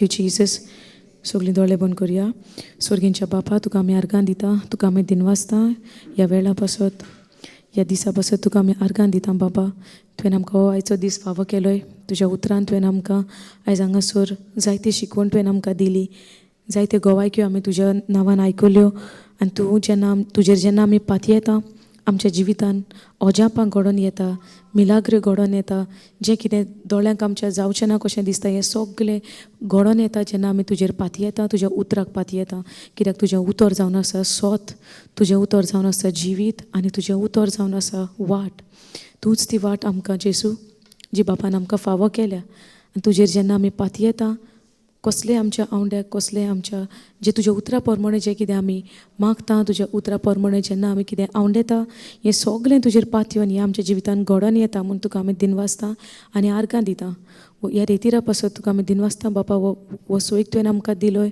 You Jesus. सगळीं दोळे बंद करुया. स्वर्गींच्या बापा, तुका आमी आर्गां दिता, तुका आमी दिनवासता ह्या वेळा पासत, ह्या दिसा पासत तुका आमी आर्गां दिता बाबा. तुवें आमकां हो आयचो दीस फावो केलोय. तुज्या उतरान तुवें आमकां आयज हांगासर जायती शिकवण तुवें आमकां दिली. जायत्यो गवायक्यो आमी तुज्या नांवान आयकल्यो. आनी तूं जेन्ना तुजेर जेन्ना आमी पातयेता येता आमच्या जिवितान अजापां घडोवन येता, मिलाग्र घडोवन येता, जें कितें दोळ्यांक आमच्या जावचें ना कशें दिसता हें सगळें घडोवन येता जेन्ना आमी तुजेर पातयेता, तुज्या उतराक पातयेता. कित्याक तुजें उतर जावन आसा सोत, तुजें उतर जावन आसा जिवीत, आनी तुजें उतर जावन आसा वाट. तूंच ती वाट आमकां जेसू जी बापान आमकां फावो केल्या. आनी तुजेर जेन्ना आमी पातयेता कसलेय आमच्या आवंड्याक, कसलेय आमच्या जे तुज्या उतरा प्रमाणे जें कितें आमी मागता, तुज्या उतरा प्रमाणे जेन्ना आमी कितें आवंडेता, हें सगळें तुजेर पातयेवन हें आमच्या जिवितान घडोवन येता म्हूण तुका आमी दिनवासता आनी आर्गां दिता. ह्या रेतीरा पासत तुका आमी दिनवासता बापा. हो सोयीक तुवें आमकां दिलोय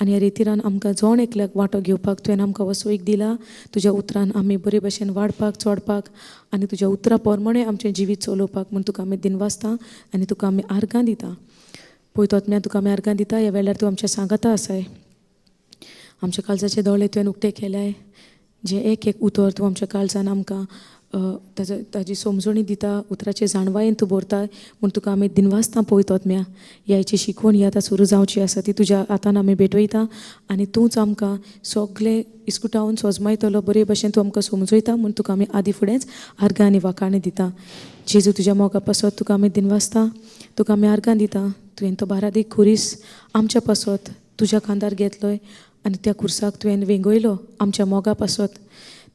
आनी ह्या रेतीरान आमकां जोण एकल्याक वांटो घेवपाक तुवें आमकां हो सोयीक दिला. तुज्या उतरान आमी बरे भशेन वाडपाक, चोडपाक आनी तुज्या उतरा प्रमाणे आमचें जिवीत चलोवपाक म्हूण तुका आमी दिनवासता आनी तुका आमी आर्गां दिता. पळयतोत्म्या तुका आमी आर्गां दिता. ह्या वेळार तूं आमच्या सांगाता आसाय. आमच्या काळजाचे दोळे तुवें उक्ते केल्याय. जे एक एक उतर तूं आमच्या काळजान आमकां ताजी समजणी दिता, उतराचे जाणवायेन तूं भरता म्हूण तुका आमी दिनवासता पळयतोत्म्या. ह्याची शिकवण ही आतां सुरू जावची आसा ती तुज्या हातान आमी भेटयता आनी तूंच आमकां सगळें इस्कुटावन सोजमायतलो, बरे भशेन तूं आमकां समजयता म्हूण तुका आमी आदी फुडेंच आर्गां आनी वाखाणें दिता. जेजू तुज्या मोगा पासत तुका आमी दिनवासता, तुका आमी आर्गां दिता. तुवें तो बारादीक खुरीस आमच्या पासत तुज्या खांदार घेतलोय आनी त्या खुर्साक तुवें वेंगयलो आमच्या मोगा पासत.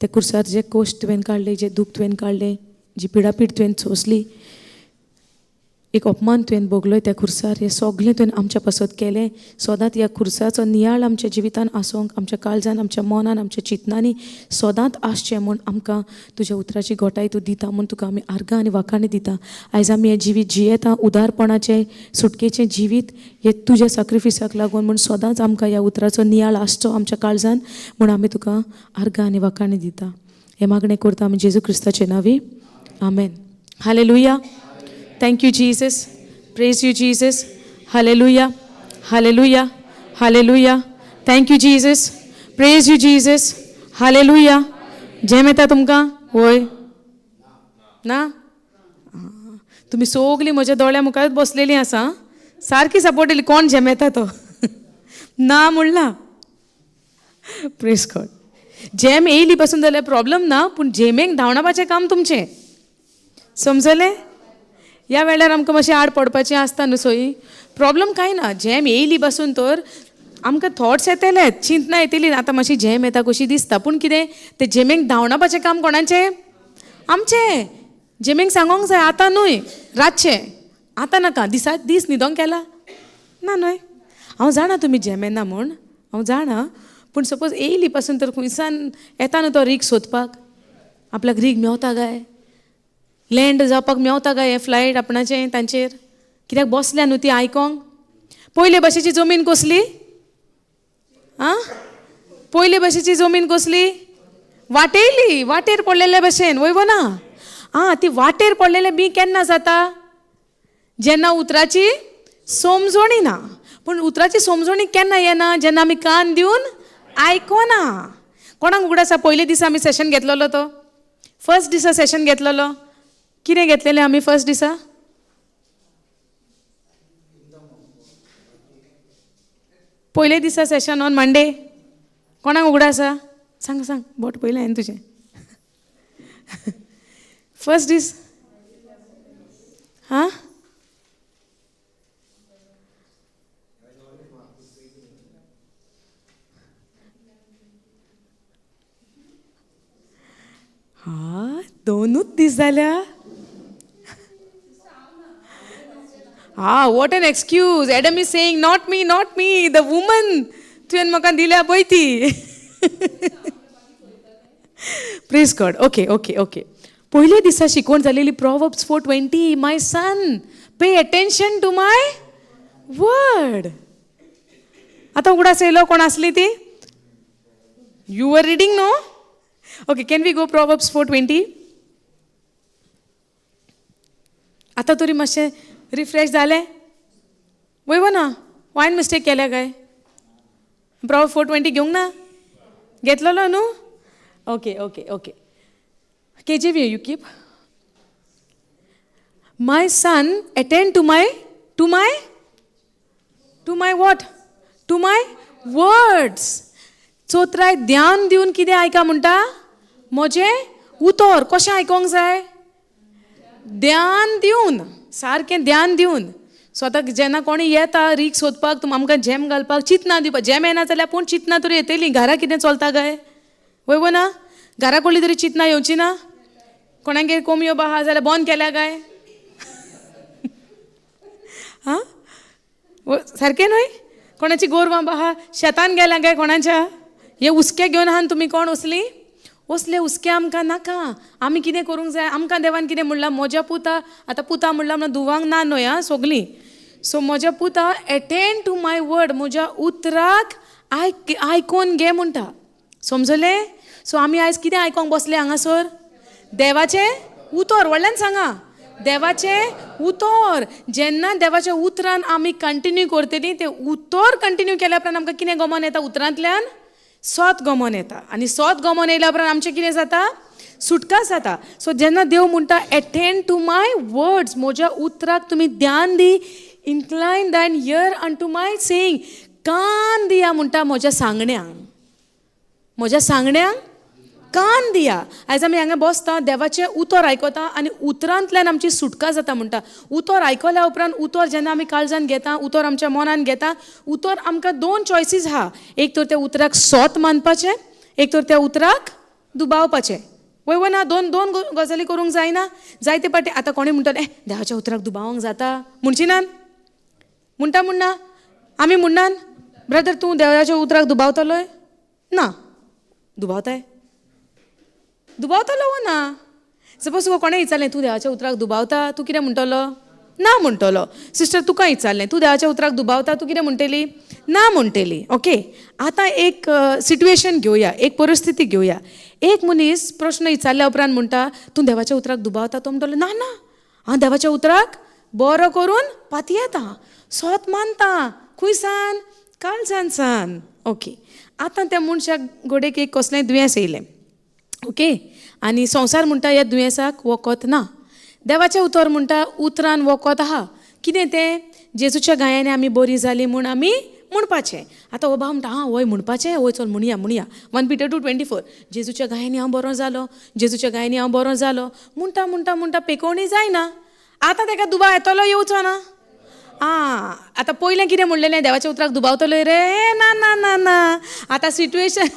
त्या खुर्सार जे कोश्ट तुवें काडले, जे दूख तुवें काडलें, जी पिडापीड तुवें सोंसली, एक अपमान तुवें भोगलोय त्या खुर्सार, हें सगळें तुवें आमच्या पासत केलें. सदांच ह्या खुर्साचो नियाळ आमच्या जिवितान आसूंक, आमच्या काळजान, आमच्या मनान, आमच्या चिंतनांनी सदांच आसचें म्हूण आमकां तुज्या उतराची घोटाय तूं दिता म्हूण तुका आमी आर्गां आनी वाखाणें दिता. आयज आमी हें जिवीत जियेता, उदारपणाचें, सुटकेचें जिवीत हें तुज्या सॅक्रिफिसाक लागून म्हूण सदांच आमकां ह्या उतराचो नियाळ आसचो आमच्या काळजान म्हूण आमी तुका आर्गां आनी वाखाणें दिता. हें मागणें करता आमी जेजू क्रिस्ताचे नांवी. आमेन. Hallelujah. Thank you, Jesus. Praise you, Jesus. Hallelujah. Hallelujah. Hallelujah. Thank you, Jesus. Praise you, Jesus. Hallelujah. जेम येता तुमकां? होय ना? तुमी सगळीं म्हज्या दोळ्या मुखार बसलेलीं आसा. सारकी सपोर्ट दिली. कोण जेम येता तो? ना म्हणला. Praise God. जेम येयली पासून जाल्यार प्रॉब्लेम ना, पूण जेमेक धांवणापाचें काम तुमचें. समजलें? ह्या वेळार आमकां मातशें आड पडपाचें आसता न्हू सोयी. प्रॉब्लेम कांय ना. जेम येयली पासून तर आमकां थॉट्स येतलेच, चिंतना येतली. आतां मातशी जेम येता कशी दिसता, पूण कितें तें जेमेक धांवणापाचें काम कोणाचें? आमचें. जेमेक सांगोंक जाय आतां न्हय, रातचें. आतां नाका. दीस न्हिदोंक केला ना न्हय. हांव जाणा तुमी जेम येना म्हूण, हांव जाणा. पूण सपोज येयली पासून तर खंयसान येता न्हू तो रीग सोदपाक. आपल्याक रीग मेवता काय, लँड जावपाक मेवता काय हें फ्लायट आपणाचें तांचेर. कित्याक बसल्या न्हू ती आयकोंक. पयले भशेची जमीन कसली? आं? पयले भशेची जमीन कसली? वाटेयली, वाटेर पडलेल्या भशेन. वयव ना? आं, ती वाटेर पडलेले बी केन्ना जाता? जेन्ना उतराची समजणी ना. पूण उतराची समजणी केन्ना येना? जेन्ना आमी कान दिवन आयकोना. कोणाक उगड आसा पयले दिसा आमी सेशन घेतलेलो तो? फर्स्ट दिसा सेशन घेतलेलो. कितें घेतलेलें आमी फर्स्ट दिसा? पयले दिसा सेशन ऑन मंडे. कोणाक उगड आसा? सांग सांग. बोट पयलें हांवें तुजें. फर्स्ट दीस. हां? हा, 2च दीस जाल्या. what an excuse. Adam is saying, not me, the woman. तुवें म्हाका दिल्या पळय ती. Praise God. ओके. पयले दिसा शिकवण जालेली Proverbs 4:20. My son, pay attention to my word. आतां उगडास येयलो. कोण आसली ती? You were reading no? Okay, can we go Proverbs 4:20? आतां तरी मातशें रिफ्रेश जालें? वयव ना? वायन मिस्टेक केल्या काय प्रॉ 420 घेवंक ना घेतलेलो न्हू okay okay okay KJV you keep my son attend to my what to my words चोत्राय ध्यान दिवन कितें आयका म्हणटा म्हजे उतर कशें आयकोंक जाय ध्यान दिवन सारकें ध्यान दिवन सो आतां जेन्ना कोणी येता रीक सोदपाक आमकां जॅम घालपाक चिंतना दिवपाक जॅम येना जाल्यार पूण चिंतना तरी येतली घरा कितें चलता काय वय ना घरा कोणी तरी चिंतना येवची ना कोणागेर कोंबयो आहा जाल्यार बंद केल्या काय हां सारकें न्हय कोणाची गोरवां आहा शेतान गेल्या काय कोणाच्या हे उस्के घेवन आहा तुमी कोण असले उस्के आमकां नाका आमी कितें करूंक जाय आमकां देवान कितें म्हणलां म्हज्या पुता आतां पुता म्हणलां म्हणून धुवांक ना न्हय आं सगलीं सो म्हज्या पुता एटेंड टू माय वर्ड म्हज्या उतराक आयकोन घे म्हणटा समजलें सो आमी आयज कितें आयकोंक बसले हांगासर देवाचें उतर व्हडल्यान सांगा देवाचें उतर जेन्ना देवाच्या उतरान आमी कंटिन्यू करतलीं तें उतर कंटिन्यू केल्या उपरांत आमकां कितें गमन येता उतरांतल्यान सोत गमन येता आनी सोत गमन येयल्या उपरांत आमचें कितें जाता सुटका जाता सो जेन्ना देव म्हणटा एटेंड टू माय वर्ड्स म्हज्या उतराक तुमी ध्यान दी incline thine ear unto my sayings कान दिया म्हणटा म्हज्या सांगण्यांक कान दिया आयज आमी हांगा बसता देवाचें उतर आयकता आनी उतरांतल्यान आमची सुटका जाता म्हणटा उतर आयकल्या उपरांत उतर जेन्ना आमी काळजान घेता उतर आमच्या मनान घेता उतर आमकां 2 चॉयसीस आहा एक तर त्या उतराक सोत मानपाचें एक तर त्या उतराक दुबावपाचें वय ना दोन गजाली करूंक जायना जायते पाटी आतां कोणी म्हणटले देवाच्या उतराक दुबावंक जाता म्हणची ना म्हणटा आमी म्हणनान ब्रदर तूं देवाच्या उतराक दुबावतलोय ना दुबावतलो वो ना सपोज तुका कोणें विचारलें तूं देवाच्या उतराक दुबावता तूं कितें म्हणटलो ना म्हणटलो सिस्टर तुका विचारलें तूं देवाच्या उतराक दुबावता तूं कितें म्हणटली ना म्हणटली ओके आतां एक सिट्युएशन घेवया एक परिस्थिती घेवया एक मनीस प्रश्न विचारल्या उपरांत म्हणटा तूं देवाच्या उतराक दुबावता तो म्हणटलो ना हांव देवाच्या उतराक बरो करून पातयेता सोत मानता खुंयसान काळजानसान ओके आतां त्या मनशाक घोडेक एक कसलेंय दुयेंस येयलें ओके आनी संवसार म्हणटा ह्या दुयेंसाक वखद ना देवाचें उतर म्हणटा उतरान वखद आहा कितें तें जेजूच्या गायांनी आमी बरीं जालीं म्हूण आमी म्हणपाचें आतां हो भाव म्हणटा हां वय म्हणपाचें वय चल म्हणया 1 Peter 2:24 जेजूच्या गायांनी हांव बरो जालो म्हणटा पेकोवणी जायना आतां ताका दुबाव येतलो येवचो ना आतां पयलें कितें म्हणलेलें देवाच्या उतराक दुबावतलो रे ना आतां सिट्युएशन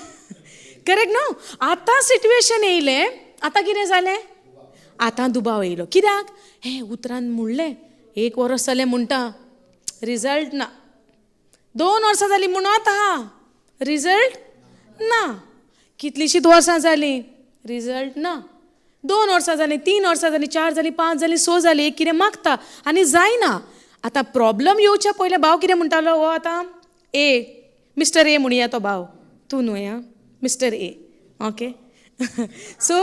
करेक्ट न्हू आतां सिट्युएशन येयलें आतां कितें जालें आतां दुबाव येयलो कित्याक हें उतरान म्हणलें 1 वर्स जालें म्हणटा रिजल्ट ना 2 वर्सां जालीं म्हणत आहा रिजल्ट ना कितलींशींच वर्सां जालीं रिजल्ट ना 2 वर्सां जालीं 3 वर्सां जालीं 4 जालीं 5 जालीं 6 जालीं एक कितें मागता आनी जायना आतां प्रॉब्लम येवच्या पयलें भाव कितें म्हणटालो हो आतां मिस्टर ए म्हणुया तो भाव तूं न्हू आं mister A okay so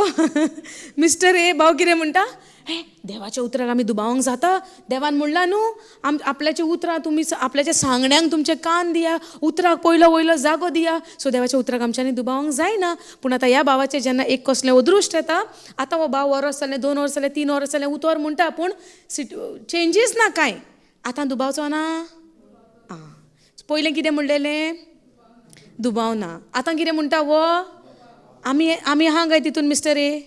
mister A भाव कितें म्हणटा देवाच्या उतराक आमी दुबावंक जाता देवान म्हणलां न्हू आपल्याचें उतरां तुमी आपल्याच्या सांगण्यांक तुमचे कान दिया उतराक पयलो वयलो जागो दिया सो देवाच्या उतराक आमच्यांनी दुबावंक जायना पूण आतां ह्या भावाचें जेन्ना एक कसलें अदृश्ट येता आतां हो भाव वर्स जालें 2 वर्स जालें 3 वर्स जालें उतर म्हणटा पूण चेंजीस ना कांय आतां दुबावचो ना पयलें कितें म्हणलेलें दुबाव ना आतां कितें म्हणटा वो आमी आहा काय तितून मिस्टर ए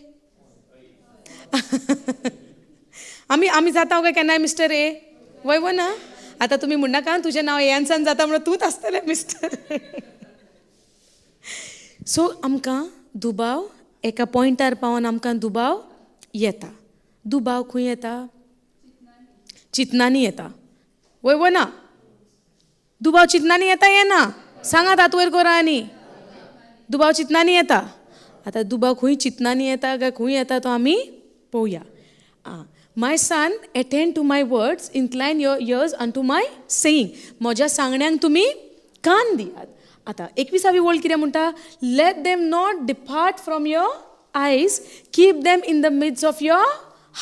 आमी जाता काय केन्नाय मिस्टर ए वय ना आतां तुमी म्हणनाका तुजें नांव एनसन जाता म्हणून तूंच आसतलें मिस्टर सो आमकां दुबाव एका पॉयंटार पावोन आमकां दुबाव येता दुबाव खंय येता चिंतनांनी येता वय ना दुबाव चिंतनांनी येता येना सांगात हात वयर करा आनी दुबाव चिंतनांनी येता आतां दुबाव खंय चिंतनांनी येता काय खंय येता तो आमी पळोवया my son attend to my words incline your ears unto my sayings म्हज्या सांगण्यांक तुमी कान दियात आतां 21वी वळ कितें म्हणटा let them not depart from your eyes keep them in the midst of your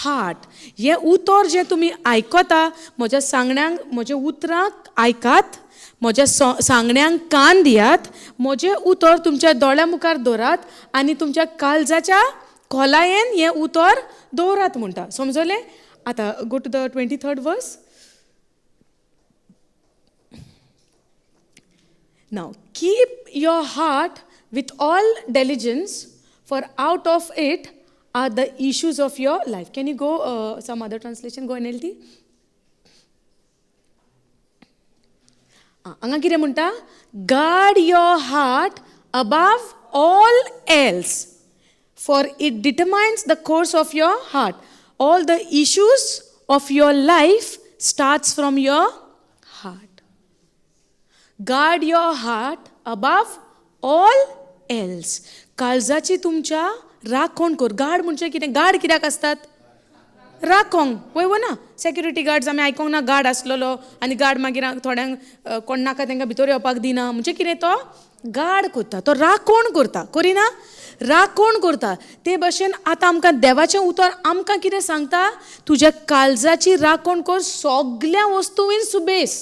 heart हें उतर जें तुमी आयकता म्हज्या सांगण्यांक म्हज्या उतराक आयकात म्हज्या सांगण्यांक कान दियात, म्हजें उतर तुमच्या दोळ्या मुखार दवरात आनी तुमच्या काळजाच्या खोलायेन हें उतर दवरात म्हणटा. समजलें? आतां गो टू द 23rd वर्स. Now, keep your heart with all diligence, for out of it are the issues of your life. Can you go some other translation? Go NLT. हांगा कितें म्हणटा? Guard your heart above all else, for it determines the course of your heart. All the issues of your life starts from your heart. Guard your heart above all else. काळजाची तुमच्या राखण कर. Guard म्हणजे कितें? Guard कित्याक आसतात? राखोंक. पळय ना, सेक्युरिटी गार्ड्स आमी आयकोंक ना गार्ड आसलेलो आनी गार्ड मागीर थोड्यांक कोण नाका तांकां भितर येवपाक दिना. म्हणजे कितें? तो गार्ड करता, तो राखण करता. करिना? राखण करता. ते भशेन आतां आमकां देवाचें उतर आमकां कितें सांगता? तुज्या काळजाची राखण कर सगल्या वस्तूंनी सुबेस.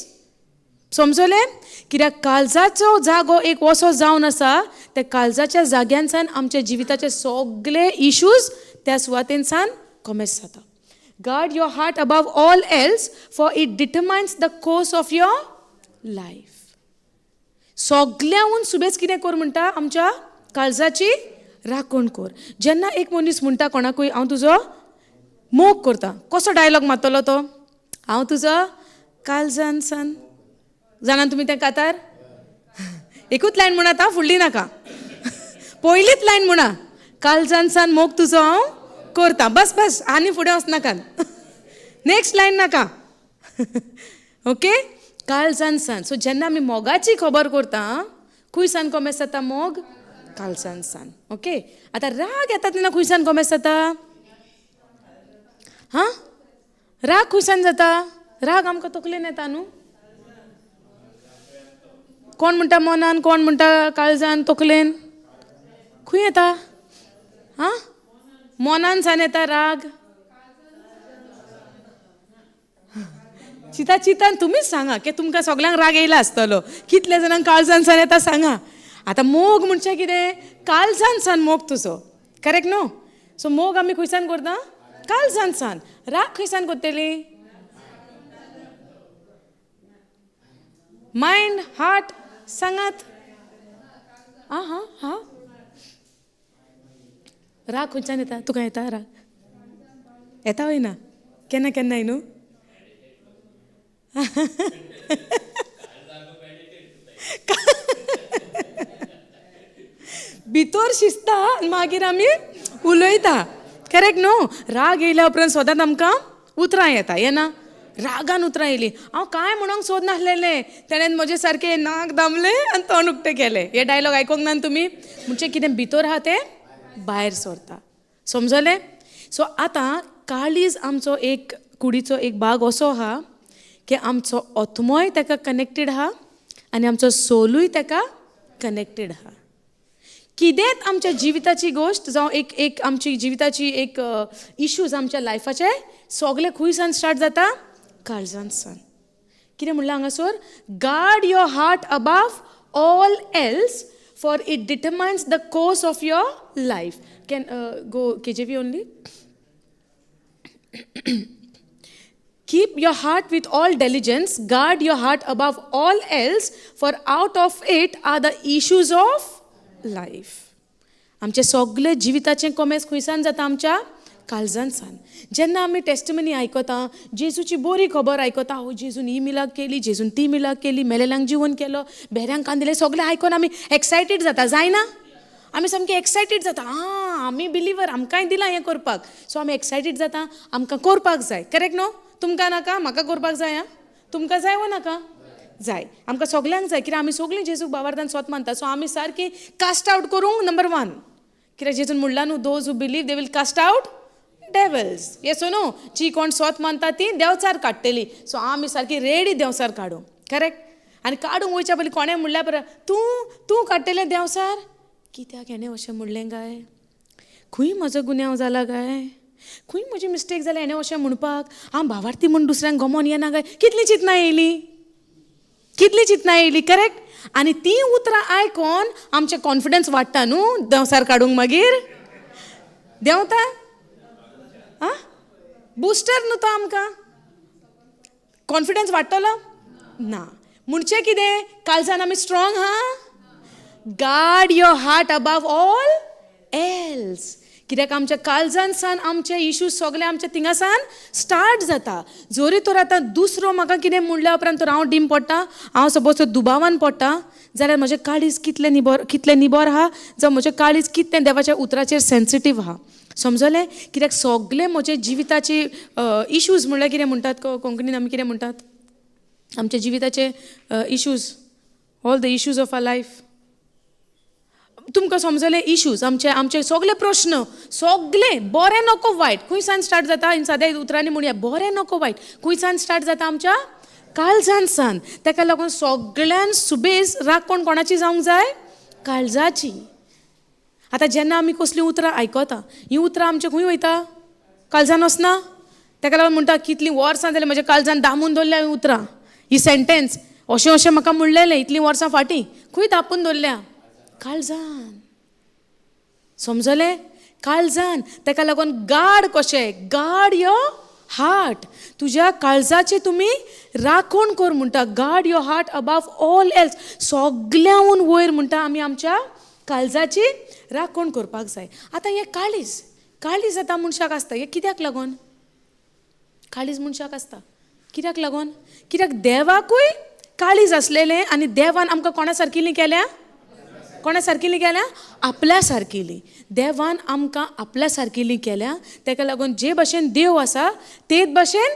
समजलें? कित्याक काळजाचो जागो एक वसो जावन आसा, त्या काळजाच्या जाग्यांसान आमच्या जिविताचे सगळे इश्यूज त्या सुवातेन सान कमेस जाता. Guard your heart above all else, for it determines the course of your life. सगळ्याहून सुबेज कितें कर म्हणटा? आमच्या काळजाची राखण कर. जेन्ना एक मनीस म्हणटा कोणाकूय हांव तुजो मोग करता, कसो डायलॉग मारतलो तो? हांव तुजो काळजान सान. जाणान तुमी तें कातार? एकूच लायन म्हणा, आतां फुडली नाका. पयलीच लायन म्हणा, काळजान सान मोग तुजो हांव करता. बस बस, आनी फुडें वचनाका. नेक्स्ट लायन नाका. ओके? काळजान सान. सो जेन्ना आमी मोगाची खबर करता, खंय सान कमेस जाता मोग? काळजान सान. ओके? आतां राग येता तेन्ना खंय सान कमेस जाता? हां? राग खंय सान जाता? राग आमकां तकलेन येता न्हू. कोण म्हणटा मनान, कोण म्हणटा काळजान, तकलेन? खंय येता? हां? मनान सान येता राग. चितान तुमीच सांगा की तुमकां सगळ्यांक राग येयला आसतलो. कितले जाणांक काळजान सान येता सांगा. आतां मोग म्हणजे कितें? काळजान सान मोग तुजो. करेक्ट न्हू? सो मोग आमी खंय सान करता? काळजान सान. राग खंय सान करतली? मायंड, हार्ट सांगात. हां हां हां. राग खंयच्यान येता? तुका येता राग? येता वय ना? केन्ना केन्नाय न्हू. भितर शिजता आनी मागीर आमी उलयता. करेक्ट न्हू? राग येयल्या उपरांत सदांच आमकां उतरां येता. येना? रागान उतरां येयली. हांव कांय म्हणूंक सोद नासलेलें, तेणेन म्हजे सारकें नाक दामलें आनी तोंड उक्तें केलें. हे डायलॉग आयकोंक ना तुमी? म्हणजे कितें भितर आहा तें भायर सरता. समजलें? सो आतां काळीज आमचो एक कुडीचो एक भाग असो आहा की आमचो आत्मोय ताका कनेक्टेड आहा आनी आमचो सोलूय ताका कनेक्टेड आहा. कितेंच आमच्या जिविताची गोश्ट जावं एक आमची जिविताची एक इश्यूज आमच्या लायफाचे सगळे खंय सान स्टार्ट जाता? काळजान सान. कितें म्हणलां हांगासर? Guard your heart above all else, for it determines the course of your life. Can go KJV only. Keep your heart with all diligence, guard your heart above all else, for out of it are the issues of life. आमचे सगळे जिविताचें कमेस खंयसान जाता? आमच्या काळजान San. जेन्ना आमी testimony आयकता, जेजूची बरी खबर आयकता, हो जेजून ही मिलाक केली, जेजून ती मिलाक केली, मेलेल्यांक जिवन केलो, बेऱ्यांक कांदिले, सगळें आयकून आमी एक्सायटेड जाता. जायना? आमी सामके एक्सायटेड जाता. आमी बिलिवर, आमकांय दिलां हें करपाक. सो आमी एक्सायटेड जाता, आमकां करपाक जाय. करेक्ट न्हू? तुमकां नाका? म्हाका करपाक जाय. तुमकां जाय वा नाका? जाय. आमकां सगल्यांक जाय. कित्याक आमी सगळीं जेजूक बाबार्दान स्वत मानता. सो आमी सारकी कास्ट आउट करूंक नंबर 1. कित्याक जेजून म्हणलां न्हू, those who believe they will cast out devils. येसो न्हू? जी कोण स्वत मानता ती देंवचार काडटली. सो आमी सारकी रेडी देंवचार काडूंक. करेक्ट? आनी काडूंक वयच्या पयलीं कोणें म्हणल्यार बरं, तूं काडटलें देंवचार? कित्याक हेणें अशें म्हणलें काय? खंय म्हजो गुन्यांव जाला काय? खंय म्हजी मिस्टेक जाली हेणें अशें म्हणपाक? हांव भावार्थी म्हूण दुसऱ्यांक गमोन येना काय? कितलीं चिंतना येयलीं? कितली चिंतना येयली करेक्ट. आनी ती उतरां आयकोन आमचें कॉन्फिडन्स वाडटा न्हू देंवसार काडूंक मागीर देंवता आं बुस्टर न्हू तो आमकां कॉन्फिडन्स वाडटलो ना. म्हणचें कितें काळजान आमी स्ट्रॉंग हा. Guard your heart above all else. कित्याक आमच्या काळजान सान आमचे इश्यूज सगळे आमचे थिंगासान स्टार्ट जाता. जोरी तर आतां दुसरो म्हाका कितें म्हणल्या उपरांत तर हांव डीम पडटा, हांव सपोज तो दुबावान पडटा जाल्यार म्हजें काळीज कितलें निबोर आहा जावं म्हजें काळीज कितलें देवाच्या उतराचेर सेन्सिटीव आहा. समजलें. कित्याक सगळे म्हजे जिविताचे इश्यूज म्हणल्यार कितें म्हणटात कोंकणीन आमी कितें म्हणटात आमच्या जिविताचे issues all the issues of our life. तुमकां समजलें इश्यूज आमचे सगळे प्रश्न सगळे बरें नको वायट खंयसान स्टार्ट जाता. सद्या उतरांनी म्हणया बरें नको वायट खंयसान स्टार्ट जाता आमच्या काळजान सान. ताका लागून सगळ्यान सुबेज राखण कोणाची जावंक जाय काळजाची. आतां जेन्ना आमी कसलीं उतरां आयकता हीं उतरां आमचे खंय वयता काळजान वचना. ताका लागून म्हणटा कितलीं वर्सां जालीं म्हज्या काळजान दामून दवरल्या हीं उतरां. ही सेंटेन्स अशें म्हाका म्हणलेलें इतलीं वर्सां फाटीं खंय दापून दवरल्या काळजान. समजलें. काळजान. ताका लागून गार्ड कशें गार्ड युअर हार्ट. तुज्या काळजाची तुमी राखण कर म्हणटा. Guard your heart above all else. सगळ्याहून वयर म्हणटा आमी आमच्या काळजाची राखण करपाक जाय. आतां हें काळीज आतां मनशाक आसता हें कित्याक लागून काळीज मनशाक आसता कित्याक लागून. कित्याक देवाकूय काळीज आसलेलें आनी देवान आमकां कोणा सारकिलीं केल्या आपल्या सारकिलीं. देवान आमकां आपल्या सारकिलीं केल्या. ताका लागून जे भशेन देव आसा तेच भशेन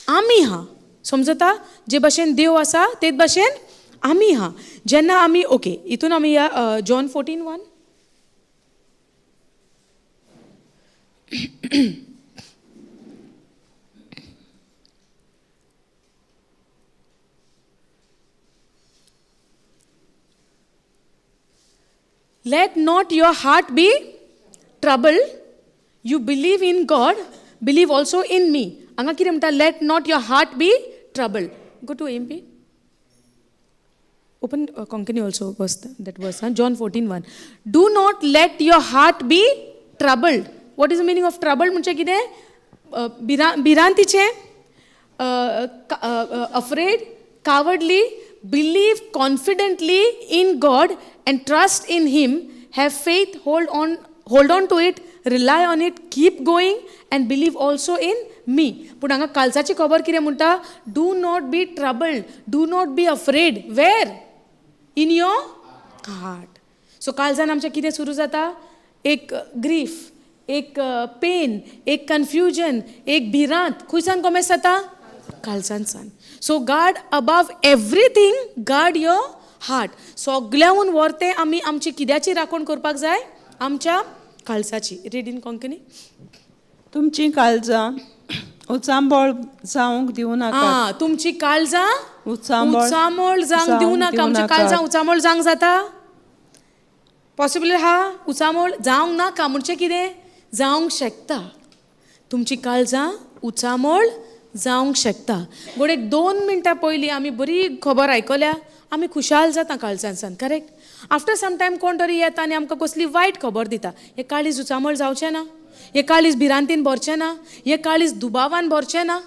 आमी हा. समजता. जे भशेन देव आसा तेच भशेन आमी हा. जेन्ना आमी ओके हितून आमी या John 14:1 Let not your heart be troubled. You believe in God, believe also in me. Anga कितें म्हणटा let not your heart be troubled. Go to MP. Open Konkani also that verse. John 14:1. Do not let your heart be troubled. What is the meaning of troubled? म्हणजे कितें भिरांतीचे afraid, cowardly, believe confidently in God and trust in Him, have faith, hold on to it, rely on it, keep going and believe also in me. पूण हांगा काळजाची खबर कितें म्हणटा do not be troubled, do not be afraid. Where in your heart. So काळजान आमच्या कितें सुरू जाता एक ग्रीफ, एक पेन, एक कन्फ्युजन, एक भिरांत खंयसान कमेस जाता काळजान सान. So guard above everything guard your heart. सगळ्याहून व्हरते आमी आमची किद्याची राखण करपाक जाय आमच्या काळजाची. Read in Konkani. तुमची काळजां उचांबळ जावंक दिवं नाका. तुमची काळजां उचांबळ जावंक दिवं नाका. आमची काळजां उचांबळ जावंक जाता पॉसिबल हा. उचांबळ जावंक नाका म्हणजे कितें जावंक शकता. तुमची काळजां उचांबळ जावंक शकता. गोड एक 2 मिनटां पयलीं आमी बरी खबर आयकल्या आमी खुशाल जाता काळजांसान करेक्ट. आफ्टर सम टायम कोण तरी येता आनी आमकां कसली वायट खबर दिता. हे काळीज उचांबळ जावचें ना, हे काळीज भिरांतीन भरचें ना, हे काळीज दुबावान भरचें ना.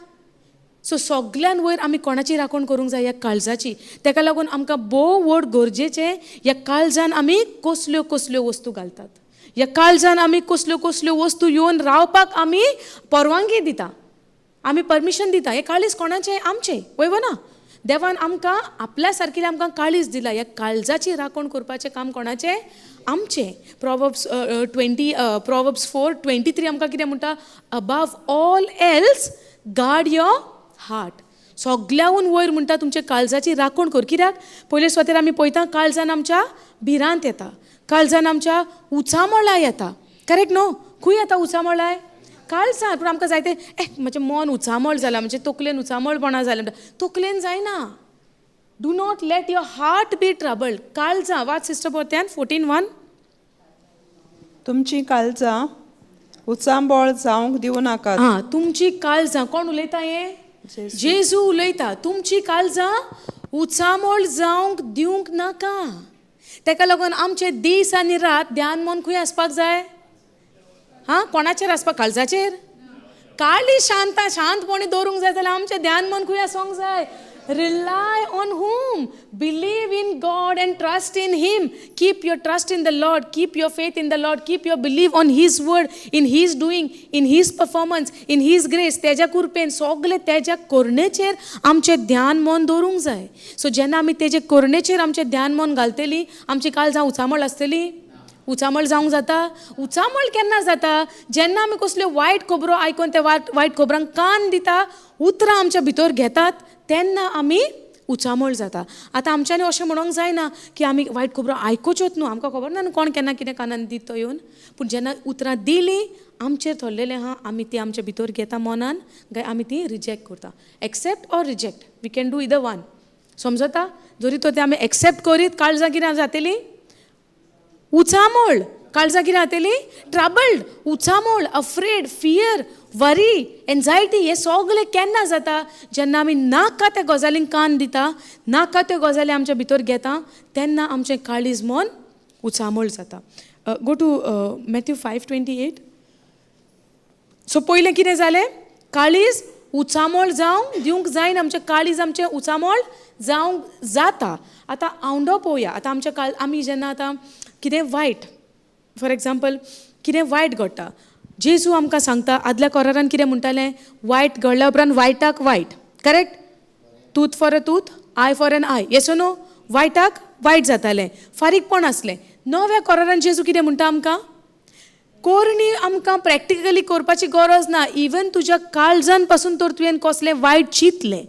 सो सगळ्यान वयर आमी कोणाची राखण करूंक जाय ह्या काळजाची. ताका लागून आमकां भोव व्हड गरजेचें ह्या काळजान आमी कसल्यो कसल्यो वस्तू घालतात. ह्या काळजान आमी कसल्यो कसल्यो वस्तू येवन रावपाक आमी परवानगी दिता, आमी परमिशन दिता. हे काळीज कोणाचें आमचें वयव ना. देवान आमकां आपल्या सारकिलें आमकां काळीज दिला. ह्या काळजाची राखण करपाचें काम कोणाचें आमचें. Proverbs 4:23 आमकां कितें म्हणटा above all else guard your heart. सगळ्याहून वयर म्हणटा तुमच्या काळजाची राखण कर. कित्याक पयले सुवातेर आमी पळयता काळजान आमच्या भिरांत येता, काळजान आमच्या उचामळाय येता करेक्ट न्हू. खंय येता उचामळाय काळजान. पूण आमकां जायते म्हजें मन उचामळ जालां, म्हणजे तकलेन उचामळपणां जालें म्हणटा. तकलेन जायना. Do not let your heart be troubled. काळजां वाच सिस्टर बोत्यान 14:1. तुमची काळजां उचांबळ जावंक दिवं नाका. तुमची काळजां कोण उलयता हे जेजू उलयता. तुमची काळजां उचामोळ जावंक दिवंक नाका. ताका लागून आमचे दीस आनी रात ध्यान मन खंय आसपाक जाय? कोणाचेर आसपाक? काळजाचेर? काळी शांतपणी दवरूंक जाय जाल्यार आमचें ध्यान मन खंय आसोंक जाय? Rely on whom? Believe in God and trust in Him. Keep your trust in the Lord. Keep your faith in the Lord. Keep your belief on His word, in His doing, in His performance, in His grace. तेज्या कृपेन सगळे तेज्या करणेचेर आमचें ध्यान मन दवरूंक जाय. So जेन्ना आमी तेजे करणेचेर आमचें ध्यान मन घालतलीं, आमची काळजां उचामळ आसतली. उचामळ जावंक जाता? उचामळ केन्ना जाता? जेन्ना आमी कसल्यो वायट खबरो आयकून त्या वायट खबरांक कान दिता, उतरां आमच्या भितर घेतात, तेन्ना आमी उचामळ जाता. आतां आमच्यांनी अशें म्हणूंक जायना की आमी वायट खबरो आयकुच्योच न्हू, आमकां खबर ना न्हू कोण केन्ना कितें कानान दिता तो येवन. पूण जेन्ना उतरां दिलीं, आमचेर थरलेलें आमी ती आमच्या भितर घेता मनान, काय आमी ती रिजेक्ट करता. Accept or reject, we can do either one. समजता? जरी तो ते आमी एक्सेप्ट करीत, काळजां कितें जातलीं? उचामळ. काळजां कितें जातलीं? ट्रबल्ड. उचामळ, अफ्रेड, फियर, वरी, एन्झायटी, हे सगळें केन्ना जाता? जेन्ना आमी नाका त्या गजालींक कान दिता, नाका त्यो गजाली आमच्या भितर घेता, तेन्ना आमचें काळीज मन उचामळ जाता. गो टू मॅथ्यू 5:28. सो पयलें कितें जालें? काळीज उचामळ जावंक दिवंक जायना. आमचें काळीज आमचें उचामळ जावंक जाता. आतां आवंडो पळोवया. आतां आमी जेन्ना आतां कितें वायट, फॉर एग्जाम्पल कितें वायट घडटा, जेजू आमकां सांगता, आदल्या कोरारान कितें म्हणटालें? वायट घडल्या उपरांत वायटाक वायट. Correct? Tooth for a tooth, eye for an eye. Yes ओ नो? वायटाक वायट जातालें, फारीकपण आसलें. नव्या कोरारान जेजू कितें म्हणटा आमकां? कोरणी आमकां प्रॅक्टिकली करपाची गरज ना. इवन तुज्या काळजान पासून तर तुवें कसलें वायट चिंतलें,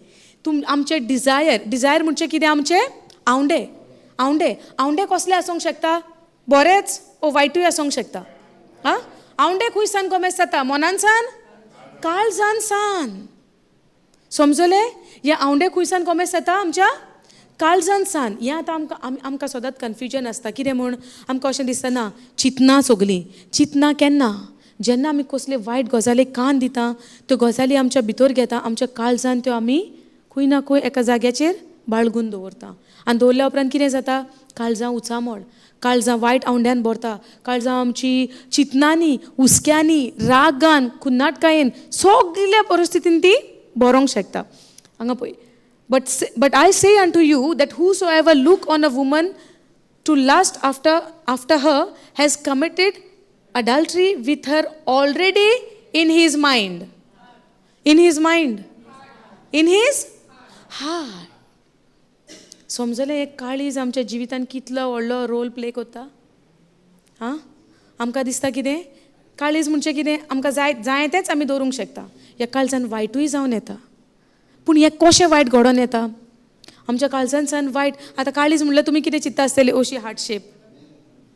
आमचे डिझायर म्हणजे कितें? आमचे आवंडे कसले आसूंक शकता? बरेच ओ वायटूय आसूंक शकता. आवंडे खुंयसान कमेस जाता? मनान सान? काळजान सान. समजलें? हे आवंडे खुंयसान कमेस जाता? आमच्या काळजान सान. हें आतां आमकां सदांच कन्फ्युजन आसता. कितें म्हूण आमकां अशें दिसता, ना चिंतना सगलीं. चिंतना केन्ना? जेन्ना आमी कसले वायट गजाली कान दिता, त्यो गजाली आमच्या भितर घेता, आमच्या काळजान त्यो आमी खंय ना खंय एका जाग्याचेर बाळगून दवरता. आनी दवरल्या उपरांत कितें जाता? काळजां उचामळ, काळजां वायट आवंड्यान भरता, काळजां आमची चिंतनांनी, हुस्क्यांनी, रागान, कुन्नाटकायेन, सगळ्या परिस्थितीन ती बरोंक शकता. हांगा पळय. But I say unto you that whosoever look on a woman to lust after her has committed adultery with her already in his mind. In his mind. In his heart. समजलें? एक काळीज आमच्या जिवितान कितलो व्हडलो रोल प्ले करता. आमकां दिसता कितें? काळीज म्हणजे कितें? आमकां जाय तेंच आमी दवरूंक शकता. ह्या काळजान वायटूय जावन येता. पूण हें कशें वायट घडोवन येता? आमच्या काळजान सान वायट. आतां काळीज म्हणल्यार तुमी कितें चिंतता आसतलीं? अशी हार्ट शेप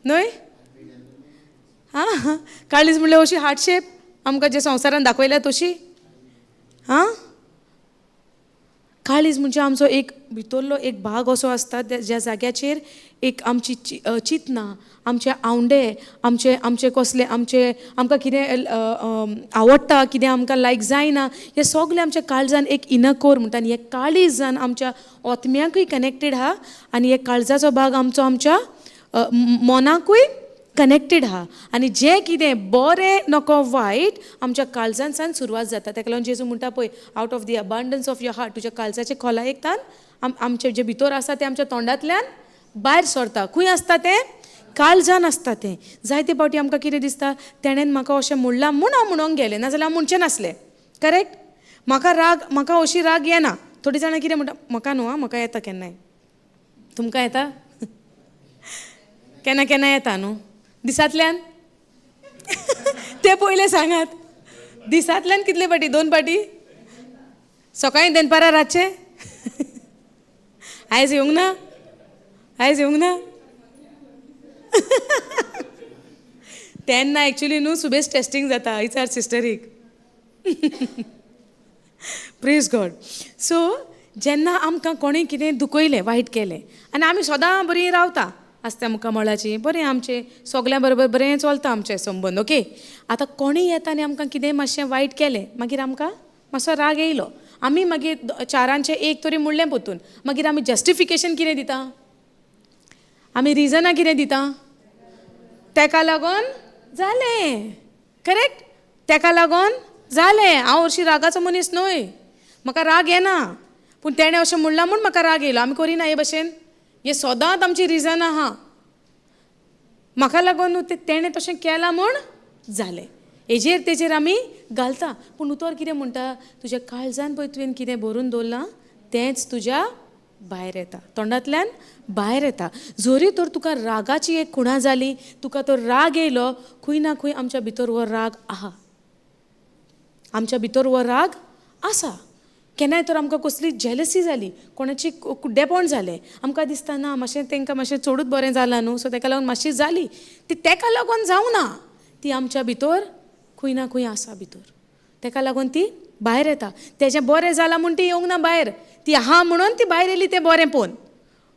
न्हय? काळीज म्हणल्यार अशी हार्ट शेप आमकां जे संवसारान दाखयल्या तशी. काळीज म्हणजे आमचो एक भितरलो एक भाग असो आसता ज्या जाग्याचेर एक आमची चिंतना, आमचे आवंडे, आमचे कसले आमकां कितें आवडटा, कितें आमकां लायक जायना, हे सगळे आमच्या काळजान एक इनर कोर म्हणटा. आनी हे काळीजान आमच्या आत्म्याकूय कनेक्टेड आहा, आनी हे काळजाचो भाग आमच्या मनाकूय कनेक्टेड आहा. आनी जें कितें बरें नको वायट आमच्या काळजान सान सुरवात जाता. ताका लागून जेजू म्हणटा पळय, out of the abundance of your heart, तुज्या काळजाचे खोलायेकतान आमचे जे भितर आसा तें आमच्या तोंडांतल्यान भायर सरता. खंय आसता तें? काळजान आसता तें. जायते फावटी आमकां कितें दिसता? तेणेन म्हाका अशें म्हणलां म्हूण हांव म्हणोंक गेलें, नाजाल्यार हांव म्हणचें नासलें. करेक्ट? म्हाका अशी राग येना. थोडीं जाणां कितें म्हणटा? म्हाका न्हू, म्हाका येता केन्नाय. तुमकां येता? केन्ना केन्ना येता न्हू. दिसांतल्यान ते पयलें सांगात. दिसांतल्यान कितले फाटी? 2 फाटी? सकाळीं दनपारां रातचें? आयज येवंक ना? आयज येवंक ना? तेन्ना एक्चुली न्हू सुबेज टेस्टींग जाता. विचार सिस्टरीक. Praise God. सो जेन्ना आमकां कोणें कितें दुखयलें, वायट केलें, आनी आमी सदां बरीं रावता आसत्या मुखां मळाची, बरें आमचें सगल्या बरोबर बरें चलता आमचें संबंद. ओके. आतां कोणीय येता आनी आमकां कितें मातशें वायट केलें, मागीर आमकां मातसो राग येयलो, आमी मागीर चारांचे एक तरी म्हणलें पोतून मागीर आमी जस्टिफिकेशन कितें दिता, आमी रिजनां कितें दिता, तेका लागून जालें, करेक्ट, तेका लागून जालें, हांव हरशीं रागाचो मनीस न्हय, म्हाका राग येना, पूण तेणें अशें म्हणलां म्हूण म्हाका राग येयलो, आमी करिना हे भशेन, हे सदांच आमची रिजन आहा, म्हाका लागून तेणें तशें केलां म्हूण जालें, हेजेर तेजेर आमी घालता, पूण उतर कितें म्हणटा, तुज्या काळजान पळय तुवें कितें भरून दवरलां तेंच तुज्या भायर येता, तोंडांतल्यान भायर येता. जोरी तर तुका रागाची एक खुणा जाली, तुका तो राग येयलो, खंय ना खंय आमच्या भितर हो राग आहा, आमच्या भितर हो राग आसा. केन्नाय तर आमकां कसली जेलसी जाली, कोणाची कुड्डेपण जालें, आमकां दिसता ना मातशें तांकां मातशें चडूच बरें जालां न्हू, सो ताका लागून मातशी जाली, ती ताका लागून जावना, ती आमच्या भितर खंय ना खंय आसा भितर, ताका लागून ती भायर येता. तेजें बरें जालां म्हूण ती येवंक ना भायर, ती आहा म्हणून ती भायर येयली तें बरें पळोवन.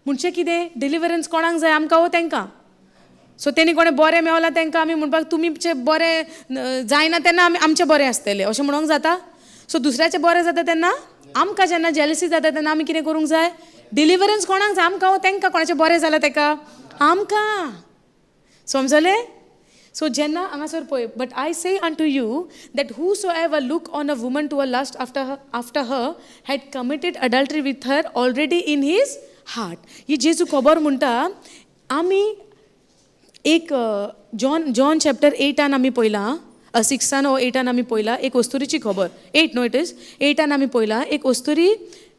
म्हणचें कितें, डिलिव्हरन्स कोणाक जाय, आमकां वो तांकां. सो तेणी कोणें बरें मेवलां तांकां आमी म्हणपाक तुमीचें बरें जायना तेन्ना आमचें बरें आसतलें अशें म्हणूंक जाता. सो दुसऱ्याचें बरें जाता तेन्ना आमकां जेन्ना जेलसी जाता तेन्ना आमी कितें करूंक जाय, डिलिव्हरन्स कोणाक जाय, आमकां वो तांकां, कोणाचें बरें जालां ताका आमकां, समजलें. सो जेन्ना हांगासर पळय, but I say unto you that whosoever look on a woman to a lust after her had committed adultery with her already in his heart. ही जेजू खबर म्हणटा, आमी एक जॉन चॅप्टर 8 आमी पळयलां, 6 ओ 8 आमी पळयलां, एक वस्तुरीची खबर, 8 नो इट इज 8 आमी पळयलां, एक वस्तुरी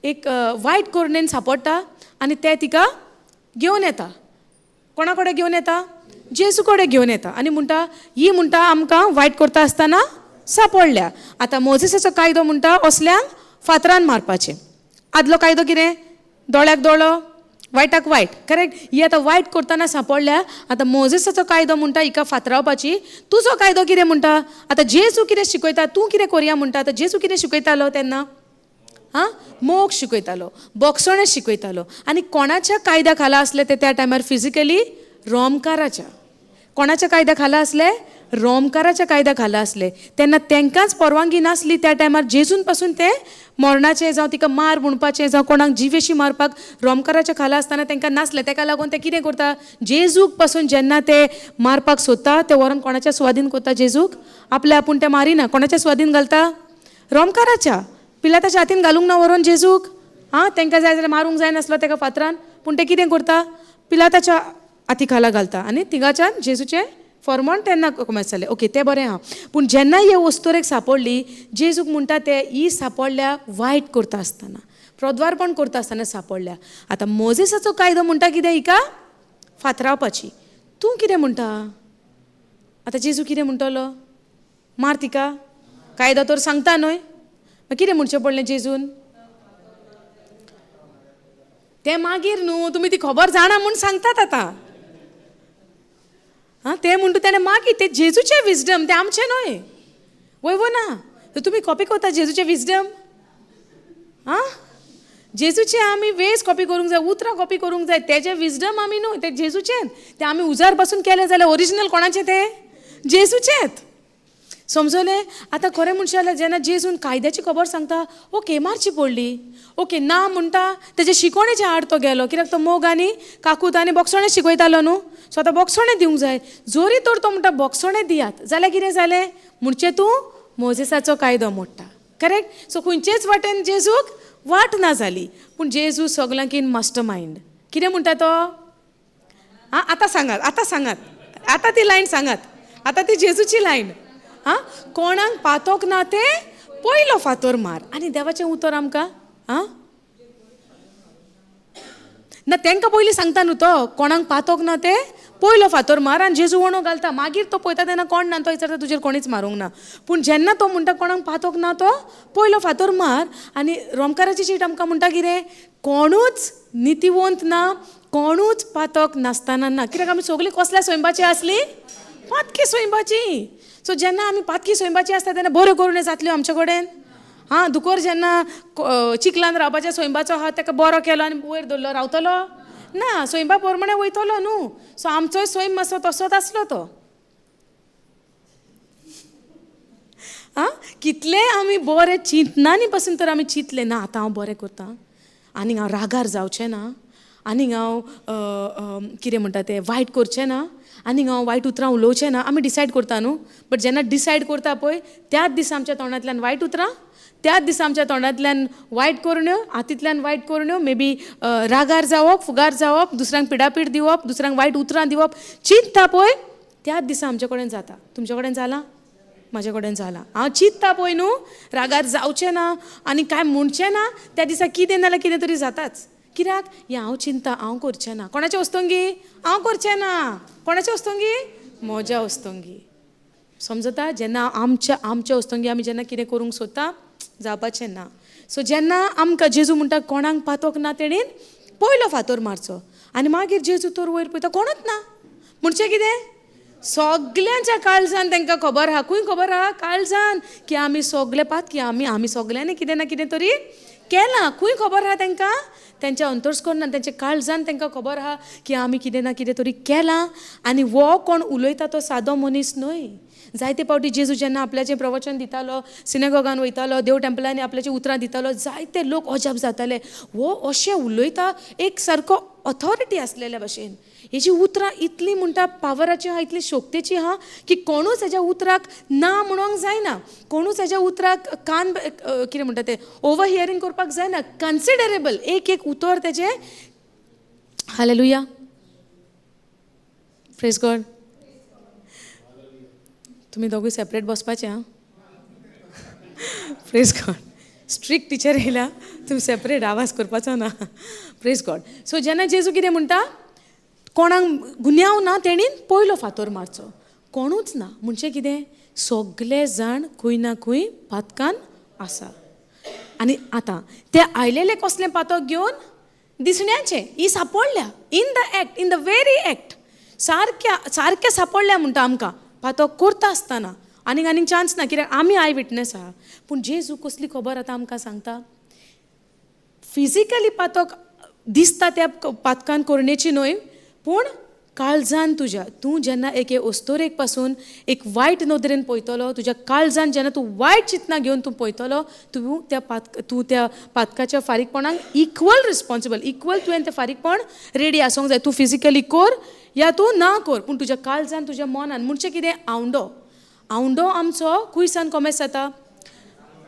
एक वायट कोरनेन सांपडटा आनी ते तिका घेवन येता, कोणा कडेन घेवन येता, जेजू कडेन घेवन येता आनी म्हणटा, ही म्हणटा आमकां वायट करता आसतना सांपडल्या. आतां मोजेसाचो कायदो म्हणटा असल्यांक फातरान मारपाचें, आदलो कायदो कितें, दोळ्याक दोळो, वायटाक वायट, करेक्ट. ही आतां वायट करतना सांपडल्या, आतां मोजेसाचो कायदो म्हणटा हिका फातरावपाची, तुजो कायदो कितें म्हणटा, आतां जेजू कितें शिकयता, तूं कितें करया म्हणटा, आतां जेजू कितें शिकयतालो तेन्ना, मोग शिकयतालो, बोगसणे शिकयतालो, आनी कोणाच्या कायद्या खाला आसले ते त्या टायमार फिजिकली, रोमकाराच्या, कोणाच्या कायद्या खाला आसले, रोमकाराच्या कायद्या खाला आसले, तेन्ना तांकांच परवानगी नासली त्या टायमार जेजून पासून ते मरणाचें जावं तिका मार म्हणपाचें जावं कोणाक जिवेशी मारपाक रोमकाराच्या खाला आसतना तांकां नासलें. ताका लागून ते कितें करता, जेजूक पासून जेन्ना ते मारपाक सोदता ते व्हरून कोणाच्या स्वाधीन करता, जेजूक आपल्या आपूण ते मारिना, कोणाच्या स्वाधीन घालता, रोमकाराच्या. पिलाताच्या हातीन घालूंक ना व्हरून जेजूक, तांकां जाय जाल्यार मारूंक जाय नासलो ताका फातरान, पूण ते कितें करता, पिलाताच्या हाती खाला घालता आनी तिगाच्यान जेजूचें फर्मोण तेन्ना कोमेस जालें. ओके, तें बरें आहा. पूण जेन्ना हे वस्तूरेक सांपडली, जेजूक म्हणटा ते ही सांपडल्या वायट करता आसतना, प्रद्वारपण करता आसतना सांपडल्या. आतां मोजेसाचो कायदो म्हणटा कितें, हिका फातरावपाची. तूं कितें म्हणटा, आतां जेजू कितें म्हणटलो, मार तिका, कायदो तर सांगता न्हय, कितें म्हणचें पडलें जेजून, तें मागीर न्हू, तुमी ती खबर जाणा म्हूण सांगतात आतां. ते म्हणटा तेणें मागीर, ते जेजूचें विजडम, तें आमचें न्हय, वय ना. तुमी कॉपी करता जेजूचें विजडम, जेजूचें आमी वेस कॉपी करूंक जाय, उतरां कॉपी करूंक जाय, तेजें विजडम आमी न्हय, तें जेजूचें. तें आमी उजार पासून केलें जाल्यार ओरिजिनल कोणाचें तें, जेजूचेंच, समजलें. आतां खरें म्हणचें जाल्यार जेन्ना जेजून कायद्याची खबर सांगता, ओके मारची पडली, ओके ना म्हणटा, तेजे शिकोवणेच्या आड तो गेलो, कित्याक तो मोग आनी काकूत आनी बोगसणे शिकयतालो न्हू, सो आतां बोगसणे दिवंक जाय. जोरी तर तो म्हणटा बोगसणे दियात, जाल्यार कितें जालें, म्हणचें तूं मोजेसाचो कायदो मोडटा, करेक्ट. सो खंयचेच वाटेन जेजूक वाट ना जाली, पूण जेजू सगळ्यांकीन मास्टर मायंड. कितें म्हणटा तो, आतां सांगात, आतां सांगात, आतां ती लायन सांगात, आतां ती जेजूची लायन, कोणाक पातोक ना ते पयलो फातोर मार. आनी देवाचें उतर आमकां ना, तांकां पयलीं सांगता न्हू तो, कोणाक पातोक ना ते पयलो फातोर मार, आनी जेजू वणो घालता. मागीर तो पळयता तेन्ना कोण ना, तो विचारता तुजेर कोणीच मारूंक ना. पूण जेन्ना तो म्हणटा कोणाक पातोक ना तो पयलो फातोर मार, आनी रोमकाराची चीट आमकां म्हणटा कितें, कोणूच नितिवंत ना, कोणूच पातोक नासतना ना. कित्याक आमी सगळीं कसल्या स्वयंपाची आसली, पातकी स्वयंपाची. सो जेन्ना आमी पातकी स्वयंपाची आसता तेन्ना बऱ्यो करून जातल्यो आमचे कडेन. दुकोर जेन्ना चिकलान रावपाच्या स्वयंपाचो आहा ताका बरो केलो आनी वयर दवरलो, रावतलो ना, स्वयंपा प्रमाणे वयतलो न्हू. सो आमचोय स्वयं मातसो तसोच आसलो तो. आं कितले आमी बरें चिंतनानी पासून तर आमी चिंतले ना आतां हांव बरें करतां आनीक हांव रागार जावचें ना आनीक हांव कितें म्हणटा तें वायट करचें ना आनीक हांव वायट उतरां उलोवचें ना आमी डिसायड करता न्हू बट जेन्ना डिसायड करता पळय त्याच दिसा आमच्या तोंडांतल्यान वायट उतरां त्याच दिसा आमच्या तोंडांतल्यान वायट करूण्यो हातींतल्यान वायट करूण्यो मे बी रागार जावप फुगार जावप दुसऱ्यांक पिडापीड दिवप दुसऱ्यांक वायट उतरां दिवप चिंतता पळय त्याच दिसा आमचे कडेन जाता तुमचे कडेन जालां म्हाजे कडेन जालां हांव चिंतता पळय न्हू रागार जावचें ना आनी कांय म्हणचें ना त्या दिसा कितें नाल्यार कितें तरी जाताच कित्याक हें हांव चिंता हांव करचें ना कोणाचें वस्तोंगी हांव करचें ना कोणाचें वस्तोंगी म्हज्या वस्तोंगी समजता जेन्ना आमच्या वस्तोंगी आमी जेन्ना कितें करूंक सोदता जावपाचें ना सो जेन्ना आमकां जेजू म्हणटा कोणाक पातोक ना तेणीन पयलो फातर मारचो आनी मागीर जेजू तर वयर पळयता कोणूच ना म्हणचें कितें सगल्यांच्या काळजान तांकां खबर आहा खंय खबर आहा काळजान की आमी सगळे पात की आमी सगल्यांनी कितें ना कितें तरी केलां खंय खबर आहा तांकां तेंच्या अंतरस्करणान तेंच्या काळजान तांकां खबर आहा की आमी कितें ना कितें तरी केलां आनी वो कोण उलयता तो सादो मनीस न्हय जायते फावटी जेजू जेन्ना आपल्याचें प्रवचन दितालो सिनेगॉगान वयतालो देव टेंपलांनी आपल्याचीं उतरां दितालो जायते लोक अजाप जाताले वो अशें उलयता एक सारको ऑथॉरिटी आसलेल्या भशेन हेजी उतरां इतली म्हणटा पावराची आहा इतली शोक्तेची आहा की कोणूच हेज्या उतराक ना म्हणूंक जायना कोणूच हेज्या उतराक कान कितें म्हणटा तें ओवर हियरींग करपाक जायना कन्सिडरेबल एक उतर तेजें हालेलुया प्रेज गॉड तुमी दोगूय सेपरेट बसपाचें आं प्रेज गॉड स्ट्रिक्ट टिचर येयल्या तुमी सेपरेट आवाज करपाचो ना प्रेज गॉड सो जेन्ना जेजू कितें म्हणटा कोणाक गुन्यांव ना तेणीन पयलो फातर मारचो कोणूच ना म्हणजे कितें सगळे जाण खंय ना खंय पातकान आसा आनी आतां ते आयलेले कसलें पातक घेवन दिसण्याचें ही सांपडल्या इन द वेरी एक्ट सारकें सांपडल्या म्हणटा आमकां पातक करता आसतना आनीक चान्स ना कित्याक आमी आय विटनस आहा पूण जेजू कसली खबर आतां आमकां सांगता फिजिकली पातक दिसता त्या पातकान करण्याची न्हय पूण काळजान तुज्या तूं जेन्ना एके अस्तोरेक पासून एक वायट नदरेन पळयतलो तुज्या काळजान जेन्ना तूं वायट चिंतनां घेवन तूं पळयतलो तूं त्या पातकाच्या फारीकपणाक इक्वल रिस्पॉन्सिबल इक्वल तुवें तें फारीकपण रेडी आसूंक जाय तूं फिजिकली कर या तूं ना कर पूण तुज्या काळजान तुज्या मनान म्हणचें कितें आवंडो आमचो खंयसान कॉमेस जाता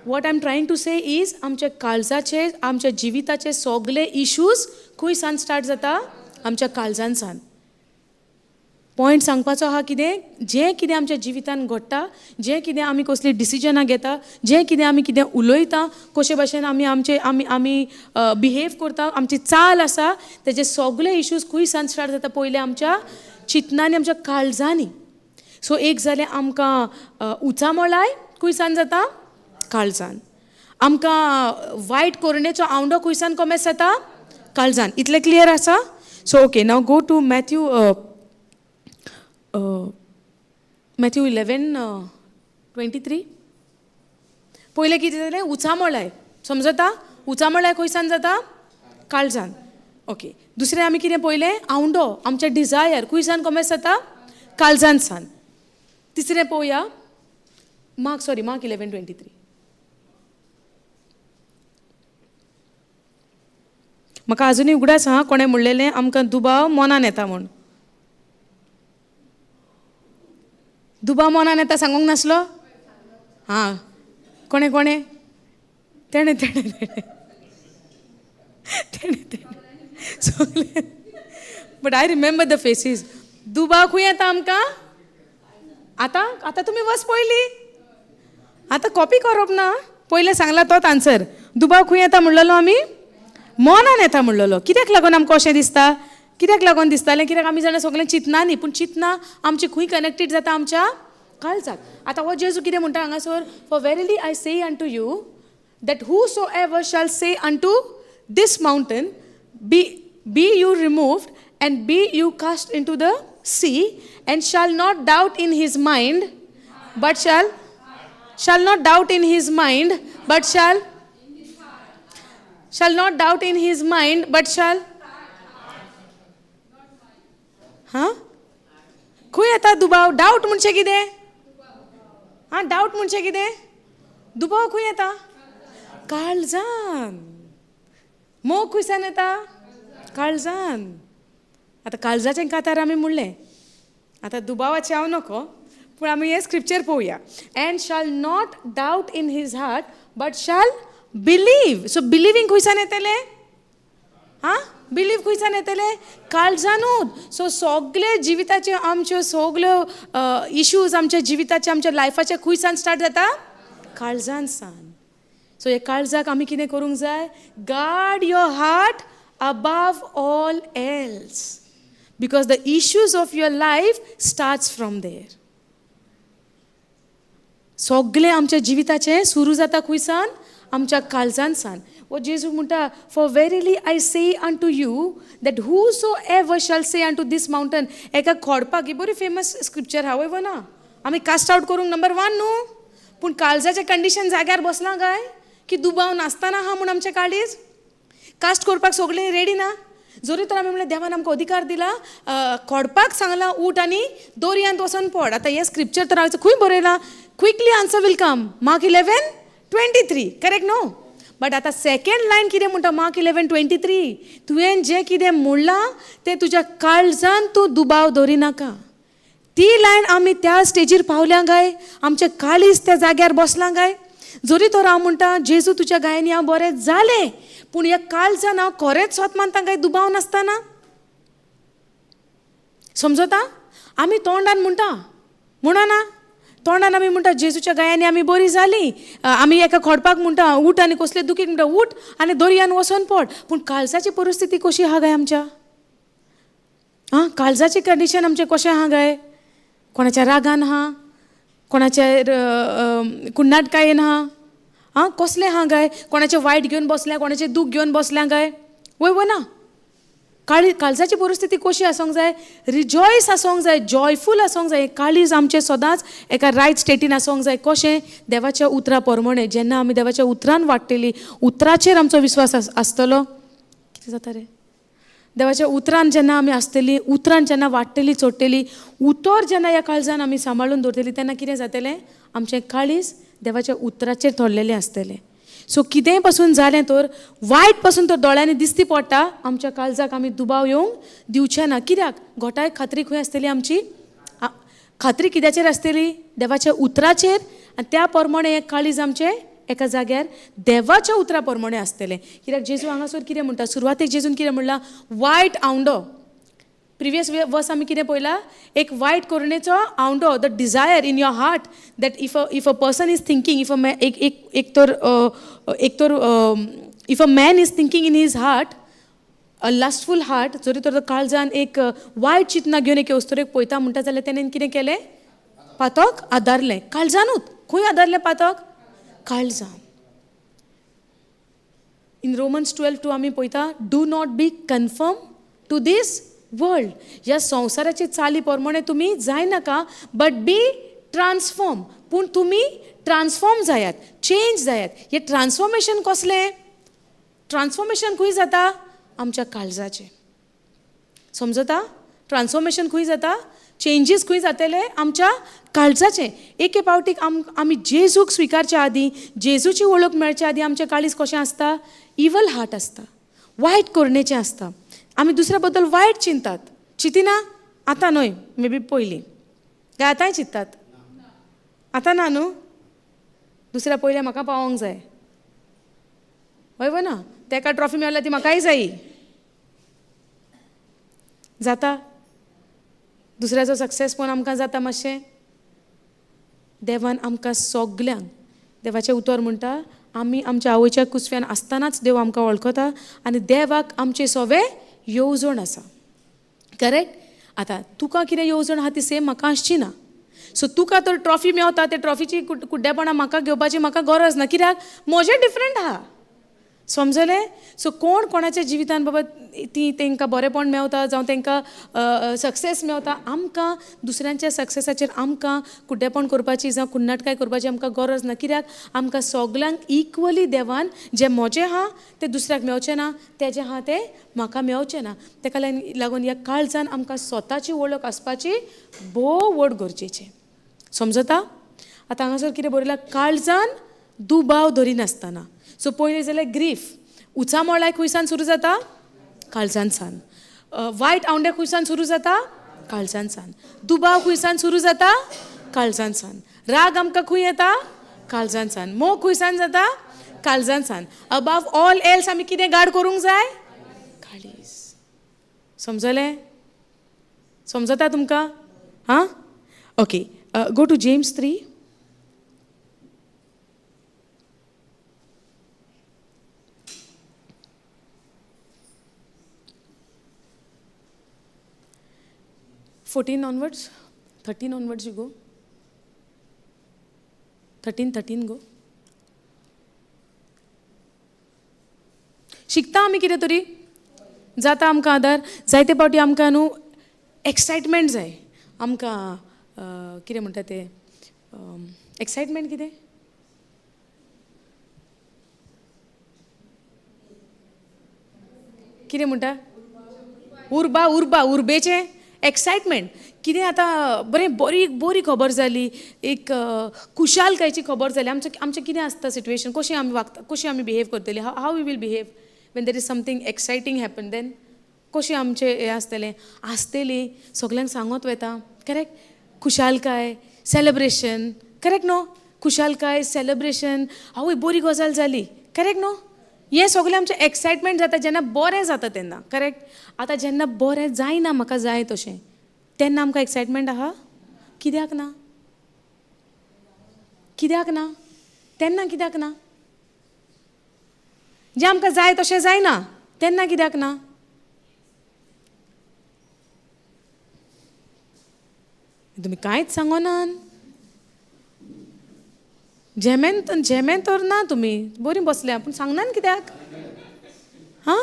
what I am trying to say is आमच्या काळजाचे आमच्या जिविताचे सगळे इश्यूज खंयसान स्टार्ट जाता आमच्या काळजान सान पॉयंट सांगपाचो आहा कितें जें कितें आमच्या जिवितान घडटा जें कितें आमी कसलीं डिसिजनां घेता जें कितें आमी कितें उलयता कशे भाशेन आमी बिहेव करता आमची चाल आसा तेजे सगळे इश्यूज खंयसान स्टार्ट जाता पयले आमच्या चिंतनांनी आमच्या काळजांनी सो एक जालें आमकां उचामळाय खंयसान जाता काळजान आमकां वायट करणेचो आवंडो खंयसान कॉमेस जाता काळजान इतलें क्लियर आसा so okay now go to Matthew 11:23 पयलें कितें जालें उचामळाय समजता उचामळाय खंयसान जाता काळजान ओके दुसरें आमी कितें पयलें आवंडो आमचे डिझायर खंयसान कॉमेस जाता काळजान सान तिसरें पळोवया मार्क 11:23 म्हाका आजुनूय उगडास हां कोणें म्हणलेलें आमकां दुबाव मनान येता म्हूण दुबाव मनान येता सांगूंक नासलो हां कोणें तेणें सगलें but I remember the faces दुबाव खंय येता आमकां आतां तुमी वस पळयली आतां कॉपी करप ना पयलें सांगला तोच आन्सर दुबाव खंय येता म्हणलेलो आमी मनान येता म्हणलेलो कित्याक लागून आमकां अशें दिसता कित्याक लागून दिसतालें कित्याक आमी जाणां सगळें चिंतना न्ही पूण चिंतना आमची खंय कनेक्टेड जाता आमच्या काळजाक आतां हो जेजू कितें म्हणटा हांगासर for verily I say unto you that whosoever shall say unto this mountain be you removed and be you cast into the sea and shall not doubt in his mind but shall not doubt in his mind but shall not doubt in his mind but shall खंय येता दुबाव doubt म्हणजे कितें doubt म्हणजे कितें दुबाव खंय येता? काळजान. मोग खंयसान येता? काळजान. आतां काळजाचें कांतार आमी म्हणलें, आतां दुबावाचें हांव नको, पूण आमी हें स्क्रिप्चर पळोवया. And shall not doubt in his heart but shall believe. So believing खंयसान येतलें? बिलीव खंयसान येतलें? काळजानूच. सो सगळे जिविताच्यो आमच्यो सगळ्यो इश्यूज आमच्या जिविताचे, आमच्या लायफाचे खंयसान स्टार्ट जाता? काळजान सान. सो हे काळजाक आमी कितें करूंक जाय? Guard your heart above all else, because the issues of your life starts from there. सगळें आमच्या जिविताचें सुरू जाता खंयसान? आमच्या काळजान सान. वो जेजू म्हणटा, for verily I say unto you that whosoever shall say unto this mountain. एका खोडपाक, ही बरी फेमस स्क्रिप्चर हा वय ना. आमी कास्ट आउट करूंक नंबर 1 न्हू, पूण काळजाचें कंडिशन जाग्यार बसलां काय की दुबाव नासतना हा म्हूण आमचें काळीज कास्ट करपाक सगळें रेडी ना. जरी तर आमी म्हणलें देवान आमकां अधिकार दिला, खोडपाक सांगलां उठ आनी दोरयांत वचून पड. आतां हें स्क्रिप्चर तर हांवें खंय बरयलां? Quickly answer will come. Mark 11:23. Correct न्हू? बट आतां सेकंड लायन कितें म्हणटा? मार्क 11:23. तुवें जें कितें म्हणलां तें तुज्या काळजान तूं दुबाव दवरिनाका. ती लायन आमी त्या स्टेजीर पावल्या काय? आमचें काळीज त्या जाग्यार बसलां काय? जरी तर हांव म्हणटा जेजू तुज्या गायांनी हांव बरें जालें, पूण ह्या काळजान हांव खरेंच स्वत मानता काय दुबाव नासतना? समजता? आमी तोंडान म्हणना, तोंडान आमी म्हणटा जेजूच्या गायांनी आमी बरी जालीं. आमी एका खोडपाक म्हणटा उठ आनी कसले दुखीक म्हणटा उठ आनी दर्यान वचून पड. पूण काळजाची परिस्थिती कशी आहा गाय आमच्या? काळजाची कंडिशन आमचें कशें आहा गाय? कोणाच्या रागान आहा? कोणाच्या कुण्णाटकायेन आहा? कसलें आहा गाय? कोणाचें वायट घेवन बसल्या, कोणाचें दूख घेवन बसल्या गाय? वय ना. काळजाची परिस्थिती कशी आसूंक जाय? रिजॉयस आसूंक जाय, जॉयफूल आसूंक जाय. काळीज आमचें सदांच एका रायट स्टेटीन आसूंक जाय. कशें? देवाच्या उतरा प्रमाणे. जेन्ना आमी देवाच्या उतरान वाडटलीं, उतराचेर आमचो विश्वास आसतलो. कितें जाता रे? देवाच्या उतरान जेन्ना आमी आसतलीं, उतरान जेन्ना वाडटलीं चडटलीं, उतर जेन्ना ह्या काळजान आमी सांबाळून दवरतलीं, तेन्ना कितें जातलें? आमचें काळीज देवाच्या उतराचेर थोडलेलें आसतलें. सो कितेंय पासून जालें तर, वायट पासून तर दोळ्यांनी दिसती पडटा, आमच्या काळजाक आमी दुबाव येवंक दिवचे ना. कित्याक? गोठाय खात्री खंय आसतली आमची? खात्री कित्याचेर आसतली? देवाच्या उतराचेर. आनी त्या प्रमाणे एक काळीज आमचें एका जाग्यार देवाच्या उतरा प्रमाणे आसतलें. कित्याक जेजू हांगासर कितें म्हणटा? सुरवातेक जेजून कितें म्हणलां? वायट आवंडो. प्रिवियस वर्स आमी कितें पळयलां? एक वायट करुणेचो आवंडो, the desire in your heart that if a person is thinking, if a man is thinking in his heart a lustful heart, जरी तर काळजान एक वायट चिंतना घेवन एक वस्तुरेक पळयता म्हणटा जाल्यार तेणेन कितें केलें? पातक आदारलें. काळजानूच. खंय आदारलें पातक? काळजान. इन रोमन्स 12:2 आमी पळयता, do not be conform to this world. ह्या संवसाराची चाली प्रमाणे तुमी जायनाका, बट बी ट्रान्सफॉर्म. पूण तुमी ट्रान्सफॉर्म जायात, चेंज जायात. हे ट्रान्सफॉर्मेशन कसलें? ट्रान्सफॉर्मेशन खंय जाता? आमच्या काळजाचें. समजता? ट्रान्सफॉर्मेशन खंय जाता? चेंजीस खंय जातले? आमच्या काळजाचें. एके पावटीक आमी जेजूक स्विकारच्या आदीं, जेजूची वळख मेळच्या आदीं आमचें काळीज कशें आसता? इवल हार्ट आसता, वायट करुणेचें आसता. आमी दुसऱ्या बद्दल वायट चिंतात. चिंतिना? आतां न्हय, मे बी पयलीं. काय आतांय चिंततात? आतां ना न्हू. दुसऱ्या पयलें म्हाका पावोंक जाय. हय ना? तेका ट्रॉफी मेळ्ळ्या ती म्हाकाय जायी. जाता? दुसऱ्याचो सक्सेस पळोवन आमकां जाता मातशें? देवान आमकां सगल्यांक, देवाचें उतर म्हणटा, आमी आमच्या आवयच्या कुसव्यान आसतनाच देव आमकां वळखता आनी देवाक आमचे सवे येवजण आसा. करेक्ट? आतां तुका कितें येवजण आहा ती सेम म्हाका आसची ना. सो तुका तर ट्रॉफी मेवता, ते ट्रॉफीची कुड्डेपणां म्हाका घेवपाची म्हाका गरज ना. कित्याक? म्हजें डिफरंट आहा. समजलें? सो कोण कोणाच्या जिवितान बाबा तांकां बरेपण मेवता जावं तांकां सक्सेस मेवता, आमकां दुसऱ्यांच्या सक्सेसाचेर आमकां कुड्डेपण करपाची जावं कुन्नाटकाय करपाची आमकां गरज ना. कित्याक? आमकां सगल्यांक इक्वली देवान जें म्हजें आहा तें दुसऱ्याक मेवचें ना, तेजें आहा तें म्हाका मेवचें ना. ताका लागून ह्या काळजान आमकां स्वताची वळख आसपाची भोव व्हड गरजेचें. समजता? आतां हांगासर कितें बरयलां? काळजान दुबाव धरी नासतना. सो पयलीं जाल्यार ग्रीफ, उचामोळाय खुंयसान सुरू जाता? काळजान सान. वायट आवंडे खुंयसान सुरू जाता? काळजान सान. दुबाव खुंयसान सुरू जाता? काळजान सान. राग आमकां खंय येता? काळजान सान. मोग खुंयसान जाता? काळजान सान. अबाव ऑल एल्स आमी कितें गाड करूंक जाय? काळीज. समजलें? समजता तुमकां? हां? Okay. Go to James 3. (14 onwards, 13 onwards you go. 13 go. शिकता आमी कितें तरी? जाता आमकां आदार. जायते पावटी आमकां न्हू एक्सायटमेंट जाय. आमकां कितें म्हणटा तें एक्सायटमेंट कितें? कितें म्हणटा? उर्बेचें एक्सायटमेंट. कितें आतां बरी खबर जाली, एक खुशालकायेची खबर जाली. आमचें कितें आसता सिट्युएशन, कशें आमी वागता, कशें आमी बिहेव करतली, how we will behave when there is something exciting happen. देन कशें आमचें हें आसतलें सगल्यांक सांगत वता. करेक्ट? खुशालकाय, सेलेब्रेशन. करेक्ट न्हू? खुशालकाय, सेलेब्रेशन, आवय बरी गजाल जाली. करेक्ट न्हू? हें सगळें आमचें एक्सायटमेंट जाता जेन्ना बरें जाता तेन्ना. करेक्ट? आतां जेन्ना बरें जायना म्हाका जाय तशें, तेन्ना आमकां एक्सायटमेंट आहा? कित्याक ना? कित्याक ना? तेन्ना कित्याक ना? जें आमकां जाय तशें जायना तेन्ना कित्याक ना? तुमी कांयच सांगनात. जेमेन तर ना तुमी, बरी बसल्या, पूण सांगना कित्याक? हां?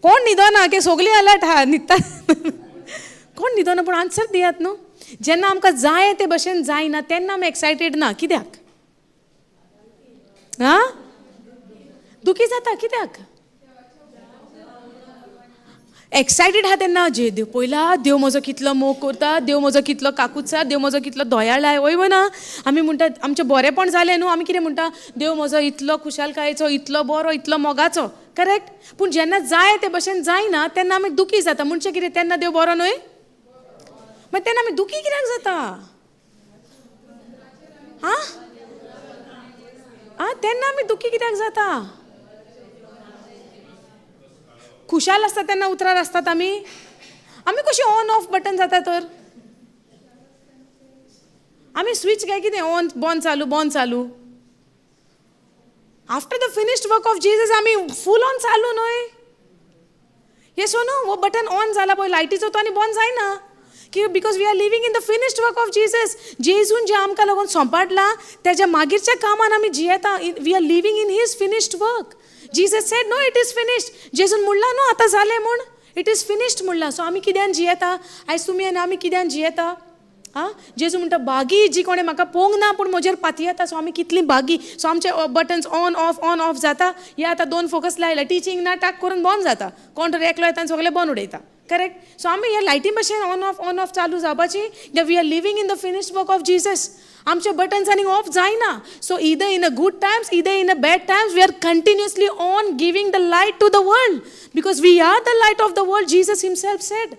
कोण न्हिदना की सगळीं अलर्ट आहा न्हिदता? कोण न्हिदना पूण आन्सर दियात न्हू. जेन्ना आमकां जाय ते भशेन जायना तेन्ना आमी एक्सायटेड ना. कित्याक? हां? दुखी जाता कित्याक? एक्सायटेड आहा तेन्ना देव पयला, देव म्हजो कितलो मोग करता, देव म्हजो कितलो काकूचा, देव म्हजो कितलो दोयाळाय. वय ना आमी म्हणटा आमचें बरेंपण जालें न्हू, आमी कितें म्हणटा, देव म्हजो इतलो खुशालकायेचो, इतलो बरो, इतलो मोगाचो. करेक्ट? पूण जेन्ना जाय ते भशेन जायना तेन्ना आमी दुखी जाता. म्हणचें कितें तेन्ना देव बरो न्हय? मागीर तेन्ना आमी दुखी कित्याक जाता? हां? तेन्ना आमी दुखी कित्याक जाता? खुशाल आसता तेन्ना उतरार आसतात आमी कशी ऑन ऑफ बटन जाता तर? आमी स्विच काय कितें ऑन बंद चालू. After the finished work of Jesus आमी फूल ऑन चालू न्हय? येस न्हू? हो बटन ऑन जाला पळय लायटीचो तो आनी बंद जायना. Because we are living in the finished work of Jesus. जेजून जें आमकां लागून सोंपाडलां तेज्या मागीरच्या कामान आमी जियेता. We are living in his finished work. Jesus said no it is finished. जेजून म्हणला न्हू आतां जालें म्हूण, इट इज फिनिश्ड म्हणलां. सो आमी कित्यान जियेता? आयज तुमी आनी आमी कित्यान जियेता? हां? जेजू म्हणटा बागी जी कोणें म्हाका पळोवंक ना पूण म्हजेर पाती येता. सो आमी कितलीं बागी. सो आमचे बटन्स ऑन ऑफ जाता. हे आतां 2 फोकस लायला, टिचींग ना टाक करून बंद जाता. कोण तर एकलो येता आनी सगळें बंद उडयता. करेक्ट? सो आमी ह्या लायटी भशेन ऑन ऑफ चालू जावपाची. We are living in the finished work of Jesus. आमचे बटन्स आनी ऑफ जायना. So either in a good times, either in a bad times, we are continuously on giving the light to the world. Because we are the light of the world, Jesus himself said.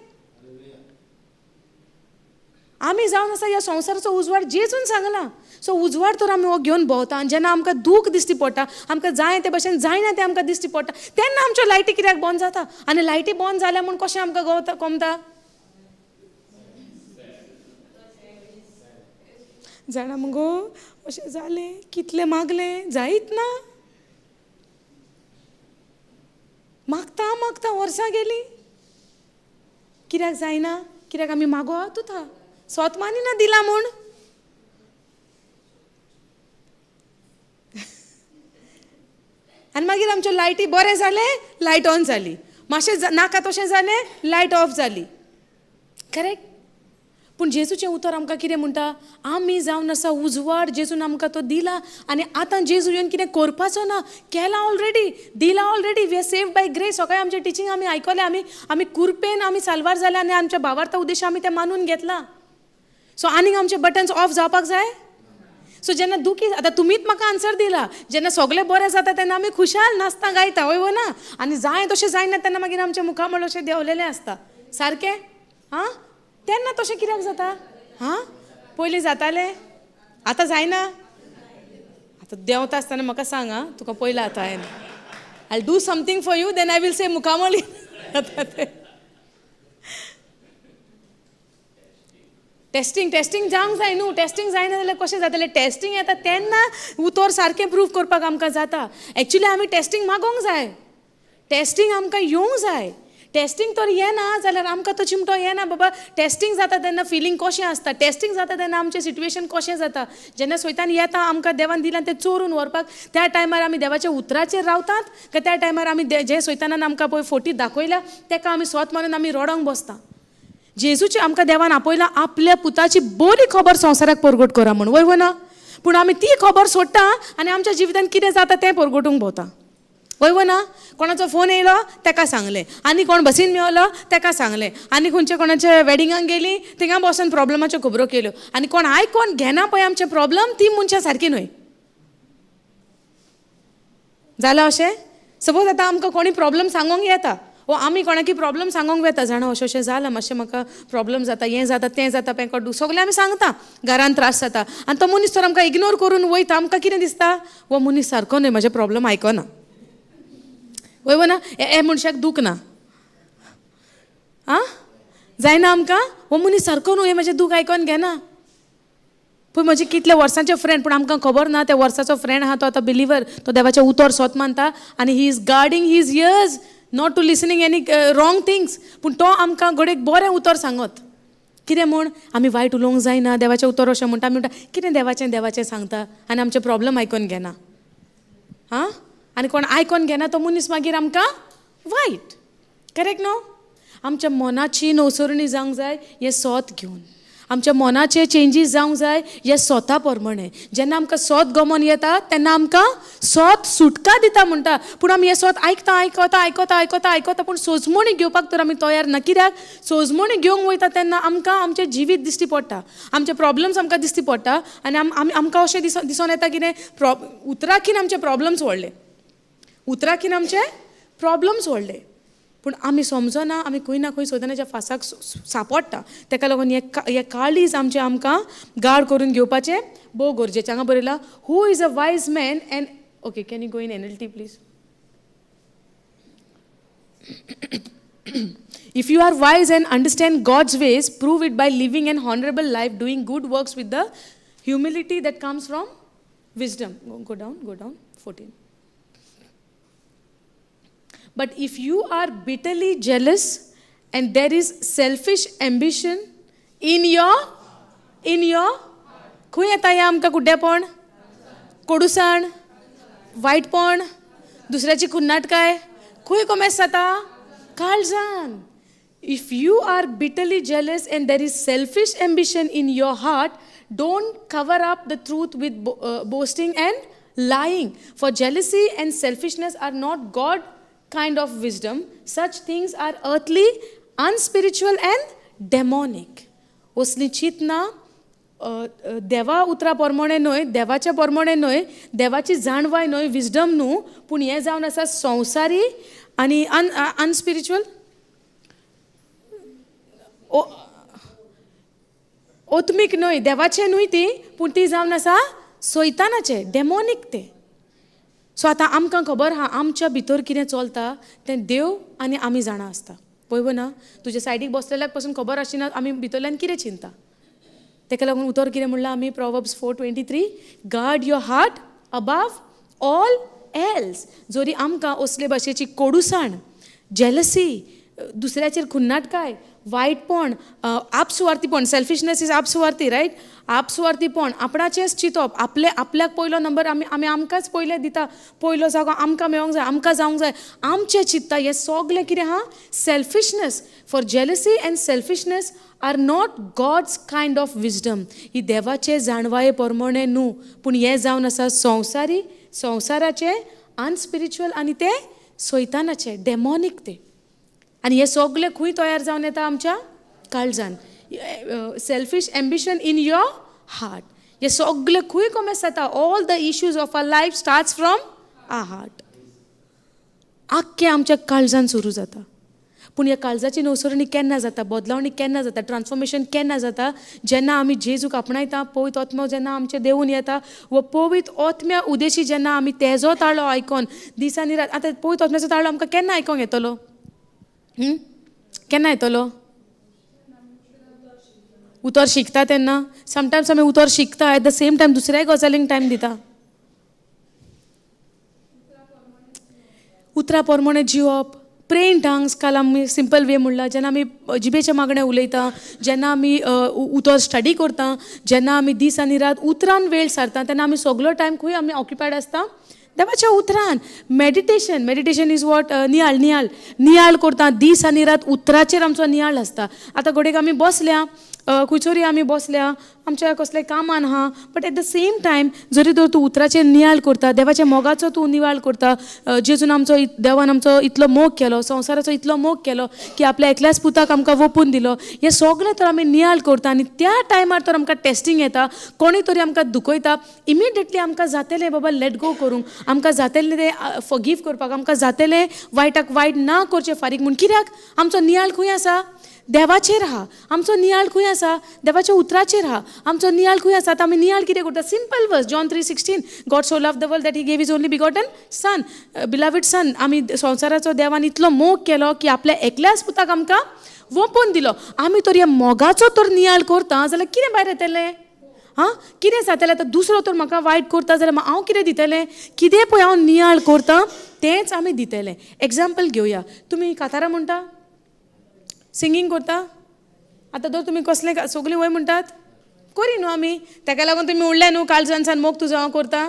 आमी जावन आसा ह्या संवसाराचो उजवाड जेजून सांगला. So उजवाड तर आमी हो घेवन भोंवता. आनी जेन्ना आमकां दूख दिसती पडटा, आमकां जाय ते भशेन जायना तें आमकां दिसती पडटा, तेन्ना आमच्यो लायटी कित्याक बंद जाता? आनी लायटी बंद जाल्या म्हूण कशें आमकां कोमता? जाणा मुगो अशें जालें, कितलें मागलें, जायत ना. मागता वर्सां गेलीं, कित्याक जायना? कित्याक आमी मागोतूच आहा. स्वत मानिना दिला म्हूण. आनी मागीर आमच्यो लायटी बरें जालें, लायट ऑन जाली. मातशें नाका तशें जालें, लायट ऑफ जाली. करेक्ट? पूण जेजूचें उतर आमकां कितें म्हणटा? आमी जावन आसा उजवाड, जेजून आमकां तो दिला. आनी आतां जेजू येवन कितें करपाचो ना, केला ऑलरेडी, दिला already. We are saved by grace. सकाळीं आमचें टिचींग आमी आयकलें, आमी कुरपेन आमी साल्वार जाले आनी आमच्या भावार्था उद्देश आमी तें मानून घेतला. सो आनीक आमचे बटन्स ऑफ जावपाक जाय? सो जेन्ना दुखी आतां तुमीच म्हाका आन्सर दिला, जेन्ना सगळें बरें जाता तेन्ना आमी खुशाल नाचता गायता, वय ना, आनी जाय तशें जायना तेन्ना मागीर आमच्या मुखा म्हळ्यार अशें देंवलेलें आसता, सारकें? हां, तेन्ना तशें कित्याक जाता? हां, पयलीं जातालें, आतां जायना? आतां देंवता आसतना म्हाका सांग, आं, तुका पयलें आतां हांवें I do something for you, then I will say मुखामळी. टेस्टींग जावंक जाय न्हू, टेस्टींग जायना जाल्यार कशें जातलें? टेस्टींग येता तेन्ना उतर सारकें प्रूव करपाक आमकां जाता. एक्चुली आमी टेस्टींग मागोंक जाय, टेस्टींग आमकां येवंक जाय. टेस्टींग तर येना जाल्यार आमकां तो चिमटो येना बाबा. टेस्टींग जाता तेन्ना फिलींग कशें आसता, टेस्टींग जाता तेन्ना आमचें सिट्युएशन कशें जाता. जेन्ना सैतान येता आमकां देवान दिलां तें चोरून व्हरपाक, त्या टायमार आमी देवाच्या उतराचेर रावतात, काय त्या टायमार आमी जे सैतानान आमकां पळय फोटी दाखयल्या तेका आमी स्वत मारून आमी रडोंक बसता. जेजूची आमकां देवान आपयलां आपल्या पुताची बरी खबर संवसाराक परगट करा म्हूण, वय ना, पूण आमी ती खबर सोडटा आनी आमच्या जिवितांत कितें जाता तें परगटूंक भोंवता, वय ना. कोणाचो फोन येयलो तेका सांगलें, आनी कोण बसीन मेवलो तेका सांगलें, आनी खंयच्या कोणाच्या वेडिंगाक गेली थिंगा बसून प्रॉब्लमाच्यो खबरो केल्यो, आनी कोण आयकोन घेना पळय आमचे प्रॉब्लम ती मनशां सारकी न्हय. जालां अशें? सपोज आतां आमकां कोणी प्रॉब्लम सांगोंक येता, वो आमी कोणाकी प्रॉब्लम सांगोंक येता, जाणा अशें अशें जालां, मातशें म्हाका प्रॉब्लम जाता, हें जाता तें जाता, पेंकॉट सगळें आमी सांगता, घरान त्रास जाता, आनी तो मनीस तर आमकां इग्नोर करून वयता. आमकां कितें दिसता? वो मनीस सारको न्हय, म्हाजे प्रॉब्लम आयकना, वय ना, हे मनशाक दूख ना. आं, जायना आमकां? हो मनीस सारको न्हू, हे म्हाजें दूख आयकोन घेना. पळय म्हजे कितले वर्सांचे फ्रेंड, पूण आमकां खबर ना त्या वर्साचो फ्रेंड आहा तो आतां बिलिवर, तो देवाचें उतर सोत मानता, आनी he is guarding his ears not to listening any wrong things. पूण तो आमकां घडयेक बरें उतर सांगत. कितें म्हूण? आमी वायट उलोवंक जायना, देवाचें उतर अशें म्हणटा, आमी म्हणटा कितें देवाचें सांगता, आनी आमचे प्रॉब्लम आयकोन घेना. हां, आनी कोण आयकोन घेना तो मनीस मागीर आमकां वायट. करेक्ट न्हू? आमच्या मनाची नवसरणी जावंक जाय हें सोत घेवन, आमच्या मनाचे चेंजीस जावंक जाय हे स्वता प्रमाणे. जेन्ना आमकां सोत गमन येता तेन्ना आमकां सोत सुटका दिता म्हणटा, पूण आमी हें सोत आयकता पूण सोजमणी घेवपाक तर आमी तयार ना. कित्याक? सोजमणी घेवंक वयता तेन्ना आमकां आमचें जिवीत दिश्टी पडटा, आमचे प्रॉब्लम्स आमकां दिश्टी पडटा, आनी आमकां अशें दिसून येता कितें उतराखीन आमचे प्रॉब्लम्स व्हडले, उतराखीन आमचे प्रॉब्लम्स व्हडले. पूण आमी समजना, आमी खंय ना खंय सैतानाच्या फासाक सांपडटा. तेका लागून हे काळीज आमचें आमकां गाड करून घेवपाचें भोव गरजेचें. हांगा बरयलां, who is a wise man end okay, can you go in NLT please. If you are wise and understand God's ways, prove it by living an honorable life, doing good works with the humility that comes from wisdom. Go down, 14. But if you are bitterly jealous and there is selfish ambition in your खंय येता हें आमकां कुड्डेपण, कोडूसाण, वायटपण, दुसऱ्याची कुन्नाटकाय, खंय कोमेस जाता? काळजान. If you are bitterly jealous and there is selfish ambition in your heart, don't cover up the truth with boasting and lying. For jealousy and selfishness are not God kind of wisdom. Such things are earthly, unspiritual and demonic. असली चिंतना देवा उतरा प्रमाणे न्हय, देवाच्या प्रमाणे न्हय, देवाची जाणवाय न्हय, विजडम न्हू, पूण हें जावन आसा संवसारी आनी अनस्पिरिच्युअल, ओत्मीक न्हय, देवाचें न्हय ती, पूण ती जावन आसा सैतानाचें, डेमोनीक तें. सो आतां आमकां खबर आहा आमच्या भितर कितें चलता तें देव आनी आमी जाणा आसता, पळय ना. तुज्या सायडीक बसलेल्याक पासून खबर आशिना आमी भितरल्यान कितें चिंता. तेका लागून उतर कितें म्हणलां आमी Proverbs 4:23, guard your heart above all else. जरी आमकां असले भाशेची कोडूसाण, जेलसी, दुसऱ्याचेर खुन्नाटकाय, वायटपण, आपसुवार्थीपण, सेल्फिशनेस इज आपसुवार्थी, रायट. आपसुवार्थीपण, आपणाचेंच चिंतप, आपल्याक पयलो नंबर आमी आमकांच पयले दिता, पयलो जागो आमकां मेळोंक जाय, आमकां जावंक जाय, आमचें चिंतता, हें सगलें कितें आहा? Selfishness. For jealousy and selfishness are not God's kind of wisdom. ही देवाचे जाणवाये प्रमाणे न्हू, पूण हें जावन आसा संवसाराचें, अनस्पिरिच्युअल आनी तें सैतानाचें, डेमोनीक तें. आनी हे सगळें खंय तयार जावन येता? आमच्या काळजान. Selfish ambition in your heart. हे सगळे खंय कमेस जाता. All the issues of our life starts from our heart. आख्खें आमच्या काळजान सुरू जाता. पूण ह्या काळजाची नवसरणी केन्ना जाता, बदलावणी केन्ना जाता, ट्रान्सफॉर्मेशन केन्ना जाता, जेन्ना आमी जेजूक आपणायता. पवित्र आत्मो जेन्ना आमचे देवून येता, व पवित्र आत्म्या उदेशी जेन्ना आमी तेजो ताळो आयकोन दिसांनी रात. आतां पवित्र आत्म्याचो ताळो आमकां केन्ना आयकोंक येतलो? केन्ना येतलो? उतर शिकता तेन्ना. समटायम्स आमी उतर शिकता, एट द सेम टायम दुसऱ्याय गजालींक टायम दिता. उतरा प्रमाणे जिवप, प्रे इन टंग्स. काल आमी सिंपल वे म्हणला. जेन्ना आमी जिबेचे मागणें उलयता, जेन्ना आमी उतर स्टडी करता, जेन्ना आमी दीस आनी रात उतरान वेळ सारता, तेन्ना आमी सगळो टायम खंय आमी ऑक्युपायड आसता? देवाच्या उतरान. Meditation is what? नियाळ करता. दीस आनी रात उतराचेर आमचो नियाळ आसता. आतां घडयेक आमी बसल्या, खंयसरी आमी बसल्या, आमच्या कसलें कामान आहा, but at the same time जरी तर तूं उतराचेर नियाळ करता, देवाच्या मोगाचो तूं नियाळ करता. जेजून देवान आमचो इतलो मोग केलो, संवसाराचो इतलो मोग केलो की आपल्या एकल्याच पुताक आमकां वोपून दिलो. हे सगळें तर आमी नियाळ करता. आनी त्या टायमार तर आमकां टेस्टींग येता, कोणी तरी आमकां दुखयता, इमिडिएटली आमकां जातलें बाबा लेट गो करूंक, आमकां जातलें तें फॉरगिव्ह करपाक, आमकां जातलें वायटाक वायट ना करचें फारीक म्हूण. कित्याक? आमचो नियाळ खंय आसा? देवाचेर आहा. आमचो नियाळ खंय आसा? देवाच्या उतराचेर आहा. आमचो नियाळ खंय आसा? आतां आमी नियाळ कितें करता? Simple verse, John 3:16, God so loved the world that he gave his only begotten son, beloved son. आमी संवसाराचो देवान इतलो मोग केलो की आपल्या एकल्याच पुताक आमकां वोपोवन दिलो. आमी तर ह्या मोगाचो तर नियाळ करता जाल्यार कितें भायर येतलें? कितें जातलें? आतां दुसरो तर म्हाका वायट करता जाल्यार हांव कितें दितलें? कितें पळय हांव नियाळ करता तेंच आमी दितलें. एग्जाम्पल घेवया. तुमी कातारां म्हणटा, सिंगींग करता. आतां तर तुमी कसलें सगळीं वय म्हणटात, करी न्हू आमी. ताका लागून तुमी उरले न्हू काळजानसान मोग तुजो हांव करता.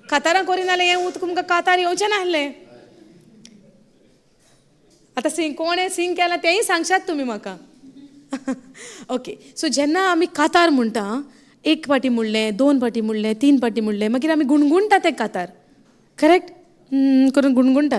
कातारां करी नाल्यार हें तुमकां कातार येवचें नासलें. आतां कोणें सिंग केलां तेंय सांगशात तुमी म्हाका. ओके. सो जेन्ना आमी कातार म्हणटा, एक फाटी म्हणलें, 2 फाटी म्हणलें, 3 फाटी म्हणलें, मागीर आमी गुणगुणटा तें कातार. करेक्ट करून गुणगुणटा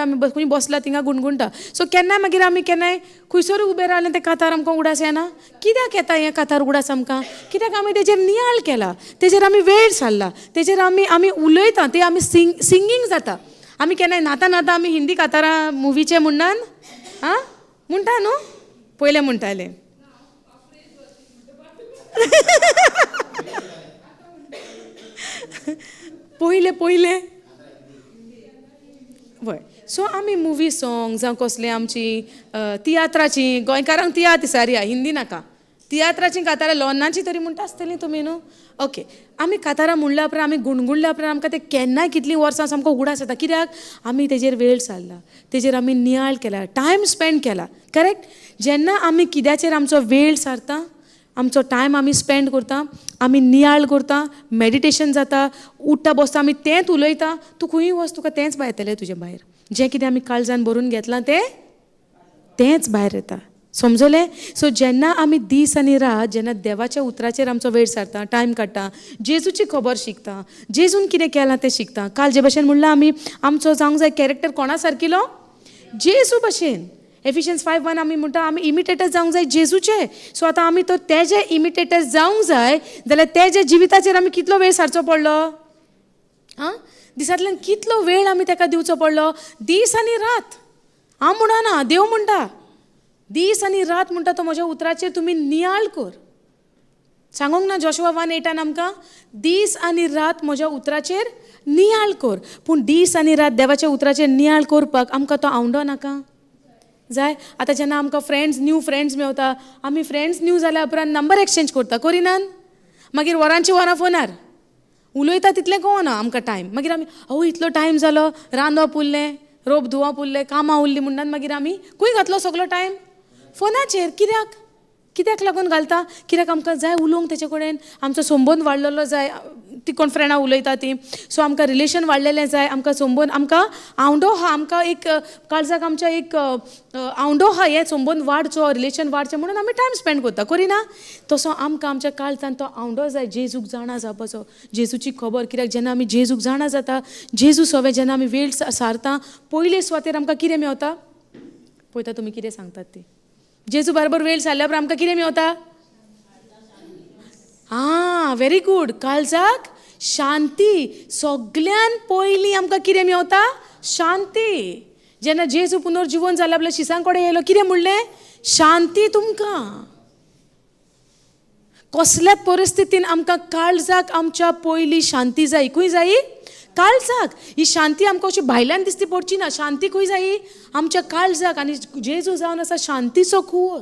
आमी खंय बसला थिंगा गुणगुणटा. सो केन्नाय मागीर आमी केन्नाय खंयसर उबें रावलें तें कातार आमकां उगडास येना. कित्याक येता हें कातार उगडास आमकां? कित्याक आमी तेजेर नियाळ केला, तेजेर आमी वेळ सारला, तेजेर आमी उलयता, तें आमी सिंगींग जाता. आमी केन्नाय नाता आमी हिंदी कातारां मुवीचे म्हणनान म्हणटा न्हू, पयलें म्हणटाले. पयले वय. सो आमी मुवी सॉंग जावं कसलें आमची तियात्राची, गोंयकारांक तियात्र सारया, हिंदी नाका, तियात्राची कातारां लोन्नाची तरी म्हणटा आसतलीं तुमी न्हू. ओके. आमी कातारां म्हणल्या उपरांत, आमी गुणगुणल्या उपरांत आमकां तें केन्नाय कितलीं वर्सां सामको उगडास येता. कित्याक? आमी तेजेर वेळ सारला, तेजेर आमी नियाळ केला, टायम स्पेंड केला. करेक्ट? जेन्ना आमी कित्याचेर आमचो वेळ सारता, आमचो टायम आमी स्पेंड करता, आमी नियाळ करता, मेडिटेशन जाता, उठता बसता आमी तेंच उलयता, तूं खंय वच तुका तेंच भायर येतलें तुजे भायर. जें कितें आमी काळजान भरून घेतलां तेंच भायर येता. समजलें? सो जेन्ना आमी दीस आनी रात जेन्ना देवाच्या उतराचेर आमचो वेळ सारता, टायम काडटा, जेजूची खबर शिकता, जेजून कितें केलां तें शिकता. काल जे भशेन म्हणलां आमी, आमचो जावंक जाय कॅरेक्टर कोणा सारकिलो? जेजू भशेन. एफिशियन्स 5:1 आमी म्हणटा आमी इमिटेटर्स जावंक जाय जेजूचे. सो आतां आमी तर तेजे इमिटेटर्स जावंक जाय जाल्यार तेजे जिविताचेर आमी कितलो वेळ सारचो पडलो? दिसांतल्यान कितलो वेळ आमी ताका दिवचो पडलो? दीस आनी रात. हांव म्हणना, देव म्हणटा दीस आनी रात म्हणटा तो म्हज्या उतराचेर तुमी नियाळ कर. सांगूंक ना जोशुआ 1:8 आमकां? दीस आनी रात म्हज्या उतराचेर नियाळ कर. पूण दीस आनी रात देवाच्या उतराचेर नियाळ करपाक आमकां तो आवडो नाका जाय. आतां जेन्ना आमकां न्यू फ्रेंड्स मेवता, आमी फ्रेंड्स न्यू जाल्या उपरांत नंबर एक्सचेंज करता, करिनान? मागीर वरांची वरां फोनार उलयता तितलें कळना आमकां टायम. मागीर आमी इतलो टायम जालो, रांदप उरलें, रोप धुवप उरलें, कामां उरलीं म्हणटात मागीर आमी खंय घातलो सगळो टायम? फोनाचेर. कित्याक लागून घालता? कित्याक आमकां जाय उलोवंक तेचे कडेन, आमचो संबंद वाडलेलो जाय, ती कोण फ्रेंडां उलयता ती. सो आमकां रिलेशन वाडलेलें जाय, आमकां संबंद, आमकां आवडो हा, आमकां एक काळजाक आमच्या एक आवडो हा हे संबंद वाडचो, रिलेशन वाडचें म्हणून आमी टायम स्पेंड करता, करिना? तसो आमकां आमच्या काळजान तो आवडो जाय, जेजूक जाणा जावपाचो, जेजूची खबर. कित्याक जेन्ना आमी जेजूक जाणा जाता, जेजू सवे जेन्ना आमी वेळ सारता, पयले सुवातेर आमकां कितें मेवता? पळयता तुमी कितें सांगतात ती. जेजू बरोबर वेळ सारल्या उपरांत आमकां कितें मेवता? Very good. काळजाक शांती. सगळ्यान पयलीं आमकां कितें मेवता? शांती. जेन्ना जेजू पुनर्जीवन जाला आपल्या शिसां कडेन येयलो, कितें म्हणलें? शांती तुमकां. कसल्याच परिस्थितीन आमकां काळजाक आमच्या पयली शांती जाय. खंय जायी? काळजाक. ही शांती आमकां अशी भायल्यान दिसती पडची ना. शांती खंय जायी? आमच्या काळजाक. आनी जेजू जावन आसा शांतीचो कुंवर.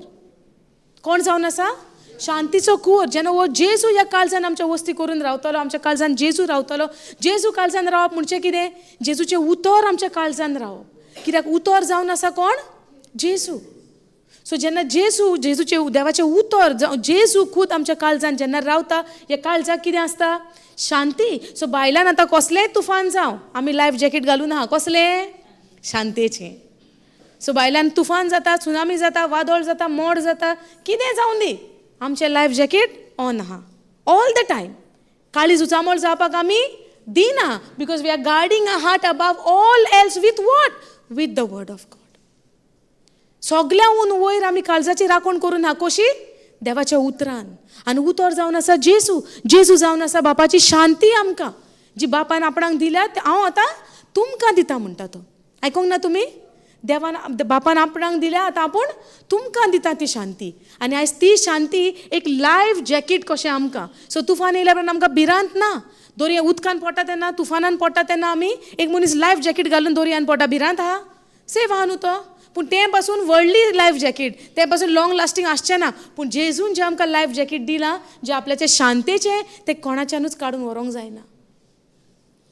कोण जावन आसा? शांतीचो कुंवर. जेन्ना हो जेजू ह्या काळजान आमच्या वस्ती करून रावतलो, आमच्या काळजान जेजू रावतलो. जेजू काळजान रावप म्हणजे कितें? जेजूचें उतर आमच्या काळजान रावप. कित्याक उतर जावन आसा कोण? जेजू. सो जेन्ना जेजूचे देवाचें उतर जेजू खूद आमच्या काळजान जेन्ना रावता, ह्या काळजाक कितें आसता? शांती. सो भायल्यान आतां कसलेंय तुफान जावं, आमी लायफ जॅकेट घालून आहा. कसलें? शांतेचें. सो भायल्यान तुफान जाता, सुनामी जाता, वादळ जाता, मोड जाता, कितें जावं दी, आमचें लायफ जॅकेट ऑन आहा ऑल द टायम. काळीज उचामळ जावपाक आमी दिना. Because we are guarding a heart above all else with what? With the word of God. सगळ्याहून वयर आमी काळजाची राखण करून आहा. कशी? देवाच्या उतरान. आनी उतर जावन आसा जेजू. जेजू जावन आसा बापाची शांती आमकां, जी बापान आपणाक दिल्या. हांव आतां तुमकां दिता म्हणटा तो. आयकोंक ना तुमी? देवान बापान आपणाक दिल्या, आतां आपूण तुमकां दिता ती शांती. आनी आयज ती शांती एक लायफ जॅकेट कशें आमकां. सो तुफान येयल्या उपरांत आमकां भिरांत ना. दोरया उदकान पडटा तेन्ना, तुफानान पडटा तेन्ना आमी एक मनीस लायफ जॅकेट घालून दोरयान पडटा, भिरांत आहा? सेफ आहा न्हू तो? पूण तें पासून व्हडली लायफ जॅकेट, तें पासून लॉंग लास्टींग आसचें ना. पूण जेजून जें आमकां लायफ जॅकेट दिलां, जें आपल्याचें शांतेचें, तें कोणाच्यानूच काडून व्हरोंक जायना.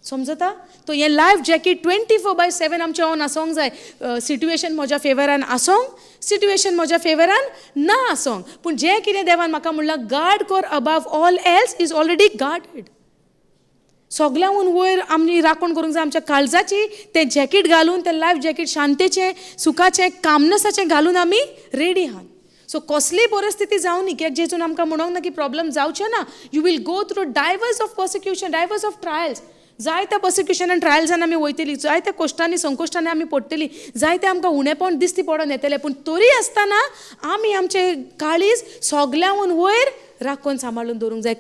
समजता? तो हें लायफ जॅकेट 24/7 आमचें ऑन आसोंक जाय. सिट्युएशन म्हज्या फेवरान आसोंक, सिट्युएशन म्हज्या फेवरान ना आसोंक. पूण जें कितें देवान म्हाका म्हणलां, गार्ड कर above all else is already guarded. सगळ्याहून वयर आमी राखण करूंक जाय आमच्या काळजाची. तें जॅकेट घालून, तें लायफ जॅकेट शांतेचें, सुखाचें, कामनसाचें घालून आमी रेडी आहात. सो कसलीय परिस्थिती जावं न्ही, कित्याक जेजून आमकां म्हणोंक ना की प्रॉब्लेम जावचे ना. You will go through divers of persecution, divers of trials. जायत्या पर्सिक्युशन आनी ट्रायल्सान आमी वयतलीं, जायत्या कश्टांनी संकश्टांनी आमी पडटलीं, जायते आमकां उणेपण दिसती पडोन येतलें. पूण तरी आसतना आमी आमचें काळीज सगळ्याहून वयर राखून सांबाळून दवरूंक जाय.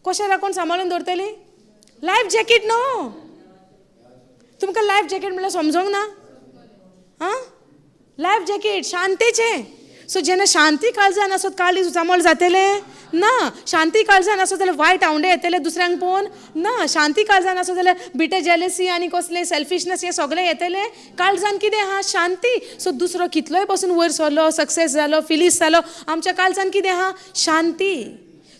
कशें राखून सांबाळून दवरतलीं? लायफ जॅकेट न्हू. तुमकां लायफ जॅकेट म्हणल्यार समजोंक ना? Life jacket शांतेचें. सो जेन्ना शांती काळजान आसत, काळीज उचामळ जातलें ना. शांती काळजान आसत जाल्यार वायट हावंडे येतले दुसऱ्यांक पळोवन ना. शांती काळजान आसत जाल्यार बिटर जेलसी आनी कसलें सेल्फिशनेस हें सगळें येतलें. काळजान कितें आहा? शांती. सो दुसरो कितलोय पासून वयर सरलो, सक्सेस जालो, फिलीस जालो, आमच्या काळजान कितें आहा? शांती.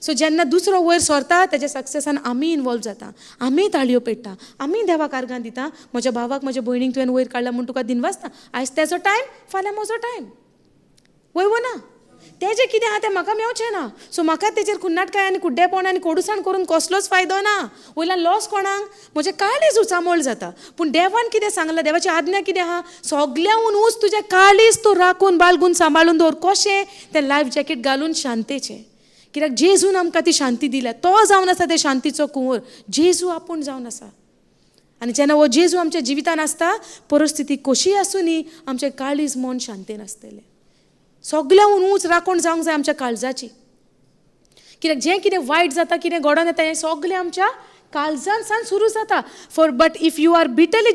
सो जेन्ना दुसरो वयर सरता, तेज्या सक्सेसान आमी इनवॉल्व जाता, आमी ताळयो पेट्टा, आमी देवाक आर्गां दिता. म्हज्या भावाक, म्हज्या भयणीक तुवें वयर काडला म्हूण तुका दिनवासता. आयज तेजो टायम, फाल्यां म्हजो टायम. वयव ना. तेजें कितें आहा तें म्हाका मेवचें ना. सो म्हाका तेजेर कुन्नाटकाय आनी कुड्डेपण आनी कोडूसाण करून कसलोच फायदो ना. वयल्यान लॉस कोणाक? म्हजें काळीज उचामळ जाता. पूण देवान कितें सांगलां, देवाची आज्ञा कितें आहा? सगळ्याहून उंच तुजें काळीज तूं राखून बाळगून सांबाळून दवर. कशें? तें लायफ जॅकेट घालून शांतेचें. कित्याक जेजून आमकां ती शांती दिल्या. तो जावन आसा ते शांतीचो कुंवर. जेजू आपूण जावन आसा. आनी जेन्ना हो जेजू आमच्या जिवितान आसता, परिस्थिती कशी आसूं न्ही, आमचें काळीज मन शांतेन आसतलें. सगळ्याहून उंच राखण जावंक जाय आमच्या काळजाची. कित्याक जें कितें वायट जाता, कितें घडोवन येता, हें सगळें आमच्या काळजान सावन सुरू जाता. But if you are bitterly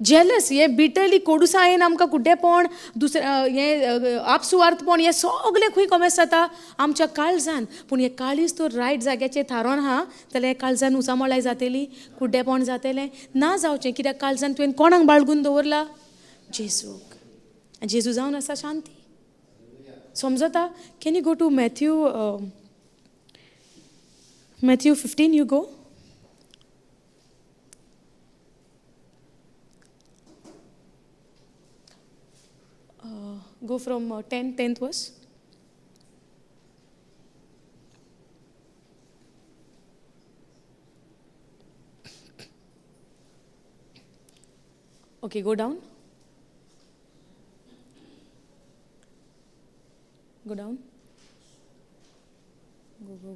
jealous, हें बिटरली कोडूसा येवन आमकां कुड्डेपण, हें आपसुवार्थपण, हें सगळें खंय कमेस जाता? आमच्या काळजान. पूण हें काळीज तर रायट जाग्याचेर थारोन आहा जाल्यार हें काळजान उचामळाय जातली, कुड्डेपण जातलें ना जावचें. कित्याक काळजान तुवें कोणाक बाळगून दवरला? जेजूक. जेजू जावन आसा शांती. समजता? Can you go to Matthew 15, you go. Go from 10th verse. Okay, go down. Go down.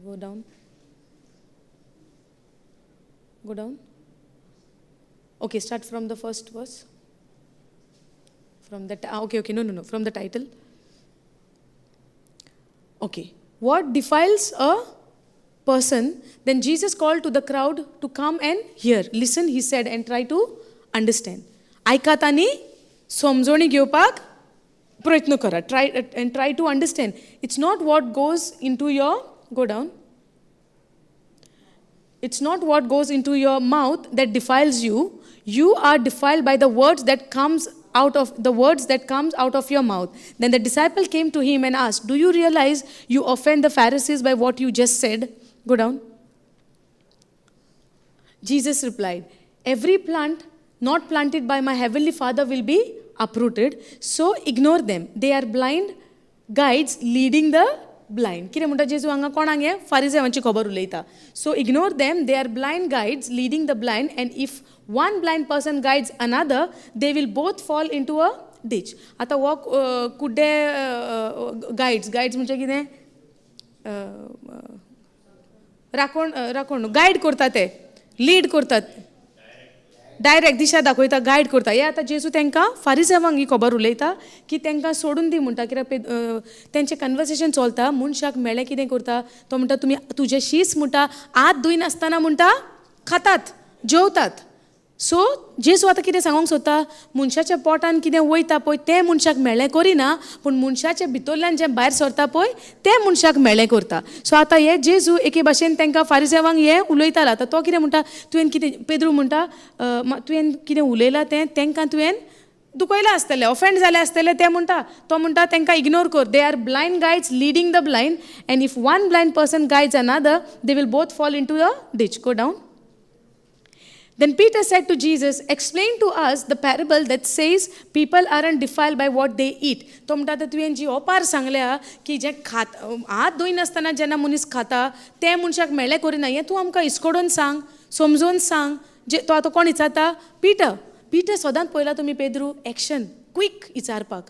Go down. Go down. Okay, start from the first verse. From the okay, no. From the title. Okay. what defiles a person, then Jesus called to the crowd to come and hear. Listen, he said, and try to understand. ऐकात आनी समजोणी घेवपाक प्रयत्न करा. Try to understand. It's not what goes into your, go down. It's not what goes into your mouth that defiles you. You are defiled by the words that comes out of your mouth. Then the disciple came to him and asked, do you realize you offend the Pharisees by what you just said? Go down. Jesus replied, every plant not planted by my heavenly Father will be uprooted. So ignore them. They are blind guides leading the blind. कितें म्हणटा जेजू हांगा कोणाक हे फारिसेवांची खबर उलयता. So ignore them. They are blind guides leading the blind. And if one blind person guides another, they will both fall into a ditch. आता हो कुड्डे गाइड्स म्हणजे कितें राखण गायड करता ते लीड करतात डायरेक्ट दिशा दाखयता गायड करता. हे आतां जेजू तांकां फारिसेवांक ही खबर उलयता की तांकां सोडून दी म्हणटा. कित्याक तेंचें कन्वर्सेशन चलता. मनशाक मेळ्ळें कितें करता तो म्हणटा तुमी तुजें शीस म्हणटा हात धुय नासतना म्हणटा खातात जेवतात. सो जेजू आतां कितें सांगूंक सोदता मनशाच्या पोटान कितें वयता पळय तें मनशाक मेळ्ळें करिना पूण मनशाच्या भितरल्यान जें भायर सरता पळय तें मनशाक मेळ्ळें करता. सो आतां हे जेजू एके भाशेन तांकां फारिसेवांक हें उलयतालो. आतां तो कितें म्हणटा तुवें कितें पेद्रू म्हणटा तुवें कितें उलयलां तें तांकां तुवें दुखयलां आसतलें ऑफेंड जालें आसतलें तें म्हणटा. तो म्हणटा तांकां इग्नोर कर. They are blind guides leading the blind and if one blind person guides another they will both fall into the ditch. Go down. Then Peter said to Jesus, explain to us the parable that says people aren't defiled by what they eat. तो म्हणटा आतां तुवें जी ओपार सांगल्या की जें हात धुय नासतना जेन्ना मनीस खाता तें मनशाक मेळ्ळें करिना हें तूं आमकां इस्कोडून सांग समजोवन सांग. जे तो आतां कोण विचारता पीटर सदांच पळयला तुमी पेद्रू एक्शन क्वीक विचारपाक.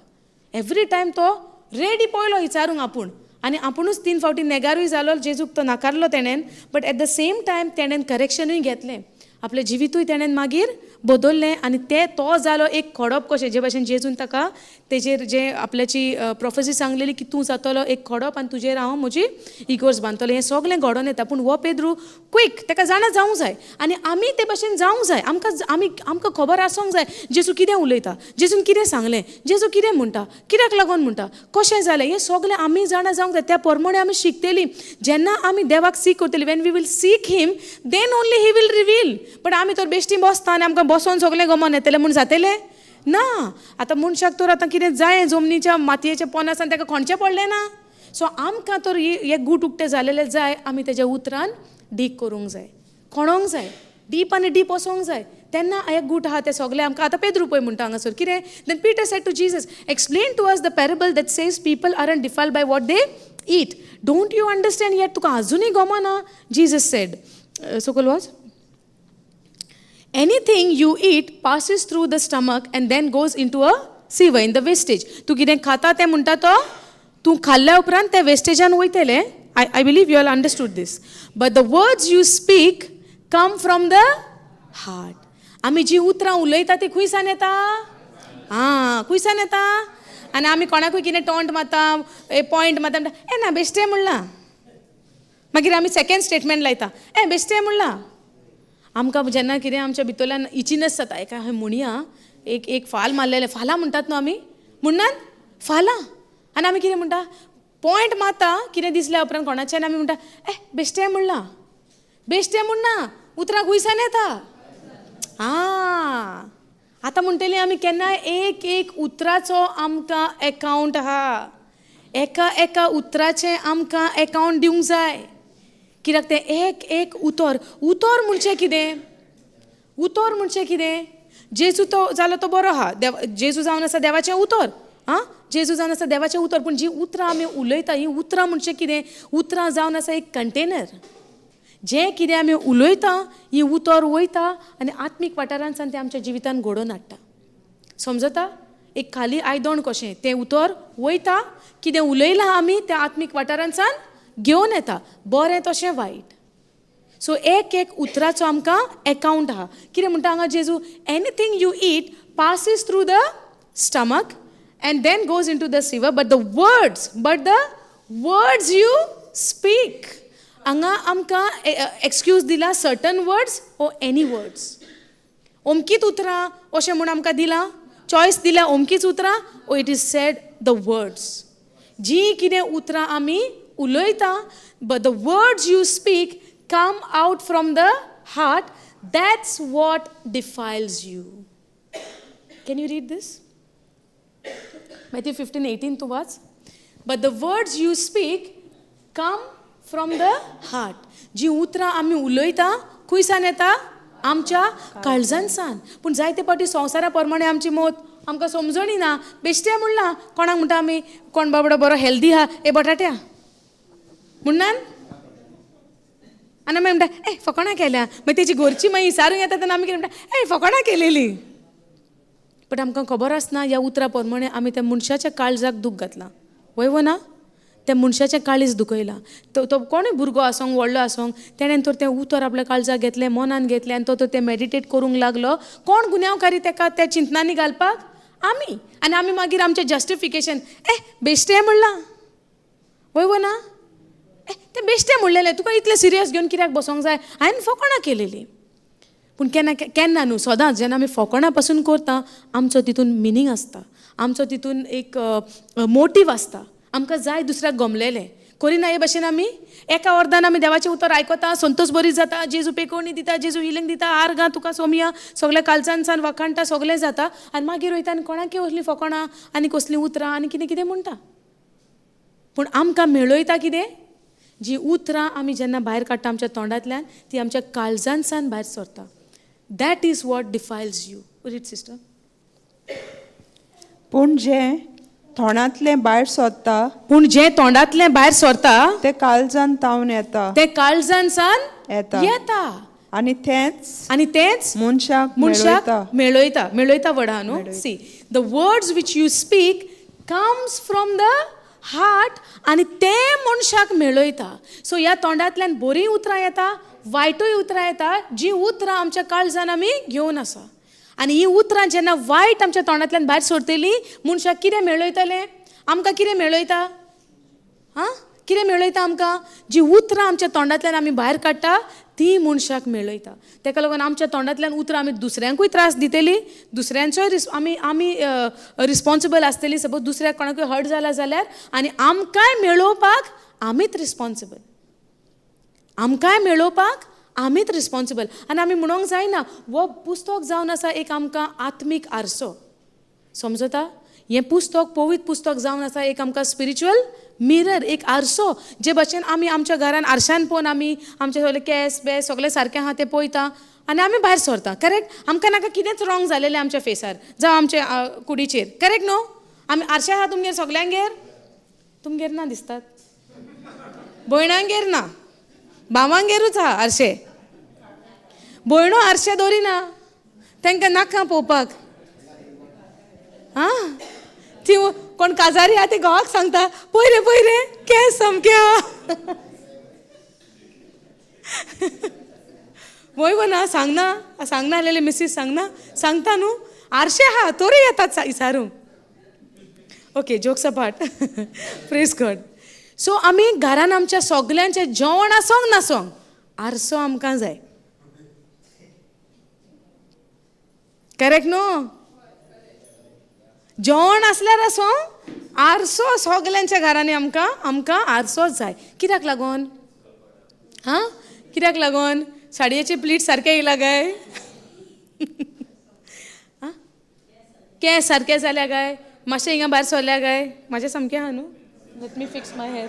एवरी टायम तो रेडी पळयलो विचारूंक आपूण आनी आपुणूच 3 फावटी नेगारूय जालो. जेजूक तो नाकारलो तेणेन but at the same time तेणेन करेक्शनूय घेतलें. आपलें जिवितूय तेणेन मागीर बदललें आनी तो जालो एक खडप कशें जे भाशेन जेजून ताका तेजेर जे आपल्याची प्रोफेसी सांगलेली की तूं जातलो एक खडप आनी तुजेर हांव म्हजी इगोर्ज बांदतलो. हें सगळें घडोवन येता पूण हो पेद्रू क्वीक ताका जाणा जावंक जाय आनी आमी ते भाशेन जावंक जाय. आमकां खबर आसूंक जाय जेजू कितें उलयता जेजून कितें सांगलें जेजू कितें म्हणटा कित्याक लागून म्हणटा कशें जालें हें सगळें आमी जाणा जावंक जाय. त्या प्रमाणे आमी शिकतलीं. जेन्ना आमी देवाक सीक करतलीं when we will seek him then only he will reveal. पण आमी तर बेश्टी बसता आनी आमकां बसोन सगळें गमन येतलें म्हूण जातलें ना. आतां मनशाक तर आतां कितें जाय जमनीच्या मातयेच्या पोनासान ताका खणचें पडलें ना. सो आमकां तर हे गूट उक्तें जालेलें जाय. आमी तेज्या उतरान डीक करूंक जाय खणोंक जाय डीप आनी डीप वचोंक जाय. तेन्ना हे गूट आहा ते सगळे आमकां आतां पेद्रू पळय म्हणटा हांगासर कितें. Then Peter said to Jesus explain to us the parable that says people aren't defiled by what they eat. Don't you understand yet तुका अजुनूय गमना. जीसस सेड सकयल वॉच anything you eat passes through the stomach and then goes into a sieve in the wastage. तू कितें खाता तें म्हणटा तो तूं खाल्ल्या उपरांत तें वेस्टेजान वयतलें. I believe you all understood this. But the words you speak come from the heart. आमी जी उतरां उलयता ती खुंयसान येता खुंयसान येता आनी आमी कोणाकूय कितें टॉन्ट मारता पॉयंट मारता ना बेश्टें म्हणलां मागीर आमी सेकेंड स्टेटमेंट लायता बेश्टें म्हणलां. आमकां जेन्ना कितें आमच्या भितरल्यान इचिनस जाता एका म्हणया एक फाल मारलेलें फालां म्हणटात न्हू आमी म्हणनात फालां आनी आमी कितें म्हणटा पॉयंट मारता कितें दिसल्या उपरांत कोणाचें आनी आमी म्हणटा बेश्टें म्हणलां बेश्टें म्हणना उतरां खुंयसान येता. आतां म्हणटलीं आमी केन्ना एक उतराचो आमकां एकावंट आहा. एका उतराचें आमकां एकावंट दिवंक जाय. कित्याक तें एक उतर म्हणजे कितें उतर म्हणजे कितें. जेजू तो जालो तो बरो आहा जेजू जावन आसा देवाचें उतर जेजू जावन आसा देवाचें उतर. पूण जीं उतरां आमी उलयता हीं उतरां म्हणजे कितें उतरां जावन आसा एक कंटेनर. जें कितें आमी उलयता हीं उतर वयता आनी आत्मीक वाठारांत सावन तें आमच्या जिवितान घडोवन हाडटा. समजता एक खाली आयदण कशें तें उतर वयता कितें उलयलां आमी तें आत्मीक वाठारांत सावन घेवन येता बरें तशें वायट. सो एक उतराचो आमकां एकावंट आहा. कितें म्हणटा हांगा जेजू anything you eat passes through the stomach and then goes into the sieve but the words you speak. हांगा आमकां एक्सक्यूज दिला सर्टन वर्ड्स ओ एनी वर्ड्स. ओमकीच उतरां अशें म्हूण आमकां दिलां, चॉयस दिल्या ओमकीच उतरां, ओ it is said the words. जी कितें उतरां आमी उलयता, but the words you speak come out from the heart, that's what defiles you. Can you read this? Matthew 15:18 तू वाच. But the words you speak come from the heart. जी उतरां आमी उलयता खंयसान येता? आमच्या काळजांसान. पूण जायते फावटी संवसारा प्रमाणे आमची मत आमकां समजणी ना. बेश्टे म्हणला, कोणाक म्हणटा आमी, कोण बाबडो बरो हेल्दी आहा, ए बटाट्या म्हणनान, आनी आमी म्हणटा ए फकाणां केल्या. मागीर तेची घरची मागीर विचारूंक येता तेन्ना आमी कितें म्हणटा, ए फकाणां केलेली. बट आमकां खबर आसना ह्या उतरा प्रमाणे आमी त्या मनशाच्या काळजाक दूख घातलां. वय ना, त्या मनशाचें काळीज दुखयलां. तो कोणूय भुरगो आसूंक व्हडलो आसूंक, तेणेन तर तें उतर आपल्या काळजाक घेतलें, मनान घेतलें, आनी तो तें मेडिटेट करूंक लागलो. कोण गुन्यांवकारी तेका त्या चिंतनांनी घालपाक? आमी. आनी आमी मागीर आमचें जस्टिफिकेशन, बेश्टें म्हणलां. वय ना, तें बेश्टें म्हणलेलें, तुका इतलें सिरियस घेवन कित्याक बसोंक जाय, हांवें फकाणां केलेलीं. पूण केन्ना न्हू, सदांच जेन्ना आमी फकाणां पासून करता, आमचो तितून मिनींग आसता, आमचो तितून एक मोटीव आसता. आमकां जाय दुसऱ्याक गमलेलें करिना. हे भाशेन आमी एका अर्दान आमी देवाचें उतर आयकता, संतोश बरी जाता, जेजू पेकोवणी दिता, जेजू हिलींग दिता, आर्गां तुका सोमिया, सगळ्या काळजांसान वाखाणटा, सगळें जाता. आनी मागीर वयता आनी कोणाक कसलीं फकाणां आनी कसलीं उतरां आनी कितें कितें म्हणटा. पूण आमकां मेळयता कितें? जी उतरां आमी जेन्ना भायर काडटा आमच्या तोंडांतल्यान, ती आमच्या काळजांसान भायर सरता. That is what defiles you. Read sister. पूण जें तोंडांतलें भायर सरता, तोंडांतलें भायर सरता, तें काळजान तावन येता, तें काळजांसान येता. आनी तेंच मनशाक मेळयता वडा न्हू. See, the words which you speak comes from the heart, आनी ते मनशाक मेळयता. सो ह्या तोंडांतल्यान बरीं उतरां येता, वायटूय उतरां येता, जी उतरां आमच्या काळजान आमी घेवन आसा. आनी ही उतरां जेन्ना वायट आमच्या तोंडांतल्यान भायर सरतलीं, मनशाक कितें मेळयतलें? आमकां कितें मेळयता? कितें मेळयता आमकां? जी उतरां आमच्या तोंडांतल्यान आमी भायर काडटा, ती मनशाक मेळयता. तेका लागून आमच्या तोंडांतल्यान उतरां आमी दुसऱ्यांकूय त्रास दितलीं, दुसऱ्यांचोय आमी रिस्पॉन्सिबल आसतलीं. सपोज दुसऱ्याक कोणाकूय हर्ट जाला जाल्यार, आनी आमकांय मेळोवपाक आमीच रिस्पॉन्सिबल. आमकांय मेळोवपाक आमीच रिस्पॉन्सिबल. आनी आमी म्हणूंक जायना हो पुस्तक जावन आसा एक आमकां आत्मीक आरसो. समजता? हें पुस्तक पवित्र पुस्तक जावन आसा एक आमकां स्पिरिच्युअल मिरर, एक आरसो. जे भाशेन आमी आमच्या घरान आरशान पळोवन आमी आमचे सगळे केस बेस सगळें सारकें आहा तें पळयता आनी आमी भायर सरता. करेक्ट? आमकां नाका कितेंच रॉंग जालेलें आमच्या फेसार जावं आमच्या कुडीचेर. करेक्ट न्हू? आमी आरशे आहा तुमगेर सगल्यांगेर? तुमगेर ना दिसतात. भयणांगेर ना, भावांगेरूच आहा आरशे. भयणो आरशे दवरिना, तांकां नाका पळोवपाक. ती कोण काजारी आहा ते घोवाक सांगता, पळय रे केस सामके आहा. वय ना, सांगना आसलेले मिसीस सांगता न्हू, आरशे आहा तोरी येतात विचारूंक. Okay, jokes apart. Praise God. So आमी घरान आमच्या सगल्यांचें जेवण आसोंक नासोंक आरसो आमकां जाय. करेक्ट न्हू? जेवण आसल्यार आसों, आरसो सगल्यांच्या घरांनी आमकां आरसोच जाय. कित्याक लागून? कित्याक लागून? साडयेचे प्लीट सारके येयला काय? केंस सारके जाल्या काय? मातशें हिंगा भायर सरल्या काय? म्हाजें सामकें आहा न्हू. लेट मी फिक्स माय हेअर.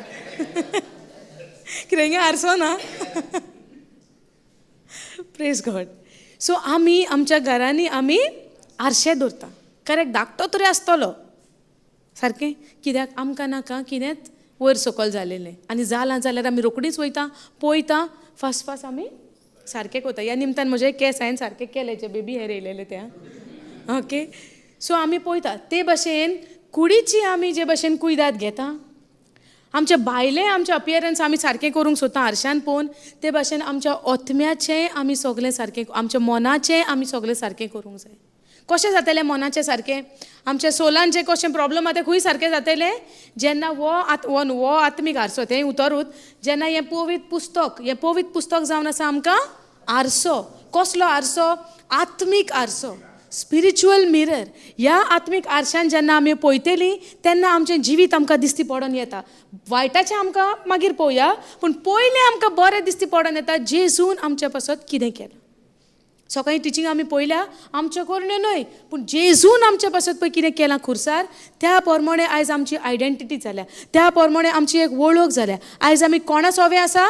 कित्याक हिंगा आरसो ना. Praise God. सो आमी आमच्या घरांनी आमी आरशे दवरता. करेक्ट? धाकटो तरी आसतलो सारकें. कित्याक? आमकां नाका कितेंच वयर सकयल जालेलें. आनी जालां जाल्यार आमी रोखडीच वयता, पळयता, फास्ट आमी सारकें करता. ह्या निमतान म्हजे केंस हांवें सारके केले, जे बेबी हेअर येयलेले ते. ओके. सो आमी पळयता ते भाशेन कुडीची आमी जे भाशेन कुयदाद घेता, आमच्या भायलें आमचें अपियरन्स आमी सारकें करूंक सोदता आरशान पळोवन, ते भाशेन आमच्या ओथम्याचें आमी सगळें सारकें, आमच्या मनाचें आमी सगळें सारकें करूंक जाय. कशें जातलें मोनाचें सारकें आमच्या सोलान जे कशें प्रॉब्लम आसा तें खंय सारकें जातलें जेन्ना वो आत्मीक आरसो तें उतरूच जेन्ना हें पवित्र पुस्तक जावन आसा आमकां आरसो कसलो आरसो आत्मीक आरसो स्पिरिच्युअल मिरर ह्या आत्मीक आरशान जेन्ना आमी पळयतलीं तेन्ना आमचें जिवीत आमकां दिश्टी पडून येता वायटाचें आमकां मागीर पळोवया पूण पयलें आमकां बरें दिश्टी पडून येता जेजून आमच्या पासत कितें केलें सकाळीं टिचींग आमी पळयल्या आमच्यो करण्यो न्हय पूण जेजून आमच्या पासत पळय कितें केलां खुर्सार त्या प्रमाणे आयज आमची आयडेंटिटी जाल्या त्या प्रमाणे आमची एक वळख जाल्या आयज आमी कोणा सोवें आसा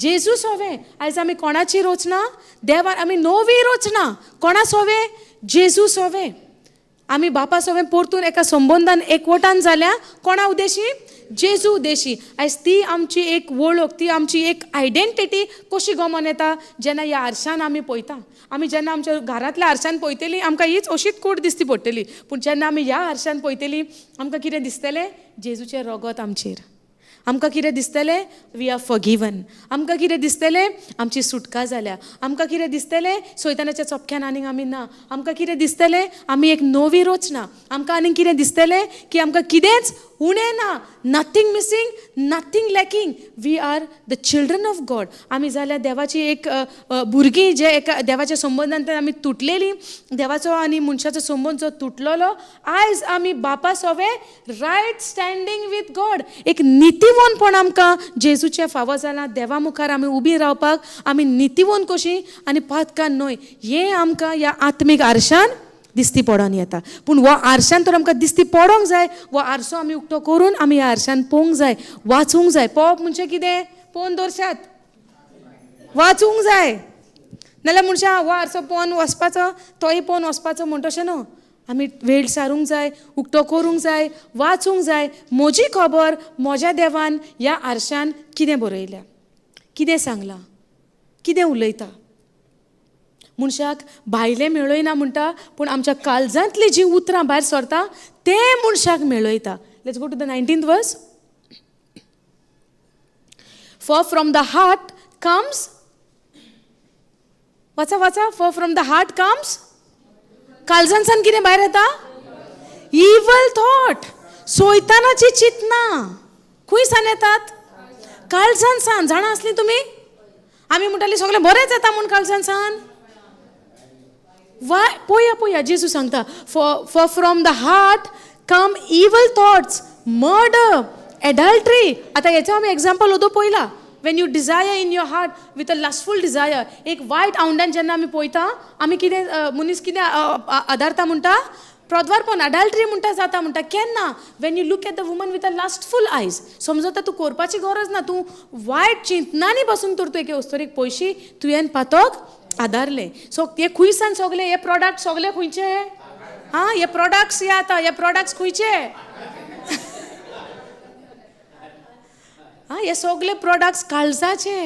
जेजू सोवें आयज आमी कोणाची रचना देवान आमी नवी रचना कोणा सोवें जेजू सोवें आमी बापा सोवें परतून एका संबंदान एकवटान जाल्या कोणा उद्देशी जेजू उद्देशी आयज ती आमची एक वळख ती आमची एक आयडेंटिटी कशी गमन येता जेन्ना ह्या आरशान आमी पळयता आमी जेन्ना आमच्या घरांतल्या आरशान पळयतलीं आमकां हीच अशीच कूड दिसती पडटली पूण जेन्ना आमी ह्या आरशान पळयतलीं आमकां कितें दिसतलें जेजूचें रगत आमचेर आमकां कितें दिसतलें वी आर फॉरगिवन आमकां कितें दिसतलें आमची सुटका जाल्या आमकां कितें दिसतलें सैतानाच्या चोपक्यान आनीक आमी ना आमकां कितें दिसतलें आमी एक नवी रचना आमकां आनीक कितें दिसतलें की आमकां कितेंच उणें ना nothing missing nothing lacking we are the children of God आमी जाल्यार देवाची एक भुरगीं जे एका देवाच्या संबंदान आमी तुटलेलीं देवाचो आनी मनशाचो संबंद जो तुटलेलो आयज आमी बापा सोवें रायट स्टँडींग वीथ गॉड एक नितीवनपण आमकां जेजूचें फावो जालां देवा मुखार आमी उबी रावपाक आमी नितीवन कशीं आनी पातकान न्हय हें आमकां ह्या आत्मीक आरशान दिसती पडोन येता पूण हो आरशान तर आमकां दिसती पडोंक जाय हो आरसो आमी उक्तो करून आमी ह्या आरशान पळोवंक जाय वाचूंक जाय पळोवप म्हणजे कितें पळोवन दर्शात वाचूंक जाय नाल्यार मनशां हो आरसो पळोवन वचपाचो तोय पळोवन वचपाचो म्हण तशें न्हू आमी वेळ सारूंक जाय उक्तो करूंक जाय वाचूंक जाय म्हजी खबर म्हज्या देवान ह्या आरशान कितें बरयल्या कितें सांगलां कितें उलयता मनशाक भायलें मेळयना म्हणटा पूण आमच्या काळजांतलीं जीं उतरां भायर सरता तें मनशाक मेळयता let's go to the 19th verse for from the heart comes वाचा for from the heart comes काळजांसान कितें भायर येता इवल थॉट सैतानाची चिंतना खंय सान येतात काळजांसान जाणा आसलीं तुमी आमी म्हणटालीं सगळें बरेंच जाता म्हूण काळजांसान पळया जेजू सांगता फॉर फ्रॉम द हार्ट कम इवल थॉट्स मर्डर एडल्ट्री आतां हेचो आमी एग्जाम्पल ओदो पळयला when you desire in your heart with a lustful desire एक वायट आवंडान जेन्ना आमी पळयता आमी कितें मनीस कितें आदारता म्हणटा प्रद्वारपण अडल्ट्री म्हणटा जाता म्हणटा केन्ना when you look at the woman with a lustful eyes समजता तूं करपाची गरज ना तूं वायट चिंतनांनी बसून तर तूं एके वस्तूरीक पयशी तुवें पातोक आदारले सो हे खुंयसान सगळे हे प्रॉडक्ट सगळे खुंयचे हे प्रॉडक्ट्स हे आतां हे प्रॉडक्ट्स खुंयचे हे सगळे प्रॉडक्ट्स काळजाचे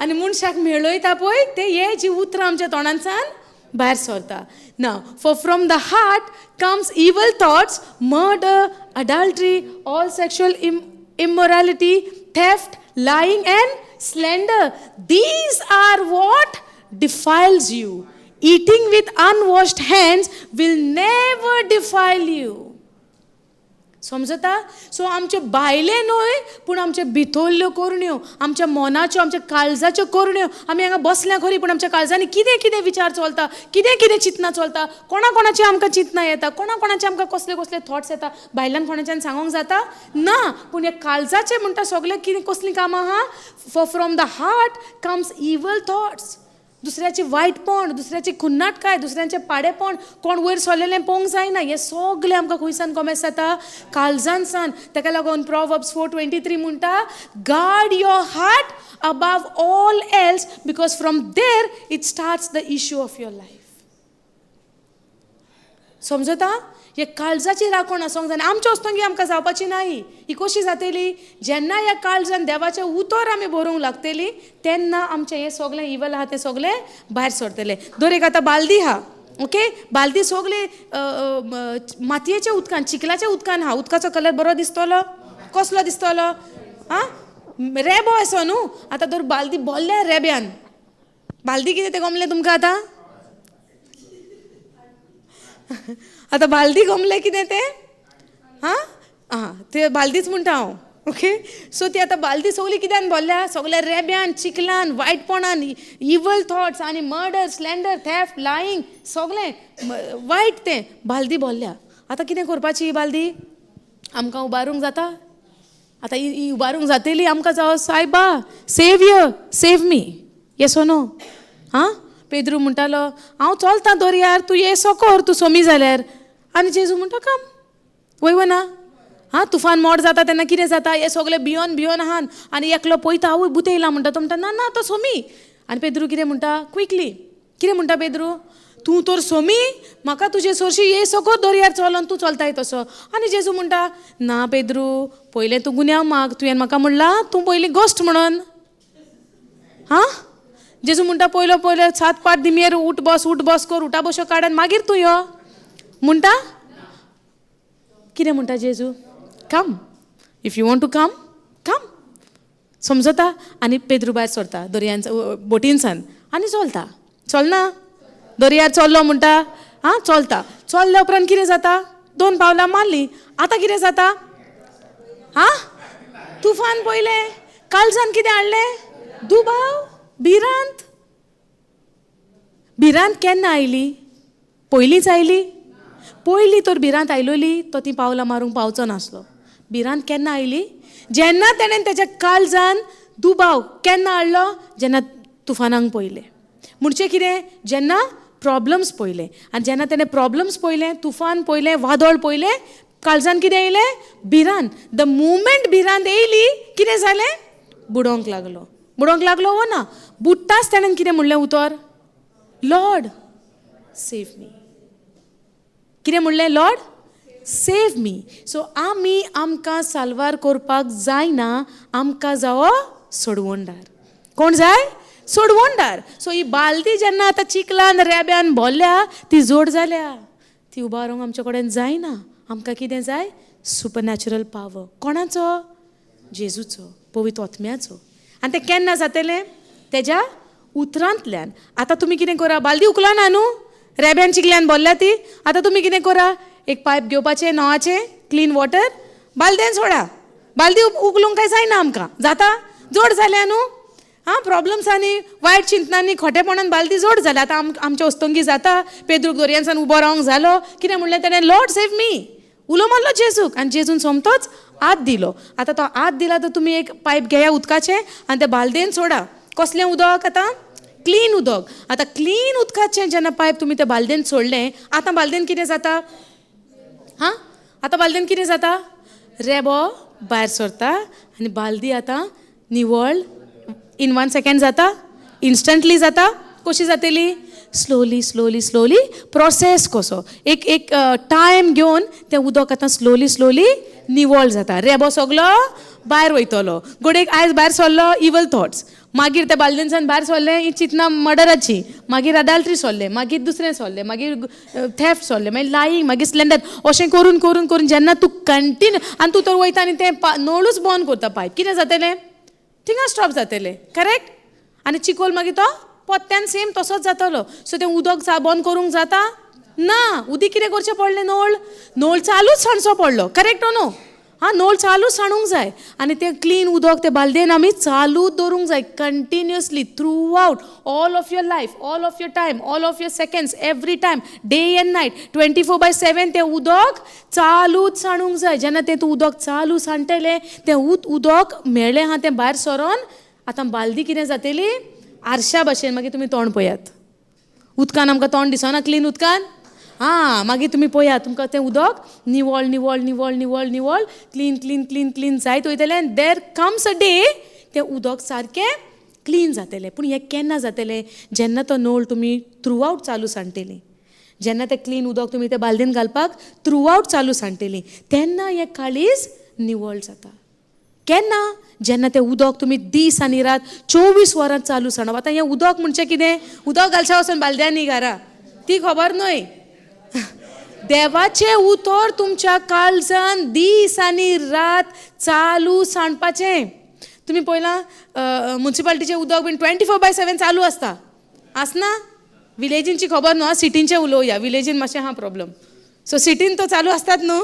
आनी मनशाक मेळयता पळय ते हे जी उतरां आमच्या तोंडांसान भायर सरता ना for from the heart comes evil thoughts murder adultery all sexual immorality, theft, lying and slander. These are what defiles you. Eating with unwashed hands will never defile you. समजता सो आमचे भायले न्हय पूण आमचे भितरल्यो करण्यो आमच्या मनाच्यो आमच्या काळजाच्यो करण्यो आमी हांगा बसल्या खरी पूण आमच्या काळजांनी कितें कितें विचार चलता कितें कितें चिंतना चलता कोणा कोणाची आमकां चिंतना येता कोणा कोणाचे आमकां कसले कसले थॉट्स येता भायल्यान कोणाच्यान सांगूंक जाता ना पूण हे काळजाचे म्हणटा सगळे कितें कसलीं कामां आहा for from the heart comes evil thoughts दुसऱ्याची वायटपण दुसऱ्याची खुन्नाटकाय दुसऱ्यांचे पाडेपण कोण वयर सरलेलें पळोवंक जायना हें सगळें आमकां खंयसान कमेस जाता काळजांसान ताका लागून प्रॉवर्ब्स 4:23 म्हणटा guard your heart above all else because from there it starts the issue of your life समजता हे काळजाची राखण आसूंक जाय आमच्या वस्तूंकी आमकां जावपाची नाही ही कशी जातली जेन्ना ह्या काळजान देवाचें उतर आमी बरोवंक लागतली तेन्ना आमचें हें सगळें इवल आहा तें सगळें भायर सरतलें दर एक आतां बालदी आहा ओके बालदी सगळी मातयेच्या उदकान चिखलाच्या उदकान आहा उदकाचो कलर बरो दिसतलो कसलो दिसतलो रेबो असो न्हू आतां दर बालदी भरल्या रेब्यान बालदी कितें तें गमलें तुमकां आतां? आतां बालदी गमलें कितें तें? हां तें बालदीच म्हणटा हांव. ओके, सो ती आतां बालदी सगळी कित्यान भरल्या? सगळ्या रेब्यान, चिकलान, वायटपणान, इवल थॉट्स आनी मर्डर, स्लेंडर, थेफ्ट, लाईंग, सगळें वायट तें बालदी भरल्या. आतां कितें करपाची ही बालदी? आमकां उबारूंक जाता? आतां ही उबारूंक जातली आमकां जावं सायबा सेव्हियर सेव मी, येस ओ नो? पेद्रू म्हणटालो हांव चलतां दर्यार, तूं येसो कर, तूं सोमी जाल्यार. आनी जेजू म्हणटा कम, वयव ना. तुफान मोड जाता तेन्ना कितें जाता? हे सगळें भियोन आहान आनी एकलो पळयता आवय बुते येयला म्हणटा. तो म्हणटा ना ना तो सोमी. आनी पेद्रू कितें म्हणटा? क्विकली कितें म्हणटा पेद्रू? तूं तर सोमी, म्हाका तुजे सरशी ये सको दर्यार चलोन तूं चलताय तसो. आनी जेजू म्हणटा ना पेद्रू, पयलें तूं गुन्यांव माग, तुवें म्हाका म्हणला तूं पयलीं गोश्ट म्हणून. जेजू म्हणटा पयलो 7 पाट दिमेर उठ बस कर, उठा बसो काड आनी मागीर तूं यो म्हणटा. कितें म्हणटा जेजू? Come, if you want to come come. समजता? आनी पेद्रू भायर सरता दर्यान बोटीन सान आनी चलता. चलना? दर्यार चल्लो म्हणटा चलता. चल्ल्या उपरांत कितें जाता? 2 पावलां मारलीं. आतां कितें जाता? तुफान पयलें, काळजान कितें हाडलें? दुबाव, भिरांत. भिरांत केन्ना आयली? पयलींच आयली? पयलीं तर भिरांत आयलोली तो ती पावलां मारूंक पावचो नासलो. भिरांत केन्ना आयली? जेन्ना तेणें तेच्या काळजान दुबाव केन्ना हाडलो? जेन्ना तुफानांक पयलें. म्हणचें कितें? जेन्ना प्रॉब्लम्स पयले, आनी जेन्ना तेणें प्रॉब्लम्स पयलें, तुफान पयलें, वादळ पयलें, काळजान कितें येयलें? भिरांत. द मुमेंट भिरांत येयली कितें जालें? बुडोंक लागलो. बुडोंक लागलो हो ना? बुडटाच तेणें कितें म्हणलें उतर? Lord save me. कितें म्हणलें? Lord save me. सो आमी आमकां साल्वार करपाक जायना, आमकां जावो सोडवणदार. कोण जाय? सोडवणदार. सो ही बालदी जेन्ना आतां चिकलान रेब्यान भरल्या, ती जोड जाल्या, ती उबारूंक आमचे कडेन जायना. आमकां कितें जाय? Supernatural power. कोणाचो? जेजूचो, पवित्र आत्म्याचो. आनी तें केन्ना जातलें? तेज्या उतरांतल्यान. आतां तुमी कितें करा? बालदी उखला ना न्हू, रेब्यान चिकल्यान भरल्या ती. आतां तुमी कितें करा? एक पायप घेवपाचें नळाचें, क्लीन वॉटर, बालदेन सोडा. बालदी उखलूंक काय जायना आमकां. जाता? जोड जाल्या न्हू. प्रॉब्लम्सांनी, वायट चिंतनांनी, खोटेपणान बालदी जोड जाल्या. आतां आमच्या वस्तोंगी जाता. पेद्रूक दर्यासान उबो रावंक जालो. कितें म्हणलें तेणें? Lord save me. उलो मारलो जेजूक आनी जेजून सोमतोच हात दिलो. आतां तो हात दिला तर तुमी एक पायप घेया उदकाचें आनी त्या बालदेन सोडा. कसलें उदक? आतां क्लीन उदक. आतां क्लीन उदकाचें जेन्ना पायप तुमी त्या बालदेन सोडलें, आतां बालदेन कितें जाता? आतां बालदेन कितें जाता? रेबो भायर सरता आनी बालदी आतां निवळ इन 1 सेकंड जाता? इन्स्टंटली जाता? कशी जातली? स्लोली स्लोली स्लोली प्रोसेस कसो. एक टायम घेवन तें उदक आतां स्लोली स्लोली निवळ जाता. रेबो सगलो भायर वयतलो. गोडेक आयज भायर सरलो इवल थॉट्स, मागीर त्या बालदेनसान भायर सरलें ही चिंतनां मर्डराची, मागीर अडल्ट्री सरलें, मागीर दुसरें सरलें, मागीर थेफ्ट सरलें, मागीर लाईंग, मागीर स्लेंडर. अशें करून करून करून जेन्ना तूं कंटिन्यू आनी तूं तर वयता आनी तें नळूच बंद करता पायप, कितें जातलें? थिंगा स्टॉप जातलें. करेक्ट? आनी चिकोल मागीर तो पोत्त्यान सेम तसोच जातलो. सो तें उदक बंद करूंक जाता? ना. उदीक कितें करचें पडलें? नळ चालूच साणचो पडलो. करेक्ट ओ नो? नळ चालूच साणूंक जाय आनी तें क्लीन उदक ते बालदेन आमी चालूच दवरूंक जाय continuously throughout all of your life, all of your time, all of your seconds, every time, day and night, 24/7 तें उदक चालूच साणूंक जाय. जेन्ना तें तूं उदक चालू साणटलें, तें उदक मेळ्ळें तें भायर सरोन आतां बालदी कितें जातली? आरशा भशेन. मागीर तुमी तोंड पळयात. उदकान आमकां तोंड दिसना क्लीन उदकान? मागीर तुमी पळयात, तुमकां तें उदक निवळ निवळ निवळ निवळ निवळ क्लीन क्लीन क्लीन क्लीन जायत वयतलें. आनी देर कम्स अ डे तें उदक सारकें क्लीन जातलें. पूण हें केन्ना जातलें? जेन्ना तो नळ तुमी थ्रू आउट चालू साणटलीं, जेन्ना तें क्लीन उदक तुमी त्या बालदेन घालपाक थ्रू आउट चालू साणटलीं, तेन्ना हें काळीज निवळ जाता. केन्ना? जेन्ना तें उदक तुमी दीस आनी रात 24 वरां चालू साणप. आतां हें उदक म्हणचें कितें? उदक घालचें वचून बालद्यांनी घरा, ती खबर न्हय. देवाचें उतर तुमच्या काळजान दीस आनी रात चालू साणपाचें. तुमी पळयलां म्युनिसिपालिटीचें उदक बीन 24/7 चालू आसता. आसना विलेजींची खबर न्हू सिटींचे उलोवया विलेजीन मातशें हा प्रॉब्लम सो सिटीन तो चालू आसतात न्हू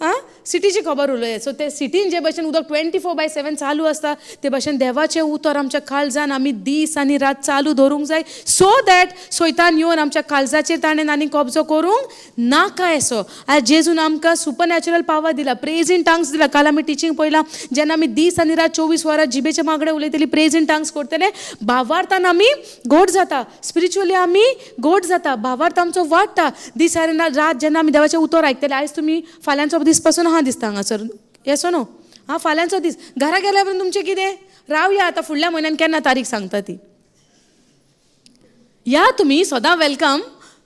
आं सिटीची खबर उलोवया सो ते सिटीन जे भशेन उदक 24/7 चालू आसता ते भशेन देवाचें उतर आमच्या काळजान आमी दीस आनी रात चालू दवरूंक जाय सो दॅट सोयतान येवन आमच्या काळजाचेर ताणें आनी कब्जो करूंक नाका असो आज जेजून आमकां सुपर नॅचरल पावर दिला प्रेज इन टंग्स दिला काल आमी टिचींग पळयलां जेन्ना आमी दीस आनी रात 24 वरां जिबेचे मागणे उलयतली प्रेज इन टंग्स करतले भावार्थान आमी गोड जाता स्पिरिच्युअली आमी गोड जाता भावार्थ आमचो वाडटा दीस आनी रात जेन्ना आमी देवाचें उतर आयकतले आयज तुमी फाल्यांचो दीस पासून हा दिसता हांगासर येसो न्हू हा फाल्यांचो दीस घरा गेल्या उपरांत तुमचें कितें रावया आतां फुडल्या म्हयन्यान केन्ना तारीख सांगता ती या तुमी सदां वेलकम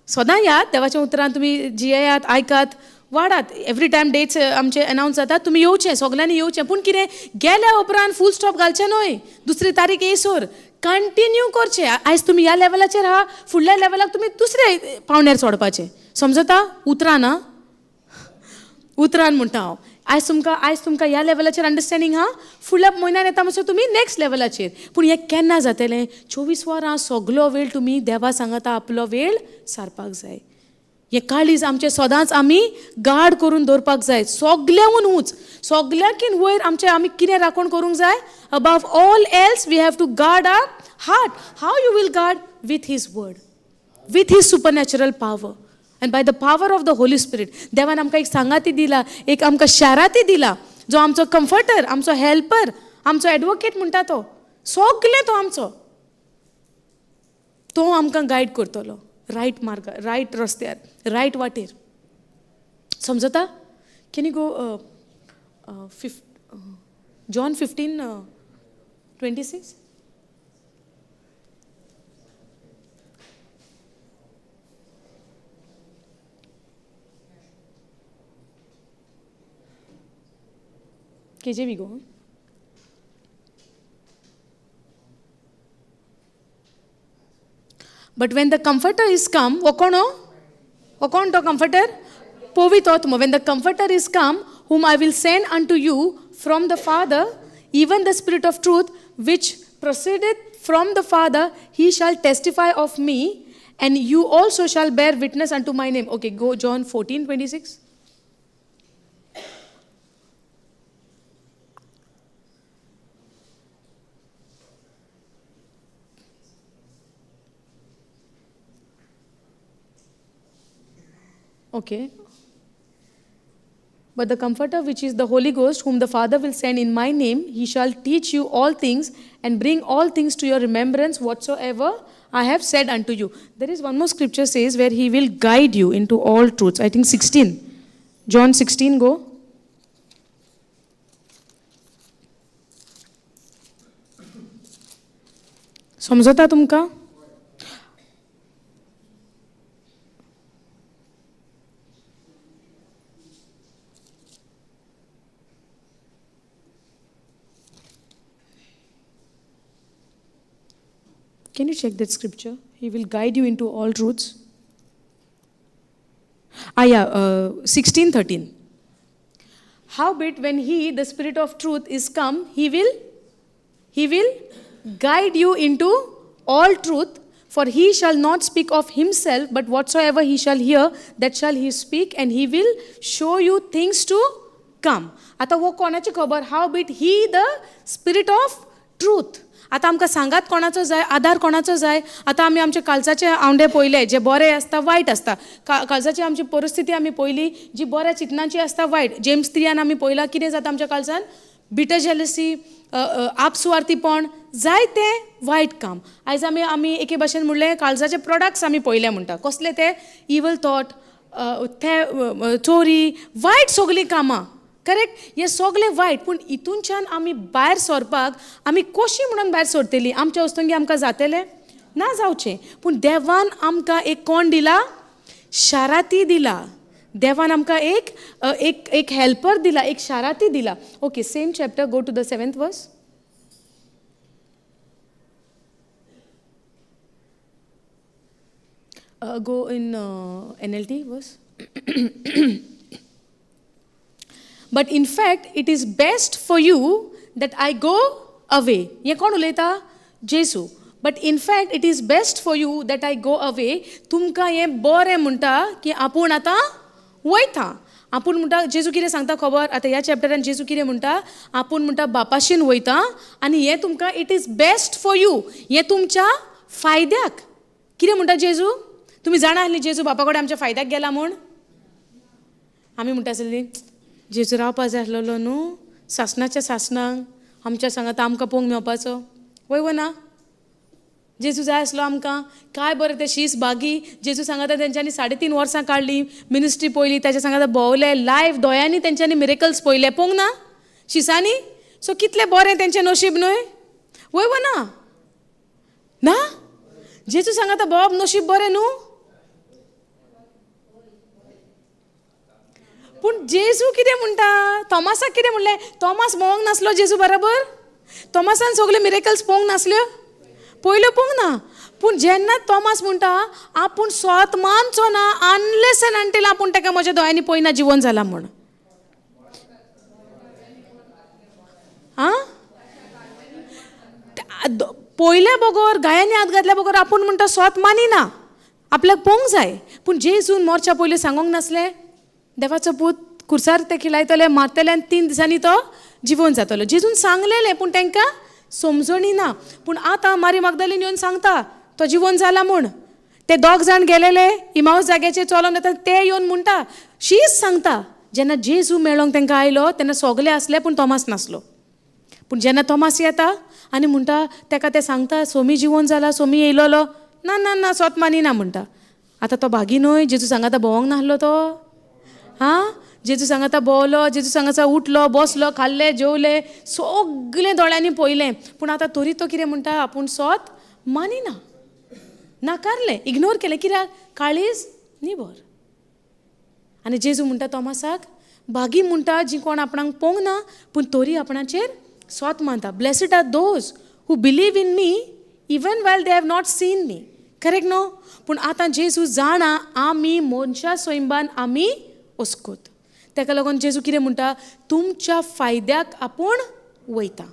सदां यात देवाच्या उतरान तुमी जियेयात आयकात वाडात एवरी टायम डेट्स आमचे अनाउन्स जातात तुमी येवचें सगल्यांनी येवचें पूण कितें गेल्या उपरांत फूल स्टॉप घालचें न्हय दुसरी तारीख येयसर कंटिन्यू करचें आयज तुमी ह्या लेवलाचेर आहा फुडल्या लेवलाक तुमी दुसऱ्या पावण्यार सोडपाचें समजता उतरान आं उतरान म्हणटा हांव आयज तुमकां ह्या लेवलाचेर अंडरस्टँडींग हा फुडल्या म्हयन्यान येता म्हणसर तुमी नेक्स्ट लेवलाचेर पूण हें केन्ना जातलें 24 वरां सगलो वेळ तुमी देवा सांगाता आपलो वेळ सारपाक जाय हें काळीज आमचें सदांच आमी गाड करून दवरपाक जाय सगल्याहून उंच सगल्याकीन वयर आमचें आमी कितें राखण करूंक जाय above all else we have to guard our heart how you will guard with his word with his supernatural power and by the power of the Holy Spirit देवान आमकां एक सांगाती दिला एक आमकां शाराती दिला जो आमचो कम्फर्टर आमचो हेल्पर आमचो एडवोकेट म्हणटा तो सगलें तो आमचो तो आमकां गायड करतलो रायट मार्ग रायट रस्त्यार रायट वाटेर समजता can you go John 15:26 KJV go. But when the Comforter is come, Wakon to Comforter? Povitotmo. When the Comforter is come, whom I will send unto you from the Father, even the Spirit of truth, which proceedeth from the Father, he shall testify of me, and you also shall bear witness unto my name. Okay, go John 14:26. Okay. But the Comforter, which is the Holy Ghost, whom the Father will send in my name, he shall teach you all things and bring all things to your remembrance whatsoever I have said unto you. There is one more scripture says where he will guide you into all truths. I think 16. John 16, go. समजता तुमका? Can you check that scripture? He will guide you into all truths. 16:13. Howbeit when he, the Spirit of truth, is come, he will guide you into all truth, for he shall not speak of himself, but whatsoever he shall hear, that shall he speak, and he will show you things to come. आता वो कोणाची खबर? Howbeit he, the Spirit of truth. आता आमकां सांगात कोणाचो जाय आधार कोणाचो जाय आता आमी आमचे काळजाचे आंवडे पळयले जे बरे आसता वायट आसता काळजाची आमची परिस्थिती आमी पळयली जी बऱ्या चिंतनाची आसता वायट जेम्स 3 आमी पळयलां कितें जाता आमच्या काळजान बिटर जेलसी आपसुवार्थीपण जाय तें वायट काम आयज आमी एके भाशेन म्हणलें काळजाचे प्रोडक्ट्स आमी पळयले म्हणटा कसले ते इवल थॉट ते चोरी वायट सगलीं कामां करेक्ट हे सगळे वायट पूण हितूनच्यान आमी भायर सरपाक आमी कशी म्हणून भायर सरतली आमच्या वस्तुंगी आमकां जातलें ना जावचें पूण देवान आमकां एक कोण दिला शाराती दिला देवान आमकां एक हेल्पर दिला एक शाराती दिला okay same chapter go to the 7th verse go in NLT verse. But in fact, it is best for you that I go away. हे कोण उलयता? जेसू. But in fact it is best for you that I go away. तुमकां हें बरें म्हणटा की आपूण आतां वयता. आपूण म्हणटा जेजू कितें सांगता खबर आतां ह्या चॅप्टरान जेजू कितें म्हणटा, आपूण म्हणटा बापाशीन वयता आनी हें तुमकां it is best for you, हें तुमच्या फायद्याक. कितें म्हणटा जेजू? तुमी जाणा आसली जेजू बापा कडेन आमच्या फायद्याक गेला म्हूण. आमी म्हणटा आसली जेजू रावपा जाय आसलेलो न्हू सासणाच्या सासणांक आमच्या सांगात आमकां पोवंक मेळपाचो. वय ना जेजू जाय आसलो आमकां. काय बरें तें शीस बागी जेजू सांगाता तेंच्यांनी 3.5 वर्सां काडली मिनिस्ट्री पयली, ताच्या सांगाता भोंवले लायफ दोळ्यांनी तेंच्यांनी मिरेकल्स पयले पोवंक ना शिसांनी. सो कितलें बरें तेंचें नशीब न्हय. वय ना ना जेजू सांगाता भोंवप नशीब बरें न्हू. पूण जेजू कितें म्हणटा, तोमासाक कितें म्हणलें? तोमास भोंवंक नासलो जेजू बरोबर. तोमासान सगल्यो मिरेकल्स पळोवंक नासल्यो, पयल्यो पळोवंक ना. पूण जेन्ना तोमास म्हणटा आपूण स्वत मानचो ना अनलेस एंड अंटील आपूण ताका म्हज्या दोळ्यांनी पळयना जिवन जाला म्हूण. आं पयल्या बगोर गायांनी हात घातल्या बगोर आपूण म्हणटा स्वत मानिना, आपल्याक पळोवंक जाय. पूण जेजून मोरच्या पयलीं सांगोंक नासलें देवाचो पूत खुर्सार ते खिलायतले मारतले आनी 3 दिसांनी तो जिवन जातलो. जेजून सांगलेलें पूण तांकां समजणी ना. पूण आतां मारी मागदलीन येवन सांगता तो जिवन जाला म्हूण. ते 2 जाण गेलेले इमाऊस जाग्याचेर चलोन येता ते येवन म्हणटा शीच सांगता. जेन्ना जेजू मेळोंक तांकां आयलो तेन्ना सगले आसले पूण तोमास नासलो. पूण जेन्ना तोमास येता आनी म्हणटा ताका ते सांगता सोमी जिवन जाला, सोमी येयलोलो. ना ना ना स्वत मानिना म्हणटा. आतां तो भागी न्हय जेजू सांगाता भोंवंक नासलो तो. हां जेजू सांगाता भोंवलो, जेजू सांगाता उठलो बसलो खाल्ले जेवले सगलें दोळ्यांनी पळयलें. पूण आतां तरी तो कितें म्हणटा आपूण स्वत मानिना, नाकारलें, इग्नोर केलें. कित्याक? काळीज न्ही बर. आनी जेजू म्हणटा तोमासाक भागी म्हणटा जी कोण आपणाक पळोवंक ना पूण तरी आपणाचेर स्वत मानता. Blessed are those who believe in me even well they have not seen me. Correct न्हू. पूण आतां जेजू जाणा आमी मनशा स्वयंबान आमी ओस्कोत. ताका लागून जेजू कितें म्हणटा तुमच्या फायद्याक आपूण वयता.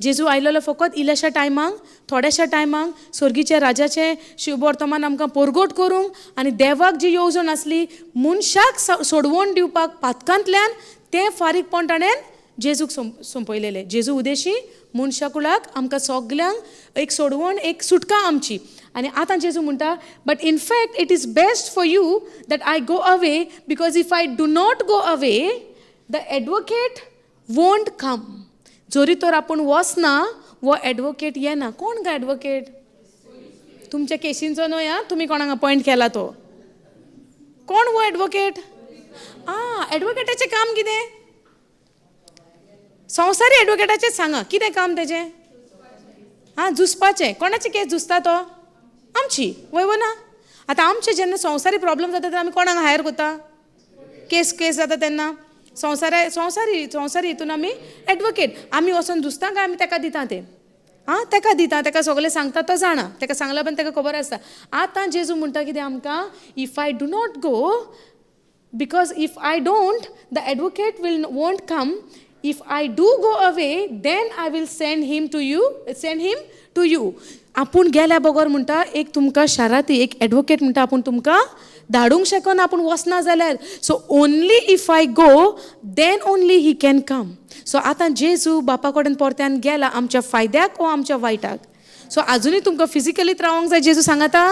जेजू आयलोलो फकत इल्ल्याशा टायमांक, थोड्याशा टायमांक स्वर्गीच्या राजाचें शिववर्तमान आमकां परगोट करूंक आनी देवाक जी येवजण आसली मनशाक सोडवण दिवपाक पातकांतल्यान तें फारीकपण ताणें जेजूक सोंपयलेलें. जेजू उद्देशी मनशा कुळाक आमकां सगल्यांक एक सोडवण एक सुटका आमची. आनी आतां जेजू म्हणटा but in fact it is best for you that I go away because if I do not go away the advocate won't कम. जोरी तर आपूण वचना वो एडवोकेट येना. कोण काय एडवोकेट? तुमच्या केसींचो न्हय आं, तुमी कोणाक अपॉयंट केला तो. कोण वो एडवोकेट? एडवोकेटाचें काम कितें? संवसारी एडवोकेटाचें सांगा कितें काम तेजें? झुजपाचें. कोणाची केस झुजता तो? आमची. वय ना. आतां आमचे जेन्ना संवसारी प्रॉब्लेम जाता तेन्ना आमी कोणाक हायर करता? केस जाता तेन्ना संवसारी हितून आमी एडवोकेट आमी वचोन झुजता काय आमी ताका दिता तें? ताका दिता, ताका सगळें सांगता तो जाणा, ताका सांगला पण ताका खबर आसता. आतां जेजू म्हणटा कितें आमकां if I do not go because if I don't the advocate won't come. If I do go away then I will send him to you. आपूण गेल्या बगर म्हणटा एक तुमकां शाराती एक एडवोकेट म्हणटा आपूण तुमकां धाडूंक शकना आपूण वचना जाल्यार. So only if I go then only he can come. So आतां जेजू बापा कडेन परत्यान गेला आमच्या फायद्याक वा आमच्या वायटाक. सो आजुनूय तुमकां फिजिकलीत रावंक जाय जेजू सांगाता.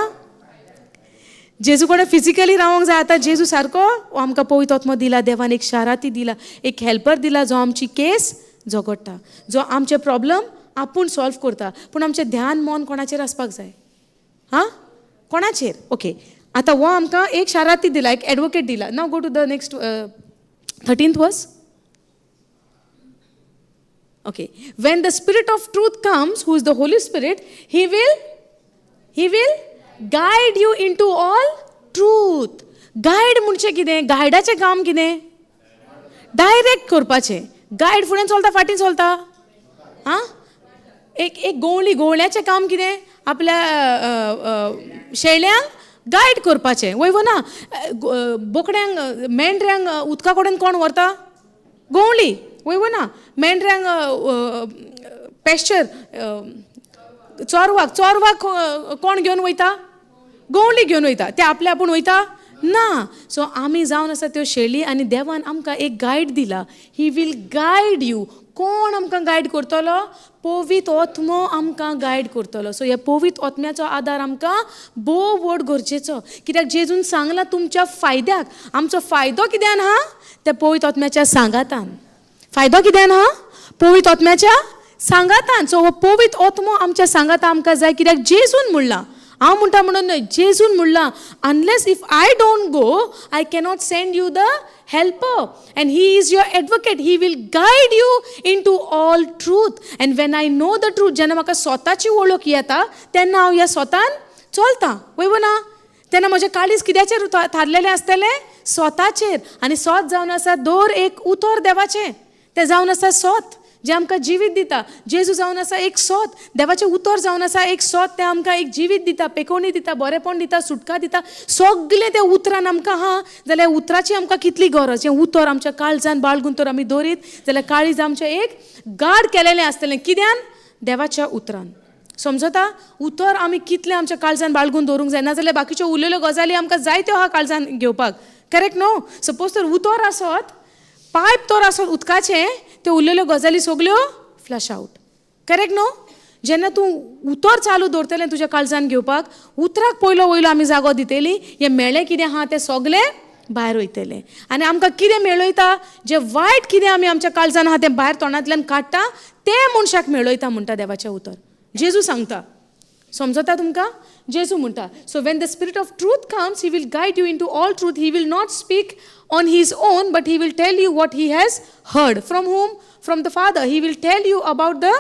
जेजू कडेन फिजिकली रावंक जाय. आतां जेजू सारको आमकां पवित्र आत्मो दिला, देवान एक शाराती दिला, एक हेल्पर दिला जो आमची केस झगडटा, जो आमचे प्रॉब्लेम आपूण सॉल्व करता. पूण आमचें ध्यान मन कोणाचेर आसपाक जाय. कोणाचेर? ओके. आतां हो आमकां एक शाराती दिला, एक एडवोकेट दिला. Now go to the next 13th verse. Okay. When the spirit of truth comes who is the Holy Spirit he will guide you into all truth. Guide म्हणजे कितें? गायडाचें काम कितें? डायरेक्ट करपाचें. गायड फुडें चलता फाटीं चलता. एक गवळ्याचें काम कितें? आपल्या शेळ्यांक गायड करपाचें. वय ना. बोकड्यांक मेंढऱ्यांक उदका कडेन कोण व्हरता? गवळी. वय ना. मेंढऱ्यांक पॅश्चर चोरवाक कोण घेवन वयता? गवळी घेवन वयता. ते आपले आपूण वयता ना. सो आमी जावन आसा त्यो शेळी आनी देवान आमकां एक गायड दिला. He will guide you. कोण आमकां गायड करतलो? पवित्र आत्मो आमकां गायड करतलो. सो ह्या पवित्र आत्म्याचो आदार आमकां भोव व्हड गरजेचो. कित्याक जेजून सांगलां तुमच्या फायद्याक. आमचो फायदो कित्यान हा? त्या पवित्र आत्म्याच्या सांगातान. फायदो कित्यान हा? पवित्र आत्म्याच्या सांगातान. सो हो पवित्र आत्मो आमच्या सांगाता आमकां जाय. कित्याक जेजून म्हणलां, हांव म्हणटा म्हणून न्हय, जेजून म्हणलां, unless if I don't go I cannot send you the helper, and he is your advocate. He will guide you into all truth. And when I know the truth, जेन्ना म्हाका स्वताची वळख येता तेन्ना हांव ह्या स्वतान चलतां. वयव ना? तेन्ना म्हजें काळीज कित्याचेर थारलेलें आसतलें? स्वताचेर. आनी स्वत जावन आसा दोर एक उतर देवाचें. तें जावन आसा स्वत जे आमकां जिवीत दिता. जेजू जावन आसा एक स्वत. देवाचें उतर जावन आसा एक स्वत. तें आमकां एक जिवीत दिता, पेकोवणी दिता, बरेपण दिता, सुटका दिता. सगळें तें उतरान आमकां हा. जाल्यार उतराची आमकां कितली गरज? हें उतर आमच्या काळजान बाळगून तर आमी दवरीत जाल्यार काळीज आमचें एक गाड केलेलें आसतलें. कित्यान? देवाच्या उतरान. समजता? उतर आमी कितलें आमच्या काळजान बाळगून दवरूंक जाय. नाजाल्यार बाकीच्यो उरलेल्यो गजाली आमकां जायत्यो आहा काळजान घेवपाक. करेक्ट न्हू? सपोज तर उतर आसत, पायप तर आसत उदकाचें, त्यो उरलेल्यो गजाली सगल्यो फ्लश आउट. करेक्ट न्हू? जेन्ना तूं उतर चालू दवरतलें तुज्या काळजान घेवपाक, उतराक पयलो वयलो आमी जागो दितली, हें मेळ्ळें कितें आहा तें सगलें भायर वयतलें. आनी आमकां कितें मेळयता? जें वायट कितें आमी आमच्या काळजान आहा तें भायर तोंडांतल्यान काडटा तें मनशाक मेळयता म्हणटा देवाचें उतर. जेजू सांगता. समजता तुमकां? जेजू म्हणटा. So when the spirit of truth comes, he will guide you into all truth. He will not speak on his own, but he will tell you what he has heard. From whom? From the Father. He will tell you about the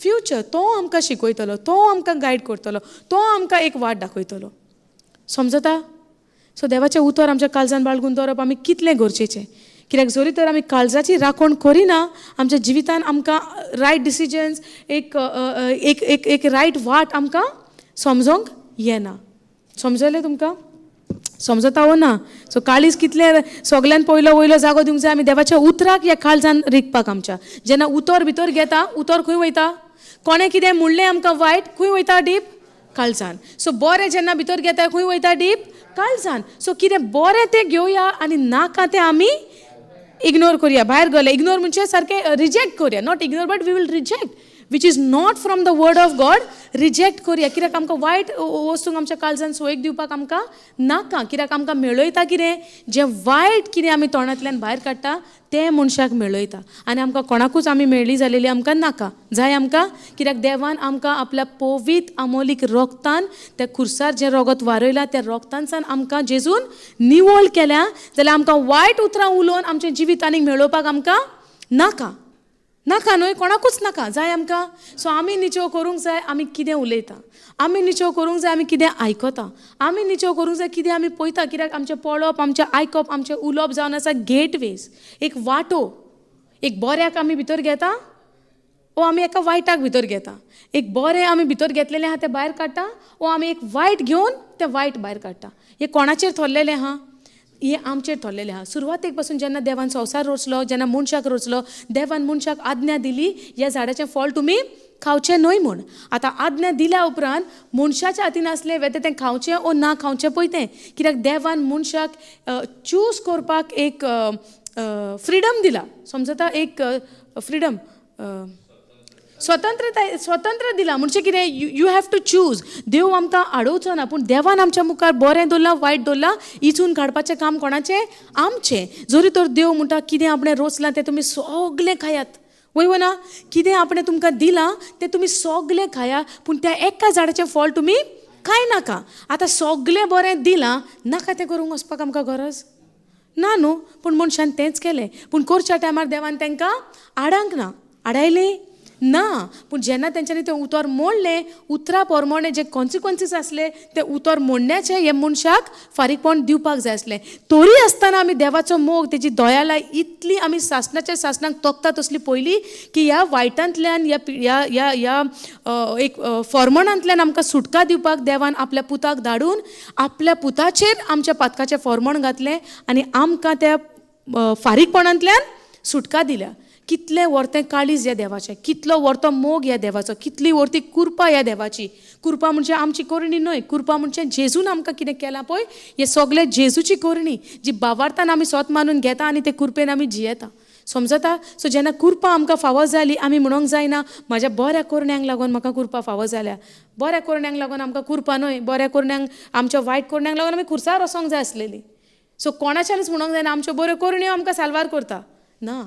future. तो आमकां शिकयतलो, तो आमकां guide करतलो, तो आमकां एक वाट दाखयतलो. समजता? सो देवाचें उतर आमच्या काळजान बाळगून दवरप आमी कितलें गरजेचें. कित्याक जरी तर आमी काळजाची राखण करिना, आमच्या जिवितान आमकां रायट डिसिजन्स, एक एक एक एक रायट वाट आमकां समजोंक येना. समजलें तुमकां? समजता हो ना? सो काळीज कितलें सगल्यान पयलो वयलो जागो दिवंक जाय आमी देवाच्या उतराक ह्या काळजान रिकपाक आमच्या. जेन्ना उतर भितर घेता, उतर खंय वयता? कोणें कितें म्हणलें आमकां वायट, खंय वयता? डीप काळजान. सो बरें जेन्ना भितर घेता खंय वयता? डीप काळजान. सो कितें बरें तें घेवया आनी नाका तें आमी इग्नोर करया. भायर गेलें इग्नोर म्हणजे सारकें रिजेक्ट करया. Not ignore but we will reject which is not from the word of God. Reject करूया. कित्याक आमकां वायट वस्तूंक आमच्या काळजान सोयेक दिवपाक आमकां नाका. कित्याक आमकां मेळयता कितें? जें वायट कितें आमी तोंडांतल्यान भायर काडटा तें मनशाक मेळयता. आनी आमकां कोणाकूच आमी मेळ्ळी जालेली आमकां नाका. जाय आमकां? कित्याक देवान आमकां आपल्या पवित्र अमोलीक रोगतान, त्या खुर्सार जें रगत वारयलां त्या रोगतानसान आमकां जेजून निवळ केल्या. जाल्यार आमकां वायट उतरां उलोवन आमचें जिवीत आनीक मेळोवपाक आमकां नाका. नाका न्हय, कोणाकूच नाका. जाय आमकां? सो आमी निचेव करूंक जाय आमी कितें उलयता. आमी निचेव करूंक जाय आमी कितें आयकता. आमी निचेव करूंक जाय कितें आमी पळयता. कित्याक आमचें पळप, आमचें आयकप, आमचें उलोवप जावन आसा गेटवेज, एक वाटो. एक बऱ्याक आमी भितर घेता ओ आमी एका वायटाक भितर घेता. एक बरें आमी भितर घेतलेलें आहा तें भायर काडटा ओ आमी एक वायट घेवन तें वायट भायर काडटा. हें कोणाचेर थरलेलें आहा? हे आमचेर थरलेलें आहा. सुरवातेक पासून जेन्ना देवान संवसार रचलो, जेन्ना मनशाक रचलो, देवान मनशाक आज्ञा दिली ह्या झाडाचें फळ तुमी खावचें न्हय म्हूण. आतां आज्ञा दिल्या उपरांत मनशाच्या हातीन आसलें वेते तें खावचें ओ ना खावचें पळय. कित्याक देवान मनशाक चूज करपाक एक फ्रिडम दिला. समजता? एक फ्रिडम, स्वतंत्र दिला. म्हणजे कितें? You have to choose. देव आमकां आडोवचो ना, पूण देवान आमच्या मुखार बरें दवरलां, वायट दवरलां. इचून काडपाचें काम कोणाचें? आमचें. जरी तर देव म्हणटा कितें आपणें रोचलां तें तुमी सगलें खायात. वयव ना? कितें आपणें तुमकां दिलां तें तुमी सगलें खाया, पूण त्या एका झाडाचें फळ तुमी खाय नाका. आतां सगलें बरें दिलां, नाका तें करूंक वचपाक आमकां गरज ना न्हू. पूण मनशान तेंच केलें. पूण करच्या टायमार देवान तांकां आडांक ना. आडायलें ना. पूण जेन्ना तेंच्यांनी तें उतर मोडलें, उतरा प्रमाणे जे कॉन्सिक्वन्सीस आसले ते उतर मोडण्याचें हे मनशाक फारीकपण दिवपाक जाय आसलें. तरी आसतना आमी देवाचो मोग, तेजी दयाळाय इतली आमी सासणाच्या सासणाक तोखता तसली पयली की ह्या वायटांतल्यान, ह्या एक फॉर्मणांतल्यान आमकां सुटका दिवपाक देवान आपल्या पुताक धाडून आपल्या पुताचेर आमच्या पातकाचें फॉर्मण घातलें आनी आमकां त्या फारीकपणांतल्यान सुटका दिल्या. कितलें व्हरतें काळीज ह्या देवाचें, कितलो व्हरतो मोग ह्या देवाचो, कितली व्हरती कुरपा ह्या देवाची. कुरपा म्हणजे आमची कोरणी न्हय, कुरपा म्हणजे जेजून आमकां कितें केलां पळय, हे सगळे जेजूची कोरणी जी बावार्थान आमी स्वत मानून घेता आनी ते कुरपेन आमी जियेता. समजता. सो जेन्ना कुरपा आमकां फावो जाली, आमी म्हणूंक जायना म्हाज्या बऱ्या कोरण्यांक लागून म्हाका कुरपा फावो जाल्या. बऱ्या कोरण्यांक लागून आमकां कुरपा न्हय, बऱ्या कोरण्यांक आमच्या वायट कोरण्यांक लागून आमी खुर्सार वसोंक जाय आसलेली. सो कोणाच्यानच म्हणूंक जायना आमच्यो बऱ्यो कोरण्यो आमकां साल्वार करता. ना,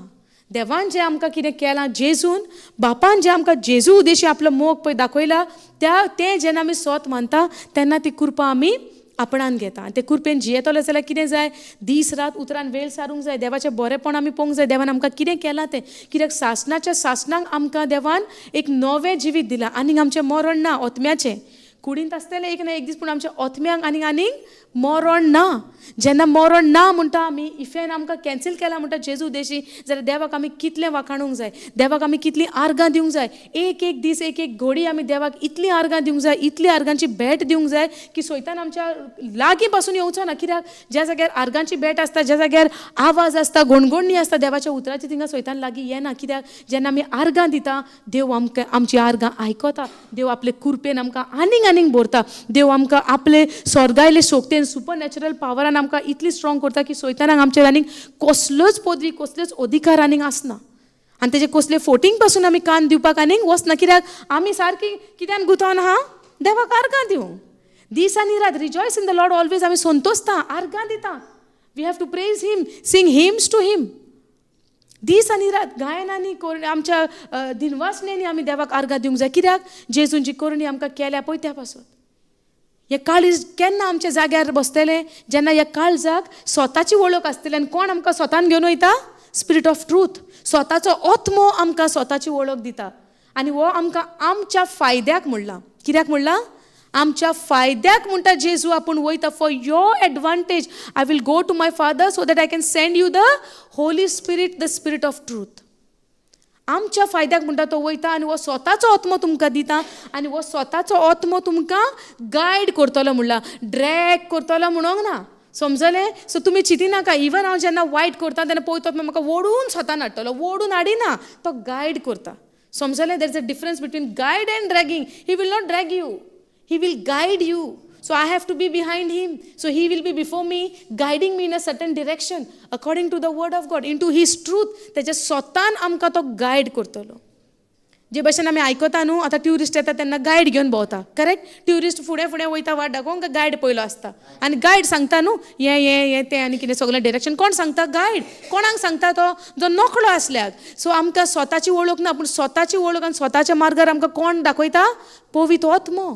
देवान जें आमकां कितें केलां, जेजून बापान जें आमकां जेजू उदेशी आपलो मोग पळय दाखयला, तें जेन्ना आमी स्वत मानता तेन्ना ती कुरपा आमी आपणान घेता. आनी ते कुरपेन जियेतलो जाल्यार कितें जाय, दीस रात उतरान वेळ सारूंक जाय, देवाचें बरेंपण आमी पळोवंक जाय, देवान आमकां कितें केलां तें. कित्याक सासणांक आमकां देवान एक नवें जिवीत दिलां. आनीक आमचें मरण ना ओतम्याचें. कुडींत आसतलें एक ना एक दीस, पूण आमच्या ओतम्यांक आनीक मरण ना. जेन्ना मरण ना म्हणटा आमी, इफेन आमकां कॅन्सील केला म्हणटा जेजू देशी, जाल्यार देवाक आमी कितलें वाखाणूंक जाय, देवाक आमी कितलीं आर्गां दिवंक जाय. एक एक दीस एक एक घडी आमी देवाक इतलीं आर्गां दिवंक जाय, इतली आर्गांची भेट दिवंक जाय की सैतान आमच्या लागीं पासून येवचो ना. कित्याक ज्या जाग्यार आर्गांची भेट आसता, ज्या जाग्यार आवाज आसता, घोणघोणणी आसता देवाच्या उतराची, थिंगा सैतान लागीं येना. कित्याक जेन्ना आमी आर्गां दिता, देव आमकां आमची आर्गां आयकता. देव आपले कुरपेन आमकां आनीक भरता. देव आमकां आपले स्वर्गायले शोकतेन सुपर पावरान आमकां इतली स्ट्रॉंग करता की सैतानाक आमचेर आनीक कसलोच पदवी, कसलेच अधिकार आनीक आसना. आनी तेजे कसले फोटींग पासून आमी कान दिवपाक आनीक वचना. कित्याक आमी सारकी कित्यान गुंतोवन आहा, देवाक आर्गां दिवंक. दीस आनी रात rejoice in the Lord always आमी संतोसता, आर्गां दिता. We have to praise him, sing hymns to him. दीस आनी रात गायनांनी आमच्या दिनवासनेनी आमी देवाक आर्गां दिवंक जाय. कित्याक जेजूंची कोरणी आमकां केल्या पळय त्या पासून. हे काळीज केन्ना आमच्या जाग्यार बसतलें, जेन्ना ह्या काळजाक स्वताची वळख आसतली. आनी कोण आमकां स्वतान घेवन वयता? Spirit of truth. स्वताचो आत्मो आमकां स्वताची वळख दिता. आनी हो आमकां आमच्या फायद्याक म्हणला. कित्याक म्हणला? आमच्या फायद्याक म्हणटा जेजू आपूण वयता. For your advantage I will go to my father so that I can send you the Holy Spirit, the spirit of truth. आमच्या फायद्याक म्हणटा तो वयता आनी हो स्वताचो आत्मो तुमकां दिता. आनी हो स्वताचो आत्मो तुमकां गायड करतलो म्हणला, ड्रॅग करतलो म्हणूंक ना. समजलें? सो तुमी चिंतिनाका. इवन हांव जेन्ना वायट करता तेन्ना पळयतो म्हाका ओडून स्वतान हाडटलो. ओडून हाडिना, तो गायड करता. समजलें? There is a difference between guide and dragging. He will not drag you, he will guide you. So I have to be behind him. So he will be before me, guiding me in a certain direction, according to the word of God, into his truth. तेजे स्वतान आमकां तो guide करतलो. जे भशेन आमी आयकता न्हू, आतां ट्युरिस्ट येता तेन्ना गायड घेवन भोंवता. करेक्ट? ट्युरिस्ट फुडें फुडें वयता वाट दाखोवंक, गायड पयलो आसता. आनी गायड सांगता न्हू, हें तें आनी कितें सगळें डिरेक्शन कोण सांगता? गायड. कोणाक सांगता तो? जो नकळो आसल्याक. सो आमकां स्वताची वळख ना, पूण स्वताची वळख आनी स्वताच्या मार्गार आमकां कोण दाखयता? पवित्र आत्मो.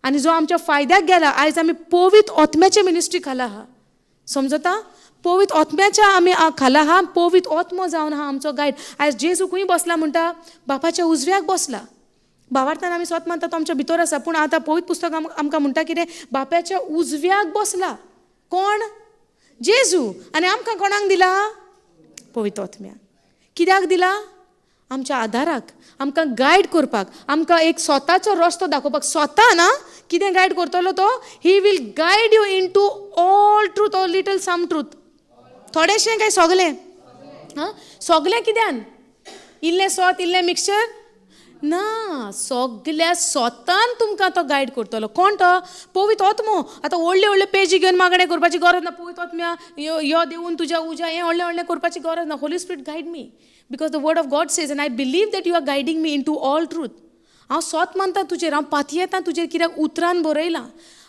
आनी जो आमच्या फायद्याक गेला, आयज आमी पवित्र आत्म्याचे मिनिस्ट्री खाला आहा. समजता? पवित्र आत्म्याच्या आमी खाला आहा. पवित्र आत्मो जावन आहा आमचो गायड. आयज जेजू खंय बसला म्हणटा? बापाच्या उजव्याक बसला. भावार्थान आमी स्वत मानता तो आमच्या भितर आसा, पूण आतां पवित्र पुस्तक आमकां म्हणटा कितें? बापाच्या उजव्याक बसला. कोण? जेजू. आनी आमकां कोणाक दिला? पवित्र आत्म्याक. कित्याक दिला? आमच्या आदाराक, आमकां गायड करपाक, आमकां एक स्वताचो रस्तो दाखोवपाक. स्वता ना, कितें गायड करतलो तो? He will guide you into all truth or little some truth. थोडेशें काय सगलें? सगलें कित्यान? इल्लें स्वत, इल्लें मिक्सचर? ना, सगल्या स्वतान तुमकां तो गायड करतलो. कोण तो? पवित्र आत्मो. आतां व्हडले व्हडले पेजी घेवन मागणें करपाची गरज ना. पवित्र आत्म्या यो देवून तुज्या उज्या हें व्हडलें व्हडलें करपाची गरज ना. Holy spirit guide me. Because the word of God says, and I believe that you are guiding me into all truth. हांव स्वत मानता तुजेर, हांव पातयेता येता तुजेर, कित्याक उतरान बरयलां.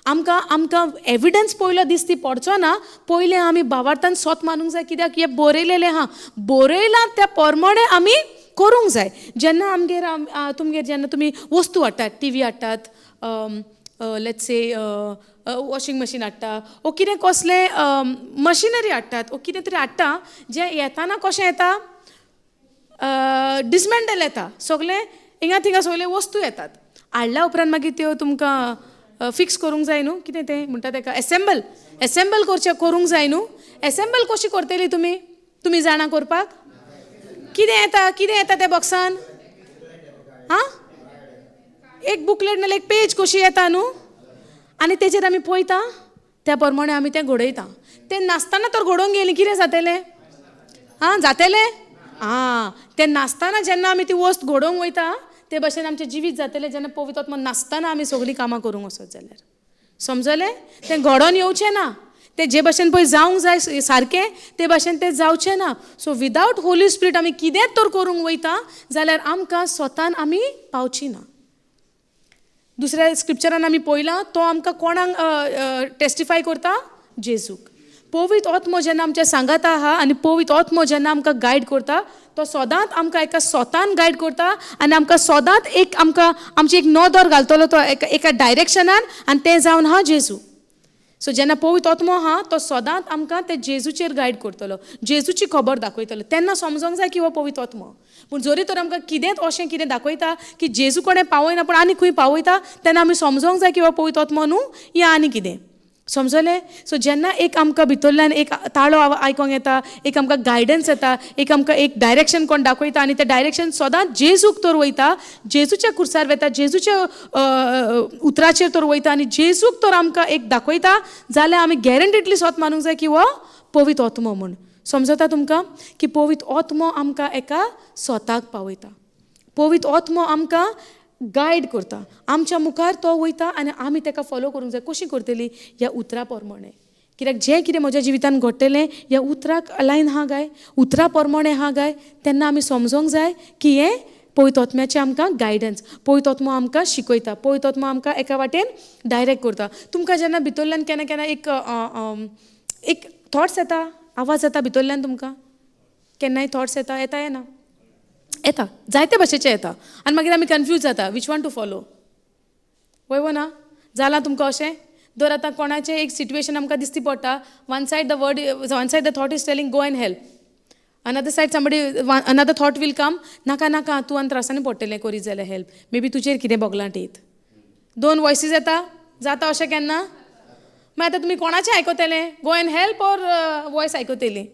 आमकां एविडन्स पयलो दिसती पडचो ना. पयलें आमी भावार्थान स्वत मानूंक जाय, कित्याक हें बरयलेलें आहा. बरयलां त्या प्रमाणे आमी करूंक जाय. जेन्ना आमगेर तुमगेर जेन्ना तुमी वस्तू हाडटात, टीव्ही हाडटात, लेट्स से वॉशिंग मशीन हाडटा, ओ कितें कसलें मशिनरी हाडटात, ओ कितें तरी हाडटा, जें येताना कशें येता? डिसमेंटल येता. सगळें हिंगा थिंगा सगळे वस्तू येतात. हाडल्या उपरांत मागीर त्यो तुमकां फिक्स करूंक जाय न्हू. कितें तें म्हणटा तेका? एसेंबल करूंक जाय न्हू. एसेंबल कशी करतली तुमी जाणा करपाक? कितें येता त्या बॉक्सान? एक बुकलेट नाल्यार एक पेज कशी येता न्हू. आनी तेजेर आमी पळयता, त्या प्रमाणे आमी तें घडयता. तें नासतना तर घडोवंक गेलीं कितें जातलें? जातलें? ते नासतना जेन्ना आमी ती वस्त घडोवंक वयता ते भशेन आमचें जिवीत जातलें जेन्ना पवित्र आत्मा नासतना आमी सगळीं कामां करूंक वचत जाल्यार समजलें तें घडोवन येवचें ना ते जे भशेन पळय जावंक जाय सारकें ते भशेन तें जावचें ना सो विदावट होली स्पिरीट आमी कितेंच तर करूंक वयता जाल्यार आमकां स्वतान आमी पावची ना दुसऱ्या स्क्रिप्चरान आमी पळयलां तो आमकां कोणाक टेस्टिफाय करता जेजूक पवित्र आत्मो जेन्ना आमच्या सांगात आहा आनी पवित्र आत्मो जेन्ना आमकां गायड करता तो सदांच आमकां एका स्वतान गायड करता आनी आमकां सदांच एक आमकां आमची एक नदर घालतलो तो एका डायरेक्शनान आनी तें जावन आहा जेजू सो जेन्ना पवित्र आत्मो आहा तो सदांच आमकां ते जेजूचेर गायड करतलो जेजूची खबर दाखयतलो तेन्ना समजोंक जाय की हो पवित्र आत्मो पूण जरी तर आमकां कितेंच अशें कितें दाखयता की जेजू कोणें पावयना पूण आनी खंय पावयता तेन्ना आमी समजोंक जाय की हो पवित्र आत्मो न्हू या आनी कितें समजलें सो जेन्ना एक आमकां भितरल्यान एक ताळो आयकोंक येता एक आमकां गायडन्स येता एक आमकां एक डायरेक्शन कोण दाखयता आनी तें डायरेक्शन सदांच जेजूक तर वयता जेजूच्या कुर्सार वयता जेजूच्या उतराचेर तर वयता आनी जेजूक तर आमकां एक दाखयता जाल्यार आमी गॅरंटीडली स्वत मानूंक जाय की हो पवित्र आत्मो म्हूण समजता तुमकां की पवित्र आत्मो आमकां एका स्वताक पावयता पवित्र आत्मो आमकां गायड करता आमच्या मुखार तो वयता आनी आमी ताका फॉलो करूंक जाय कशी करतली ह्या उतरा प्रमाणे कित्याक जें कितें म्हज्या जिवितान घडटलें ह्या उतराक लायन आहा काय उतरा प्रमाणे आहा काय तेन्ना आमी समजोंक जाय की हें पवित्र आत्म्याचें आमकां गायडन्स पवित्र आत्मो आमकां शिकयता पवित्र आत्मो आमकां एका वाटेन डायरेक्ट करता तुमकां जेन्ना भितरल्यान केन्ना केन्ना एक थॉट्स येता आवाज येता भितरल्यान तुमकां केन्नाय थॉट्स येता येना येता जायते भाशेचे येता आनी मागीर आमी कन्फ्यूज जाता वीच वन टू फॉलो वय ना जालां तुमकां अशें दर आतां कोणाचें एक सिट्युएशन आमकां दिसती पडटा one side the thought is telling go and help another side somebody another thought will come नाका तूं आनी त्रासांनी पडटलें करीत जाल्यार हेल्प मे बी तुजेर कितें बोगलांट येत दोन वॉयसीस येता जाता अशें केन्ना मागीर आतां तुमी कोणाचें आयकतलें go and help or voice आयकतली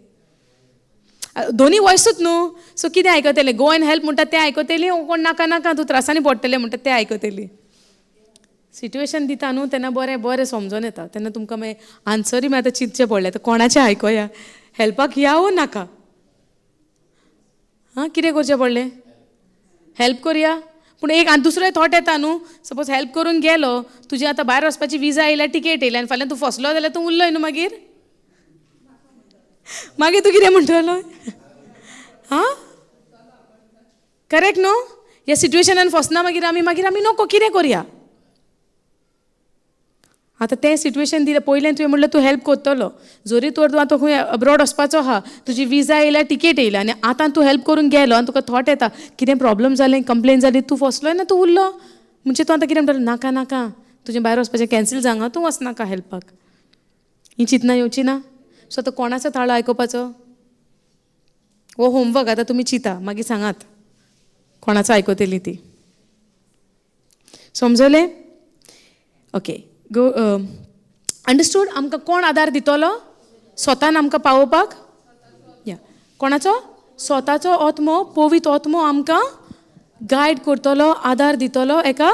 दोनी वॉयसूच न्हू सो कितें आयकतलें गो एंड हेल्प म्हणटा तें आयकतली कोण नाका तूं त्रासांनी पडटलें म्हणटा तें आयकतली सिट्युएशन दिता न्हू तेन्ना बरें समजून येता तेन्ना तुमकां मागीर आन्सरी मागीर आतां चिंतचें पडलें तर कोणाचें आयकया हेल्पाक या वो नाका कितें करचें पडलें हेल्प करया पूण एक आनी दुसरो थॉट येता न्हू सपोज हेल्प करून गेलो तुजी आतां भायर वचपाची विजा येयल्या टिकेट येयल्या आनी फाल्यां तूं फसलो जाल्यार तूं उरलोय न्हू मागीर तूं कितें म्हणटलो करेक्ट न्हू ह्या सिट्युएशनान फसना मागीर आमी नको कितें करया आतां तें सिट्युएशन दिलें पयलें तुवें म्हणलें तूं हेल्प करतलो जरी तर तूं आतां खंय अब्रॉड वचपाचो आहा तुजी विजा येयल्या टिकेट येयल्या आनी आतां तूं हेल्प करून गेलो आनी तुका थॉट येता कितें प्रॉब्लम जालें कंप्लेन जाली तूं फसलोय ना तूं उरलो म्हणजे तूं आतां कितें म्हणटलो नाका तुजें भायर वचपाचें कॅन्सील जावंक तूं वचनाका हेल्पाक ही चिंतना येवची ना सो आतां कोणाचो ताळो आयकुपाचो हो होमवर्क आतां तुमी चिंता मागीर सांगात कोणाचो आयकतली ती समजलें ओके गो अंडरस्टूड आमकां कोण आदार दितलो स्वतान आमकां पावोवपाक या कोणाचो स्वताचो आत्मो पवित्र आत्मो आमकां गायड करतलो आदार दितलो एका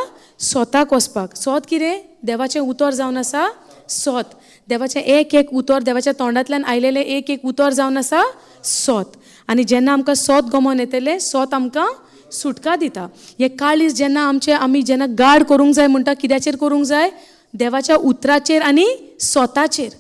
स्वताक वचपाक स्वत कितें देवाचें उतर जावन आसा स्वत देवाचें एक उतर देवाच्या तोंडांतल्यान आयलेलें एक उतर जावन आसा स्वत आनी जेन्ना आमकां स्वत गमोन येतलें स्वत आमकां सुटका दिता हे काळीज जेन्ना आमी जेन्ना गाड करूंक जाय म्हणटा कित्याचेर करूंक जाय देवाच्या उतराचेर आनी स्वताचेर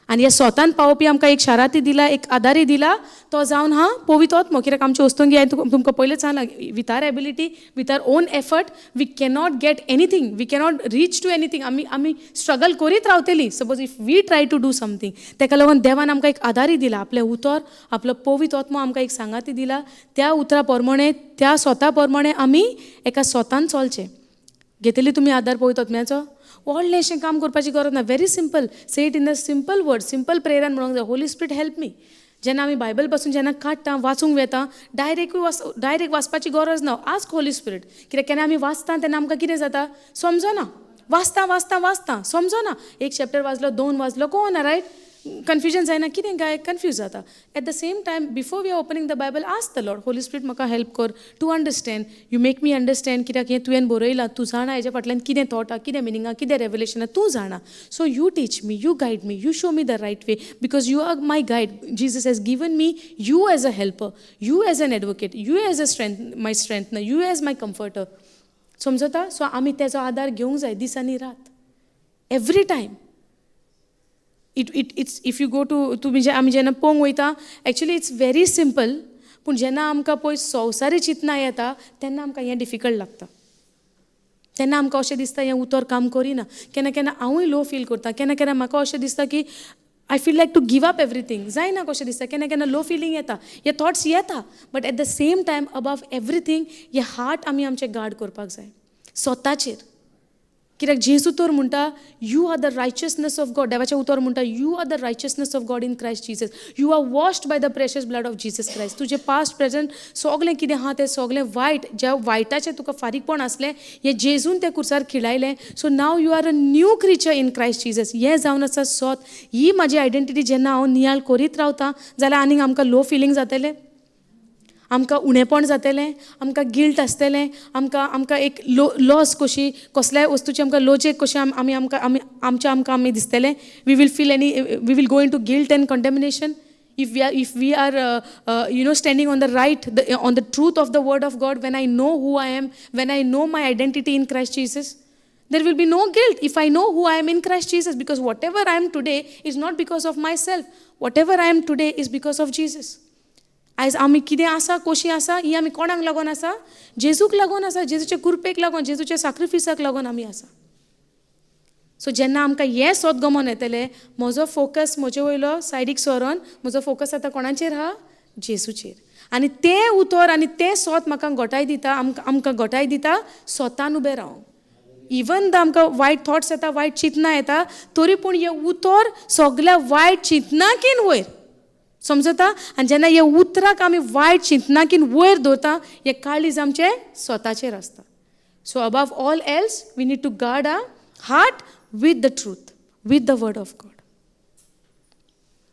आनी ह्या स्वतान पावोवपी आमकां एक शाराती दिला एक आदारी दिला तो जावन हा पवित्र आत्मो कित्याक आमची वस्तुंगी हांवें तुमकां पयलेंच सांगलां with our ability with our own effort we cannot get anything we cannot reach to anything आमी स्ट्रगल करीत रावतली suppose if we try to do something तेका लागून देवान आमकां एक आदारी दिला आपलें उतर आपलो पवित्र आत्मो आमकां एक सांगाती दिला त्या उतरा प्रमाणे त्या स्वता प्रमाणे आमी एका स्वतान चलचें घेतली तुमी आदार पवित्र आत्म्याचो व्हडलेंशें काम करपाची गरज ना very simple say it in the simple word simple प्रेयरान म्हणूंक जाय होली स्पिरीट हेल्प मी जेन्ना आमी बायबल पासून जेन्ना काडटा वाचूंक वेता डायरेक्ट वाचपाची गरज ना आस्क होली स्पिरीट कित्याक केन्ना आमी वाचता तेन्ना आमकां कितें जाता समजना वाचता समजना एक चॅप्टर वाचलो 2 वाचलो कोण रायट कन्फ्युजन जायना कितें काय कन्फ्यूज जाता. At the same time before we are opening the Bible ask the Lord, Holy Spirit म्हाका हेल्प कर to understand, you make me understand, कित्याक हें तुवें बरयलां, तूं जाणा हेज्या फाटल्यान कितें थॉट आहा, कितें मिनिंग आहा, कितें रेवलेशन तूं जाणा. So you teach me, you guide me, you show me the right way, because you are my guide. Jesus has given me you as a helper, you as an advocate, you as a strength, my strengthener, you as my comforter. समजता? So आमी तेजो आदार घेवंक जाय दिसांनी रात, every time. It's if you go to म्हणजे आमी जेन्ना पळोवंक वयता, एक्चुली इट्स व्हेरी सिंपल, पूण जेन्ना आमकां पळय संवसारी चिंतना येता तेन्ना आमकां हें डिफिकल्ट लागता. तेन्ना आमकां अशें दिसता हें उतर काम करिना. केन्ना केन्ना हांवूय लो फील करता, केन्ना केन्ना म्हाका अशें दिसता की I feel like to give up everything, जायना कशें दिसता. केन्ना केन्ना लो फिलींग येता, हे थॉट्स येता, but at the same time above everything हे हार्ट आमी आमचें गार्ड करपाक जाय स्वताचेर. कित्याक जेजू तर म्हणटा you are the righteousness of God. देवाचें उतर म्हणटा you are the righteousness of God in Christ Jesus, you are washed by the precious blood of Jesus Christ. तुजें पास्ट प्रेझंट सगळें कितें आहा तें सगळें वायट, ज्या वायटाचें तुका फारीकपण आसलें हें जेजून त्या कुर्सार खिळायलें. So now you are a new creature in Christ Jesus. हें जावन आसा सोत. ही म्हाजी आयडेंटिटी जेन्ना हांव नियाळ करीत रावतां जाल्यार आनीक आमकां लो फिलींग जातलें, आमकां उणेपण जातलें, आमकां गिल्ट आसतलें, आमकां एक लॉस कशी, कसल्याय वस्तूची आमकां लॉजीक कशी आमी दिसतलें. We will go into guilt and condemnation. If we are standing on the right, on the truth of the word of God, when I know who I am, when I know my identity in Christ Jesus, there will be no guilt if I know who I am in Christ Jesus, because whatever I am today is not because of myself. Whatever I am today is because of Jesus. आयज आमी कितें आसा, कशी आसा, ही आमी कोणाक लागून आसा? जेजूक लागून आसा, जेजूचे कृपेक लागून, जेजूच्या सॅक्रिफिसाक लागून आमी आसा. सो जेन्ना आमकां हें सोत गमोन येतलें, म्हजो फोकस म्हजे वयलो सायडीक सरोन म्हजो फोकस आतां कोणाचेर आहा? जेजूचेर. आनी तें उतर आनी तें सोत म्हाका घोटाय दिता, आमकां घोटाय दिता सोतान उबें रावंक. इवन द आमकां वायट थॉट्स येता, वायट चिंतना येता, तरी पूण हें उतर सगल्या वायट चिंतनाकीन वयर. समजता? आनी जेन्ना हे उतराक आमी वायट चिंतनाकीन वयर दवरता, हे काळीज आमचे स्वताचेर आसता. So above all else we need to guard our heart with the truth, with the word of God.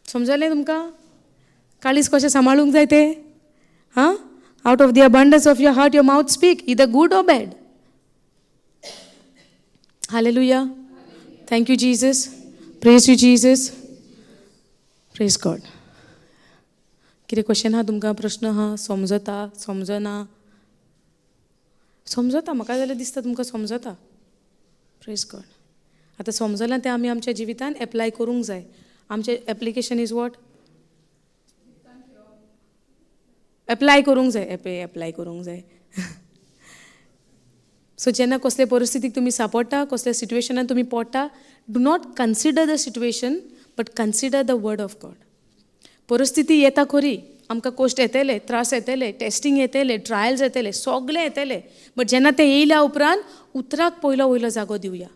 समजलें तुमकां? काळीज कशें सांबाळूंक जाय तें? हां? Out of the abundance of your heart your mouth speak, either good or bad. Hallelujah. Thank you Jesus. Praise you Jesus. Praise God. कितें question आहा तुमकां? प्रश्न आहा? समजता? समजना? समजता म्हाका जाल्यार दिसता तुमकां समजता. Praise God. आतां समजलां तें आमी आमच्या जिवितान एप्लाय करूंक जाय. आमचें एप्लिकेशन इज वॉट? एप्लाय करूंक जाय. एप्लाय करूंक जाय. सो जेन्ना कसले परिस्थितीक तुमी सांपडटा, कसल्या सिट्युएशनान तुमी पडटा, do not consider the situation but consider the word of God. परिस्थिती येता खरी, आमकां कश्ट येतले, त्रास येतले, टेस्टींग येतले, ट्रायल्स येतले, सगळें येतले, बट जेन्ना ते येयल्या उपरांत उतराक पयलो वयलो जागो दिवया.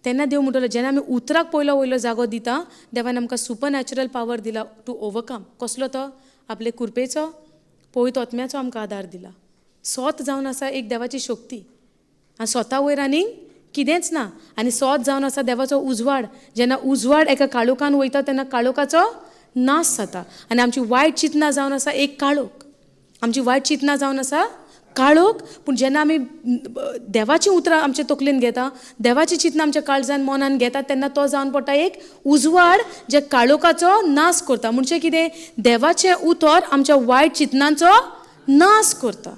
तेन्ना देव म्हणटलो जेन्ना आमी उतराक पयलो वयलो जागो दिता, देवान आमकां सुपर नॅचरल पावर दिला टू ओवरकम. कसलो तो? आपले कृपेचो, पवित्र आत्म्याचो आमकां आदार दिला. सोत जावन आसा एक देवाची शक्ती, आनी स्वता वयर आनीक कितेंच ना. आनी सोत जावन आसा देवाचो उजवाड. जेन्ना उजवाड एका काळोखान वयता तेन्ना काळोखाचो नाश जाता. आनी आमची वायट चिंतना जावन आसा एक काळोख. आमची वायट चिंतना जावन आसा काळोख. पूण जेन्ना आमी देवाची उतरां आमच्या तकलेन घेता, देवाची चिंतना आमच्या काळजान मनान घेता, तेन्ना तो जावन पडटा एक उजवाड जे काळोखाचो नाश करता. म्हणजे कितें? देवाचें उतर आमच्या वायट चिंतनांचो नाश करता.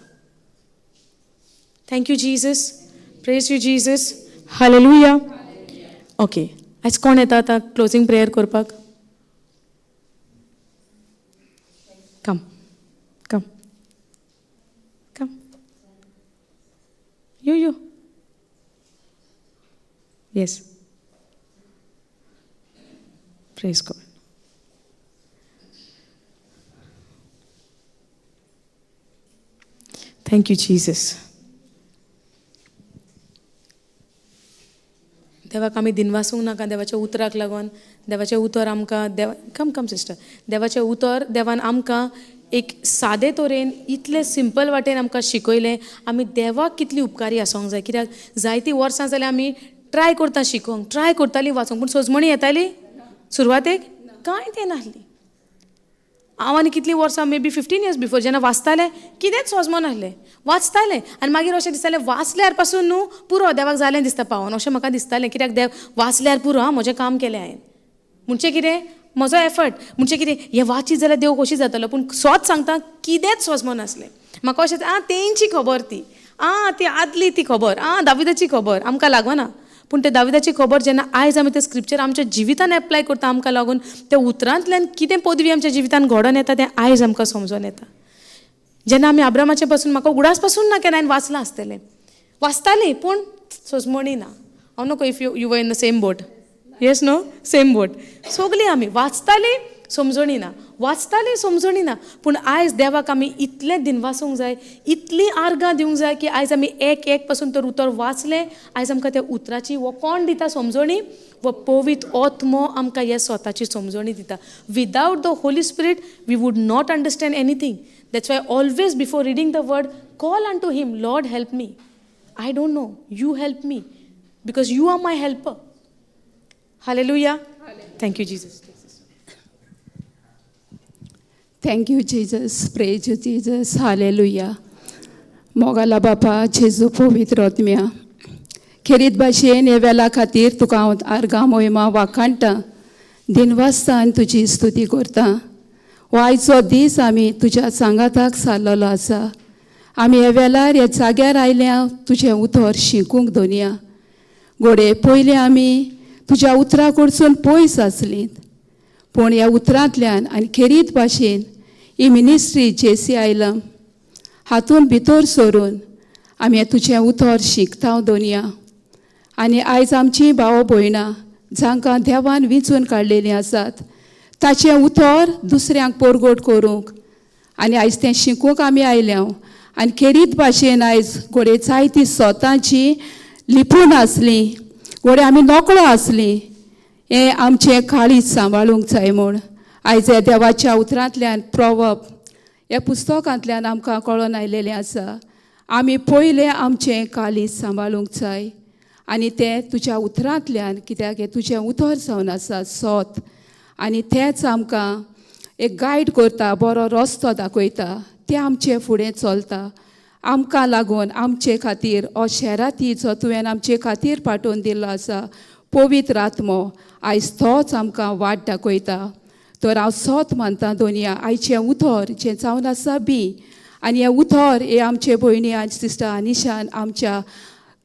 Thank you Jesus. Praise you Jesus. Hallelujah. Okay, आयज कोण येता आतां क्लोजींग प्रेयर करपाक? कम कम कम. You. Yes. Praise God. Thank you, Jesus. देवाक आमी दिनवासूंक नाका देवाच्या उतराक लागून. देवाचें उतर आमकां कम सिस्टर. देवाचें उतर देवान आमकां एक सादे तरेन इतले सिंपल वाटेन आमकां शिकयलें. आमी देवाक कितली उपकारी आसूंक जाय. कित्याक जायतीं वर्सां जाल्यार आमी ट्राय करता शिकोवंक, ट्राय करतालीं वाचूंक, पूण सोजमणी येताली सुरवातेक कांय ते नासली. हांव आनी कितलीं वर्सां मे बी 15 years बिफोर जेन्ना वाचतालें कितेंच सोजमो नासलें, वाचतालें आनी मागीर अशें दिसतालें वाचल्यार पासून न्हू पुरो देवाक जालें दिसता पावोन अशें म्हाका दिसतालें. कित्याक देव वाचल्यार पुरो हां म्हजें काम केलें हांवें. म्हणचें कितें म्हजो एफर्ट म्हणचें कितें हें वाचीत जाल्यार देव खोशी जातलो. पूण सोच सांगता कितेंच सोजमो नासलें. म्हाका अशें तेंची खबर ती ती आदली ती खबर दाविदाची खबर आमकां लागना. पूण ते दाविदाची खबर जेन्ना आयज आमी ते स्क्रिप्चर आमच्या जिवितान एप्लाय करता आमकां लागून त्या उतरांतल्यान कितें पदवी आमच्या जिवितान घडोवन येता तें आयज आमकां समजून येता. जेन्ना आमी अब्रामाचे पासून म्हाका उगडास पासून ना केन्ना हांवें वाचलां आसतलें, वाचतालीं पूण सोजमणी ना. हांव नको if you were in the same boat. Yes no same boat. सगलीं आमी वाचतालीं समजणी ना, वाचतालीं समजणी ना. पूण आयज देवाक आमी इतलें दिनवासूंक जाय, इतलीं आर्गां दिवंक जाय की आयज आमी एक पासून तर उतर वाचलें. आयज आमकां त्या उतराची वो कोण दिता समजणी, वो पवित्र आत्मो आमकां ह्या स्वताची समजणी दिता. Without the Holy Spirit we would not understand anything. That's why always before reading the word call on to him, Lord help me. I don't know, you help me because you are my helper. Hallelujah. Thank you Jesus. Thank you, Jesus. Praise you, Jesus. Hallelujah. मोगाला बापा जेजू पवित्र आत्म्या, खेरीत भाशेन हे वेला खातीर तुका हांव आर्गां मोहिमा वाखाणटा, दिनवासतान तुजी स्तुती करता. हो आयचो दीस आमी तुज्या सांगाताक सारलेलो आसा. आमी हे वेळार ह्या जाग्यार आयल्या तुजें उतर शिकूंक दोनया. घोडे पयलीं आमी तुज्या उतरा कडसून पयस आसलीं, पूण ह्या उतरांतल्यान आनी खेरीत भाशेन ही मिनिस्ट्री जेसी आयलम हातून भितर सरून आमी तुजें उतर शिकता दोनया. आनी आयज आमचीं भाव भयणां जांकां देवान विंचून काडलेलीं आसात ताचें उतर दुसऱ्यांक परगट करूंक आनी आयज तें शिकूंक आमी आयल्या. आनी खेरीत भाशेन आयज घोडे जायतीं स्वताची लिपून आसलीं, घोडे आमी नोकळो आसलीं, हें आमचें काळीज सांबाळूंक जाय म्हूण आयज ह्या देवाच्या उतरांतल्यान प्रॉवर्ब ह्या पुस्तकांतल्यान आमकां कळोन आयलेलें आसा. आमी पयलें आमचें काळीज सांबाळूंक जाय आनी तें तुज्या उतरांतल्यान, कित्याक हें तुजें उतर जावन आसा सोत, आनी तेंच आमकां एक गायड करता, बरो रस्तो दाखयता, तें आमचे फुडें चलता. आमकां लागून आमचे खातीर हो शेराती जो तुवें आमचे खातीर पाठोवन दिल्लो आसा पवित्र आत्मो, आयज तोच आमकां वाट दाखयता. तर हांव सोत मानता दोनया आयचें उतर जें जावन आसा बी, आनी हें उतर हें आमचे भयणी आनी सिस्टर अनिशान आमच्या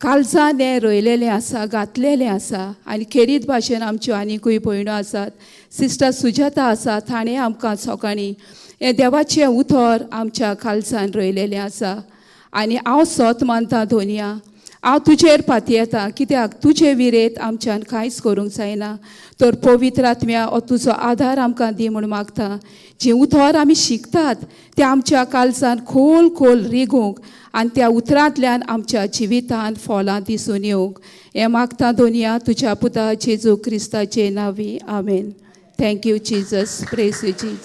काळजान हें रोयलेलें आसा, घातलेलें आसा. आनी खेरीत भाशेन आमच्यो आनिकूय भयणो आसात, सिस्टर सुजाता आसा, ताणें आमकां सकाळीं हें देवाचें उतर आमच्या काळजान रोयलेलें आसा. आनी हांव सोत मानता दोनया हांव तुजेर फाती येता, कित्याक तुजे विरेत आमच्यान कांयच करूंक जायना. तर पवित्र आत्म्या हो तुजो आधार आमकां दी म्हूण मागता. जें उतर आमी शिकतात तें आमच्या काळजान खोल खोल रिगूंक आनी त्या उतरांतल्यान आमच्या जिवितांत फळां दिसून येवंक हें मागता दोनया तुज्या पुता जेजू क्रिस्ताचे नांवी. आमेन. Thank you Jesus. Praise you Jesus.